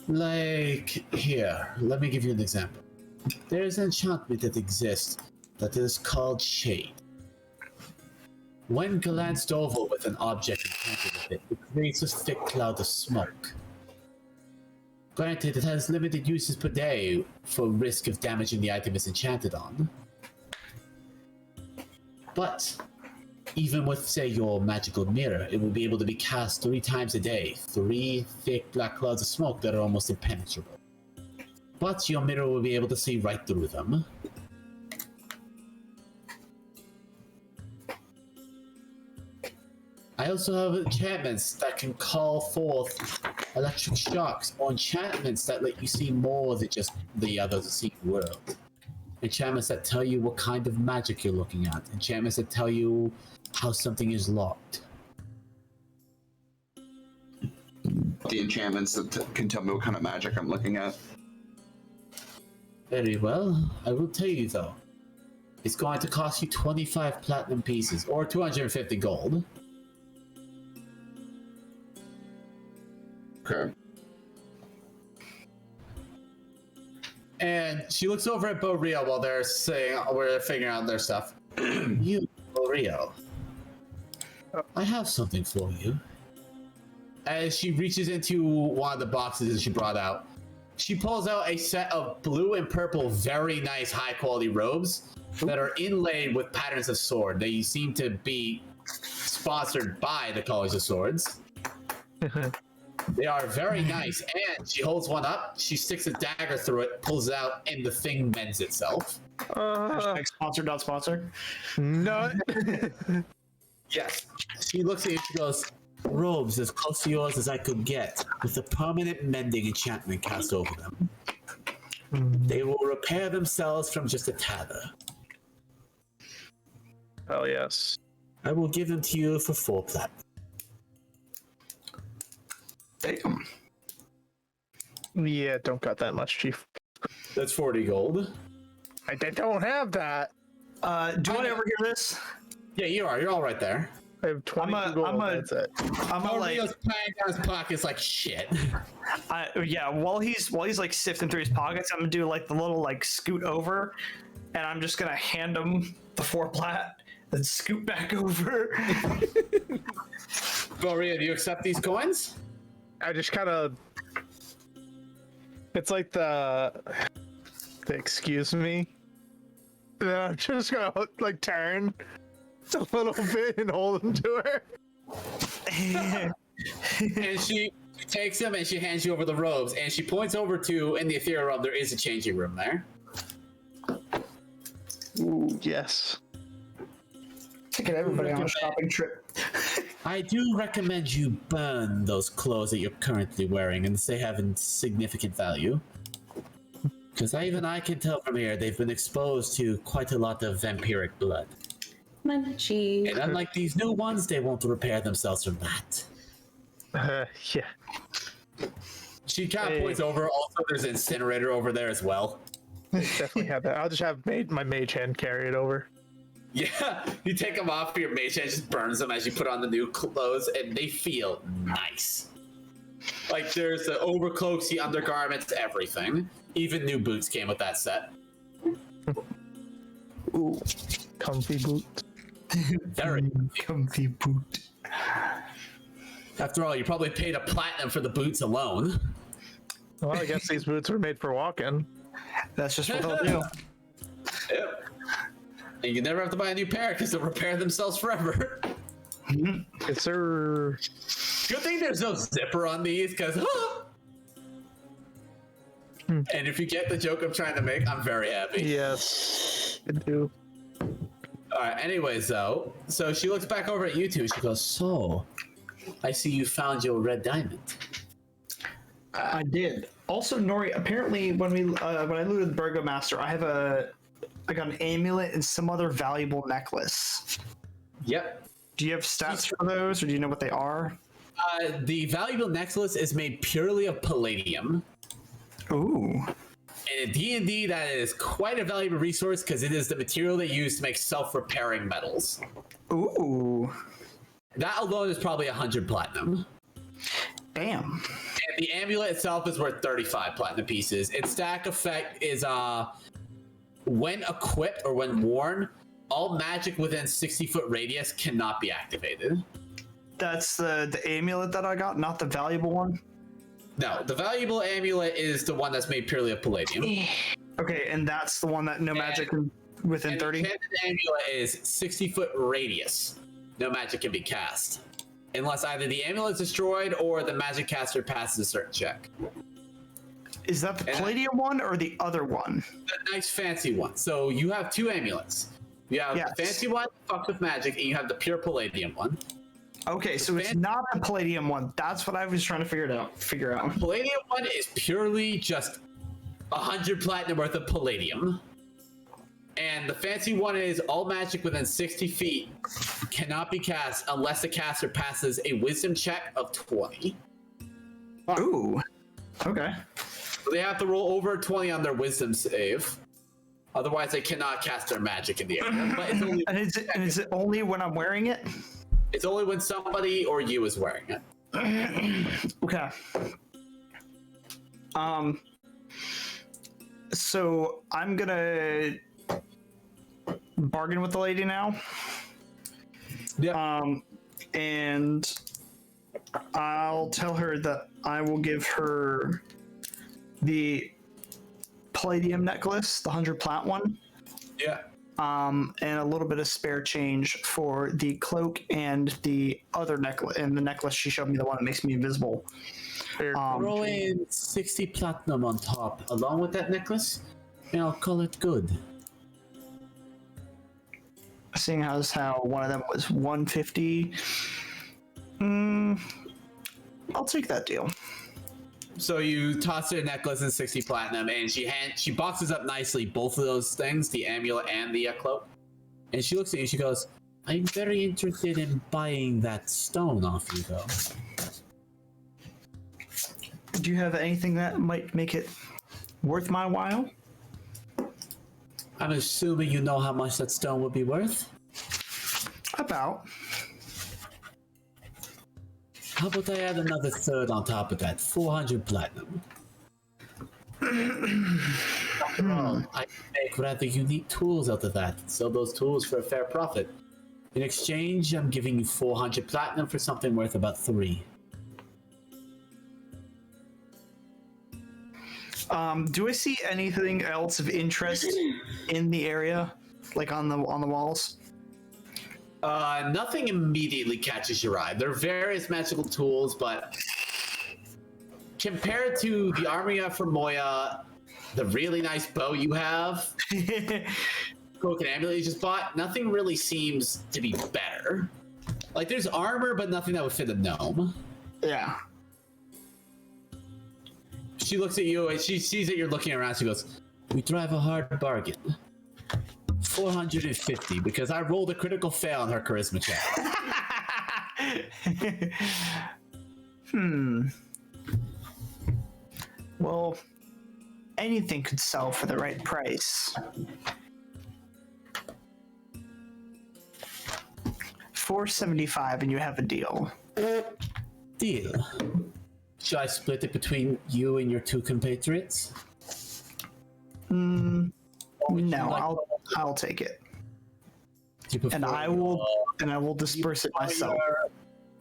Like here, let me give you an example. There is an enchantment that exists that is called Shade. When glanced over with an object enchanted with it, it creates a thick cloud of smoke. Granted, it has limited uses per day for risk of damaging the item it's enchanted on. But even with, say, your magical mirror, it will be able to be cast 3 times a day. 3 thick black clouds of smoke that are almost impenetrable. But your mirror will be able to see right through them. I also have enchantments that can call forth electric shocks, or enchantments that let you see more than just the other seen world. Enchantments that tell you what kind of magic you're looking at. Enchantments that tell you how something is locked. The enchantments that can tell me what kind of magic I'm looking at. Very well. I will tell you though. It's going to cost you 25 platinum pieces, or 250 gold. Okay. And she looks over at Borio while they're figuring out their stuff. You, Borio. I have something for you. As she reaches into one of the boxes that she brought out, she pulls out a set of blue and purple, very nice, high-quality robes that are inlaid with patterns of sword. They seem to be sponsored by the College of Swords. They are very nice, and she holds one up, she sticks a dagger through it, pulls it out, and the thing mends itself. Hashtag sponsor, not sponsor. No. Yes. She looks at you and she goes, robes as close to yours as I could get, with a permanent mending enchantment cast over them. They will repair themselves from just a tather. Oh, yes. I will give them to you for 4 platinum. Damn. Yeah, don't got that much, Chief. That's 40 gold. I don't have that. Do I ever hear this? Yeah, you are. You're all right there. I have 22 gold, that's it. I'm a, like, Mario's playing down his pockets like shit. yeah. While he's like sifting through his pockets, I'm gonna do like the little like scoot over, and I'm just gonna hand him the 4 plat, then scoot back over. Maria, do you accept these coins? I just kind of... It's like the excuse me. Then I'm just gonna like turn a little bit and hold them to her. And she takes them and she hands you over the robes, and she points over to, in the ethereal realm, there is a changing room there. Ooh, yes. Taking everybody on a shopping trip. I do recommend you burn those clothes that you're currently wearing, and they have significant value. Because even I can tell from here, they've been exposed to quite a lot of vampiric blood. Munchie. And unlike these new ones, they won't repair themselves from that. Yeah. She kind of points over. Also, there's an incinerator over there as well. Definitely have that. I'll just have my mage hand carry it over. Yeah, you take them off, your mage hand just burns them as you put on the new clothes, and they feel nice. Like, there's the overcloaks, the undergarments, everything. Even new boots came with that set. Ooh. Comfy boot. Very. Comfy boot. After all, you probably paid a platinum for the boots alone. Well, I guess these boots were made for walking. That's just what they'll do. Yep. And you never have to buy a new pair because they'll repair themselves forever. Yes, sir. Good thing there's no zipper on these because. And if you get the joke I'm trying to make, I'm very happy. Yes, I do. All right. Anyways, though, so she looks back over at you two. She goes, "So, I see you found your red diamond." I did. Also, Nori, apparently when I looted the Burgomaster, I got an amulet and some other valuable necklace. Yep. Do you have stats for those, or do you know what they are? The valuable necklace is made purely of palladium. Ooh. And in D&D, that is quite a valuable resource because it is the material they use to make self-repairing metals. Ooh. That alone is probably 100 platinum. Damn. And the amulet itself is worth 35 platinum pieces. Its stack effect is when equipped or when worn, all magic within 60-foot radius cannot be activated. That's the amulet that I got, not the valuable one? No, the valuable amulet is the one that's made purely of palladium. Okay, and that's the one that no magic within And 30? the enchanted amulet is 60-foot radius. No magic can be cast. Unless either the amulet is destroyed or the magic caster passes a certain check. Is that the Palladium one or the other one? The nice fancy one. So you have two amulets. You have Yes. the fancy one, fucked with magic, and you have the pure palladium one. Okay, so it's not the Palladium one. That's what I was trying to figure out. Palladium one is purely just 100 platinum worth of palladium. And the fancy one is all magic within 60 feet cannot be cast unless the caster passes a wisdom check of 20. Ooh. Okay. So they have to roll over 20 on their wisdom save. Otherwise, they cannot cast their magic in the area. But it's only, And is it only when I'm wearing it? it's only when somebody or you is wearing it. Okay. So I'm gonna bargain with the lady now. Yeah. And I'll tell her that I will give her the palladium necklace, the 100 plat one. Yeah. And a little bit of spare change for the cloak and the other necklace, and the necklace she showed me, the one that makes me invisible. Throw in 60 platinum on top, along with that necklace, and I'll call it good. Seeing as how one of them was 150, I'll take that deal. So you toss her a necklace and 60 platinum, and she boxes up nicely both of those things, the amulet and the cloak. And she looks at you, she goes, "I'm very interested in buying that stone off you, though." Do you have anything that might make it worth my while? I'm assuming you know how much that stone would be worth? About. How about I add another third on top of that, 400 platinum? After all, I can make rather unique tools out of that and sell those tools for a fair profit. In exchange, I'm giving you 400 platinum for something worth about 3. Do I see anything else of interest in the area, like on the walls? Nothing immediately catches your eye. There are various magical tools, but compared to the armor you have from Moya, the really nice bow you have, cloak and amulet you just bought, nothing really seems to be better. Like, there's armor, but nothing that would fit a gnome. Yeah. She looks at you and she sees that you're looking around. She goes, "We drive a hard bargain. 450, because I rolled a critical fail on her charisma check." Well, anything could sell for the right price. 475, and you have a deal. Deal. Should I split it between you and your two compatriots? No, I'll take it. And I will disperse it myself.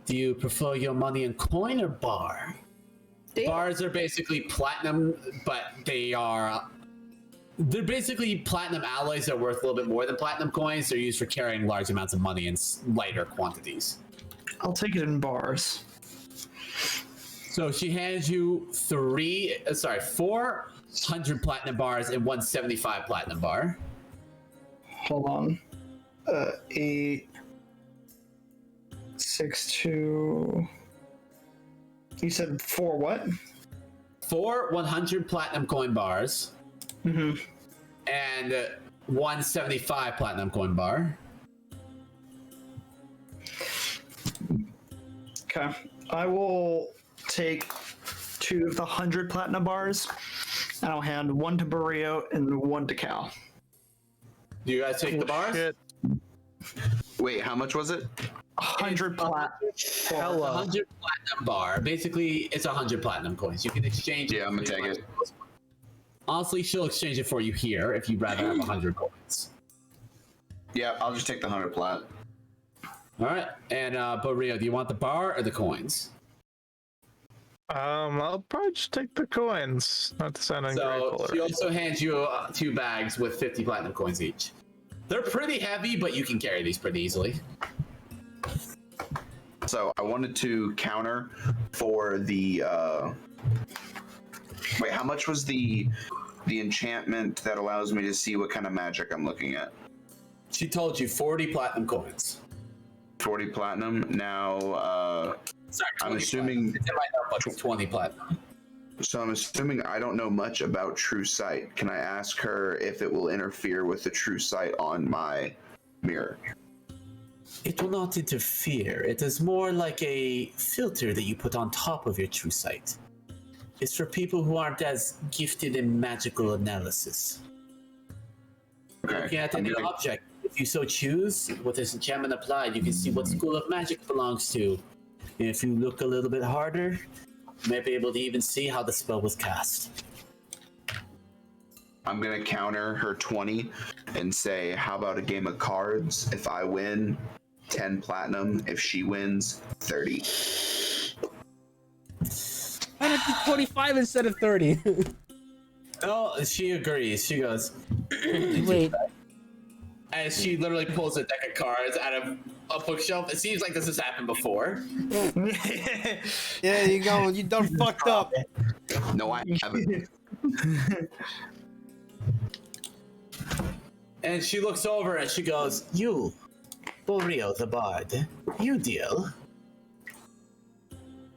Do you prefer your money in coin or bar? Bars are basically platinum, but they're basically platinum alloys that are worth a little bit more than platinum coins. They're used for carrying large amounts of money in lighter quantities. I'll take it in bars. So she hands you 400 platinum bars and 175 platinum bar. Hold on. 8, 6, 2. You said 4 what? 4 100 platinum coin bars. Mm-hmm. And 175 platinum coin bar. Okay. I will take 2 of the 100 platinum bars, and I'll hand 1 to Barrio and 1 to Cal. Do you guys take the bars? Shit. Wait, how much was it? 100 plat. Hella. 100 platinum bar. Basically, it's 100 platinum coins. You can exchange it. Yeah, I'm gonna take it. Honestly, she'll exchange it for you here if you'd rather have 100 coins. Yeah, I'll just take the 100 plat. All right. And, Rio, do you want the bar or the coins? I'll probably just take the coins. Not to sound ungrateful. So she also hands you 2 bags with 50 platinum coins each. They're pretty heavy, but you can carry these pretty easily. So I wanted to counter for the wait, how much was the enchantment that allows me to see what kind of magic I'm looking at? She told you 40 platinum coins. 40 platinum. Now Sorry, I'm assuming it's in my notebook. It's 20 platinum. so I'm assuming I don't know much about True Sight. Can I ask her if it will interfere with the True Sight on my mirror? It will not interfere. It is more like a filter that you put on top of your true sight. It's for people who aren't as gifted in magical analysis. Okay. Looking at any object, if you so choose, with this enchantment applied, you can see what school of magic belongs to. And if you look a little bit harder, you may be able to even see how the spell was cast. I'm gonna counter her 20 and say, how about a game of cards? If I win, 10 platinum. If she wins, 30. Why not do 25 instead of 30? Oh, she agrees. She goes, Wait. and she literally pulls a deck of cards out of a bookshelf. It seems like this has happened before. Yeah, you go. You done fucked up. No, I haven't. And she looks over and she goes, "You, Borio the Bard, you deal.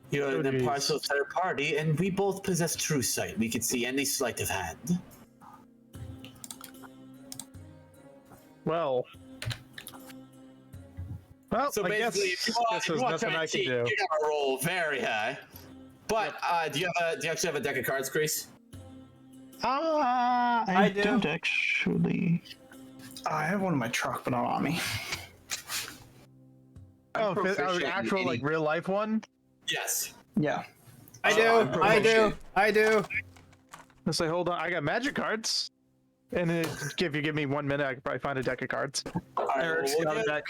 You're an impartial third party, and we both possess true sight. We can see any sleight of hand." Well, So I guess basically, if you want, there's nothing I can cheat, do. you gotta roll very high. But do you actually have a deck of cards, Chris? I do. don't actually. I have one in my truck, but not on me. Oh, proficient in actual like any- real life one. Yes. Yeah. I do. Let's say, hold on, I got magic cards. And if you give me 1 minute, I could probably find a deck of cards. All right, Eric's well, got we'll a get- deck.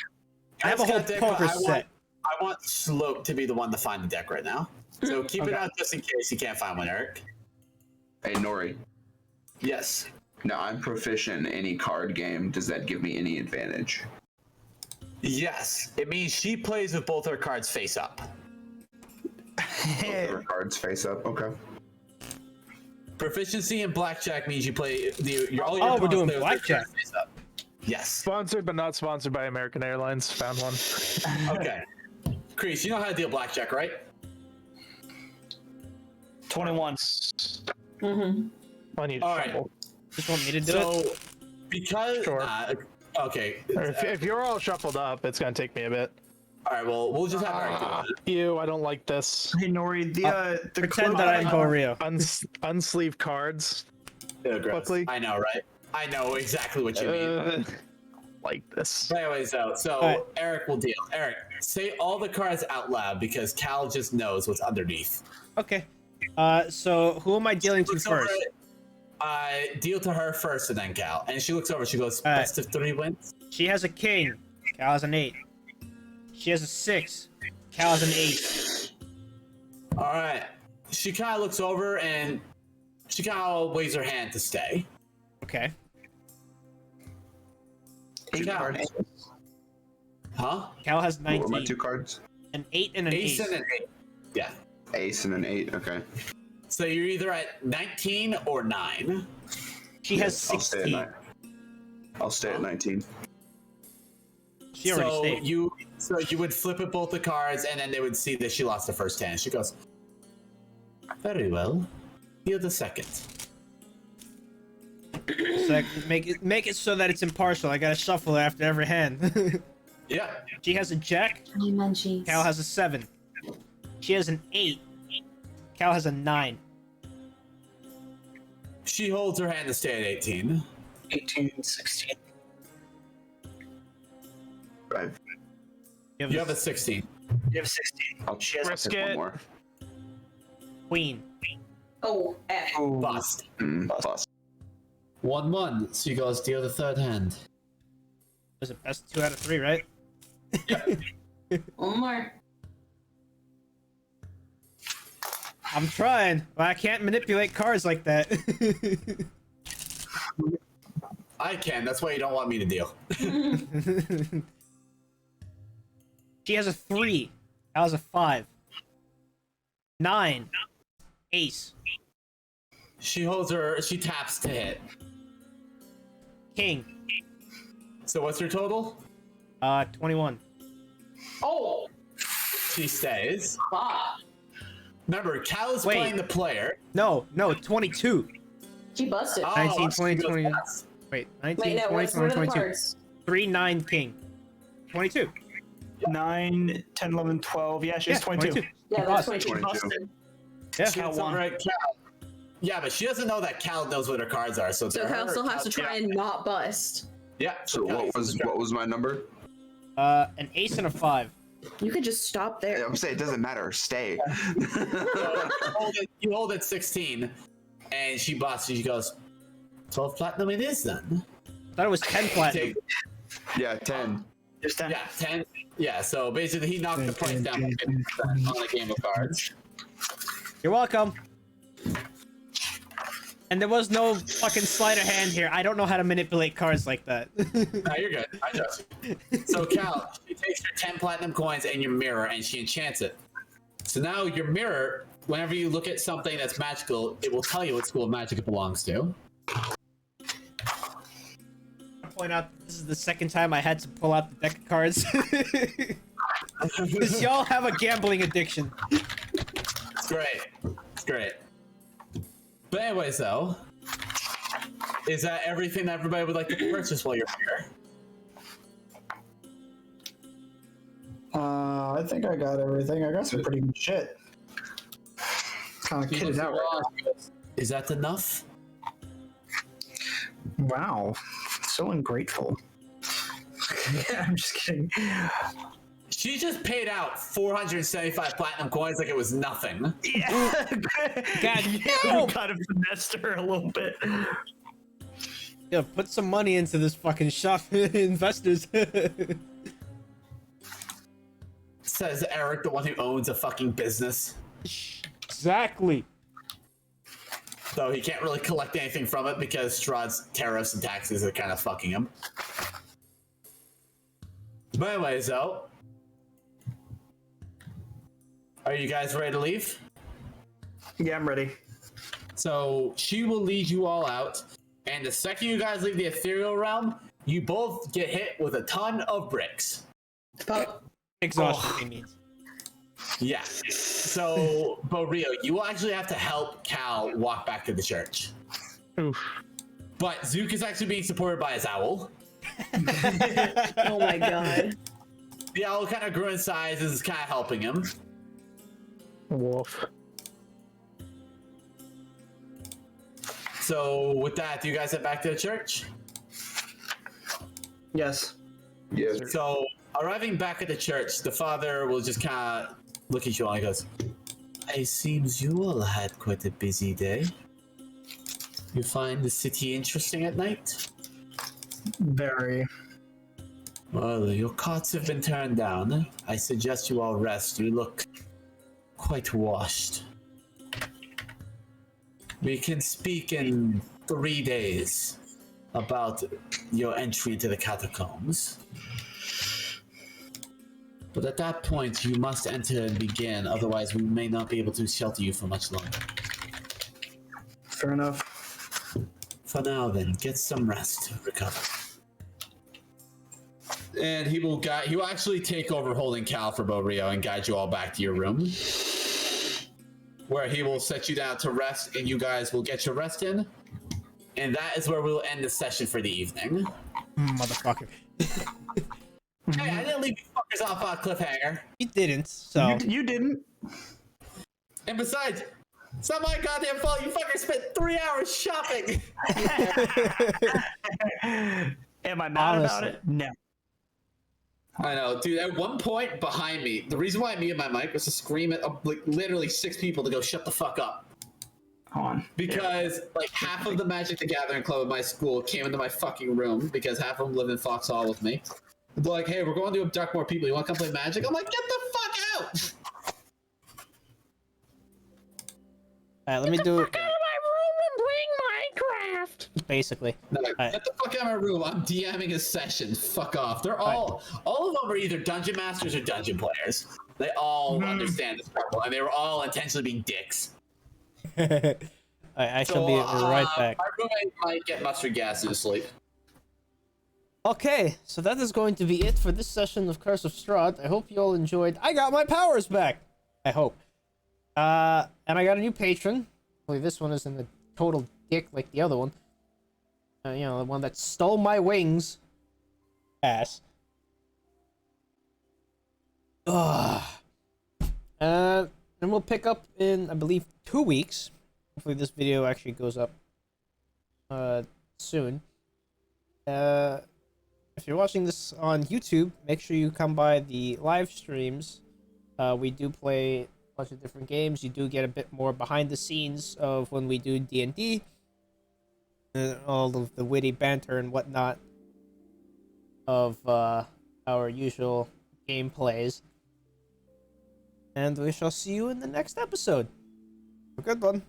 I have a whole Eric's got poker deck, but set. I want Slope to be the one to find the deck right now. So keep it Okay. out just in case you can't find one, Eric. Hey, Nori. Yes. Now, I'm proficient in any card game. Does that give me any advantage? Yes. It means she plays with both her cards face up. Both her cards face up. Okay. Proficiency in blackjack means you play all your Oh, we're opponents doing play with their blackjack. cards face up. Yes. Sponsored but not sponsored by American Airlines. Found one. Okay. Chris, you know how to deal blackjack, right? 21. I need All a right. shuffle. Just want me to do it? So, because Sure. okay. Or if you're all shuffled up, it's gonna take me a bit. All right. Well, we'll just have Eric do it. Ew, I don't like this. Hey Nori, the Pretend cloak that I'm Borio. Unsleeve cards. Ew, gross. Quickly. I know, right? I know exactly what you mean. Like this. But anyways, so right. Eric will deal. Eric, say all the cards out loud because Cal just knows what's underneath. Okay. So who am I dealing to Looks over first? it, deal to her first and then Cal. And she looks over, she goes, All right. best of 3 wins? She has a king, Cal has an 8. She has a 6. Cal has an 8. All right. She kind of looks over and she kind of waves her hand to stay. Okay. Eight Cal. cards. Huh? Cal has What were 19. my 2 cards? An 8 and an Ace ace. and an 8. Yeah. Ace and an 8. Okay. So you're either at 19 or 9. She has I'll stay at 16. 9. I'll stay at 19. She already stayed. So you would flip at both the cards, and then they would see that she lost the first hand. She goes, "Very well. Deal the second." So make it so that it's impartial. I gotta shuffle it after every hand. Yeah. She has a jack. Munchies. Cal has a 7. She has an 8. Cal has a 9. She holds her hand to stay at 18. 18, 16. I've, You have a 16. You have 16. I'll, She has I'll Risk pick one it. more. Queen. Oh, F. Bust. Bust. 1-1. So you guys deal the third hand. Was it best 2 out of 3, right? One more. I'm trying, but I can't manipulate cards like that. I can. That's why you don't want me to deal. She has a 3. Cal has a 5. 9. Ace. She taps to hit. King. So what's her total? 21. Oh, She stays. fuck. Remember, Cal is Wait. playing the player. No, 22. She busted. Oh, 19, she 20, goes 20. last. Wait, 19, Wait, no, 20, what are the 22. cards? 3, 9, king. 22. 9, 10, 11, 12. Yeah, she has 22. Yeah, that's 22. 22. Busted. Yeah. She Cal gets won. over at Cal. Yeah, but she doesn't know that Cal knows what her cards are. So, So to Cal her, still has to try and not bust. Yeah. So Cal what gets to try. was my number? An ace and a 5. You could just stop there. I'm saying it doesn't matter. Stay. So you hold at 16, and she busts. And she goes, 12 platinum it is then. Thought it was 10 platinum. Take, Yeah, 10. Just 10. yeah, 10. Yeah, so basically he knocked the price down by 50% on a game of cards. You're welcome. And there was no fucking sleight of hand here. I don't know how to manipulate cards like that. No, you're good. I trust you. So Cal, she takes your 10 platinum coins and your mirror, and she enchants it. So now your mirror, whenever you look at something that's magical, it will tell you what school of magic it belongs to. Point out this is the second time I had to pull out the deck of cards. Because y'all have a gambling addiction. It's great. It's great. But anyways, though, is that everything that everybody would like to purchase while you're here? I think I got everything. I got some pretty good shit. Kind of He kitted looks out at right Ross and goes, is that enough? now. Wow. So ungrateful. Yeah, I'm just kidding. She just paid out 475 platinum coins like it was nothing. Yeah. God, We no! kind of finessed her a little bit. Yeah, put some money into this fucking shop, investors. Says Eric, the one who owns a fucking business. Exactly. Though he can't really collect anything from it because Strahd's tariffs and taxes are kind of fucking him. But anyways, though, are you guys ready to leave? Yeah, I'm ready. So she will lead you all out, and the second you guys leave the ethereal realm, you both get hit with a ton of bricks. Fuck. Exhaustion, he means. Yeah. So, Borio, you will actually have to help Cal walk back to the church. Oof. But Zook is actually being supported by his owl. Oh my god. The owl kind of grew in size and is kind of helping him. Wolf. So, with that, do you guys head back to the church? Yes. Yes. So, arriving back at the church, the father will just kind of look at you all and he goes, it seems you all had quite a busy day. You find the city interesting at night? Very. Well, your cots have been turned down. I suggest you all rest. You look quite washed. We can speak in 3 days about your entry into the catacombs. But at that point, you must enter and begin, otherwise we may not be able to shelter you for much longer. Fair enough. For now then, get some rest, recover. And he will actually take over holding Cal for Rio and guide you all back to your room, where he will set you down to rest, and you guys will get your rest in. And that is where we will end the session for the evening. Motherfucker. Hey, I didn't leave you fuckers off on a cliffhanger. You didn't, so. You didn't. And besides, it's not my goddamn fault. You fuckers spent 3 hours shopping. Am I mad about Honestly. it? No. I know, dude. At one point behind me, the reason why I muted my mic was to scream at like literally 6 people to go shut the fuck up. Hold on. Because like half of the Magic the Gathering club at my school came into my fucking room because half of them live in Foxhall with me. They're like, hey, we're going to abduct more people. You want to come play Magic? I'm like, get the fuck out! Alright, let me do it. Out of my room and playing Minecraft. Basically. They're like, Alright. get the fuck out of my room. I'm DMing a session. Fuck off. They're all of them are either dungeon masters or dungeon players. They all understand this problem, and they were all intentionally being dicks. I shall be right back. My roommate might get mustard gas in his sleep. Okay, so that is going to be it for this session of Curse of Strahd. I hope you all enjoyed. I got my powers back! I hope. And I got a new patron. Hopefully this one isn't a total dick like the other one. You know, the one that stole my wings. Ass. Ugh. And we'll pick up in, I believe, 2 weeks. Hopefully this video actually goes up soon. If you're watching this on YouTube, make sure you come by the live streams. We do play a bunch of different games. You do get a bit more behind the scenes of when we do D&D. All of the witty banter and whatnot of our usual gameplays. And we shall see you in the next episode. Have a good one.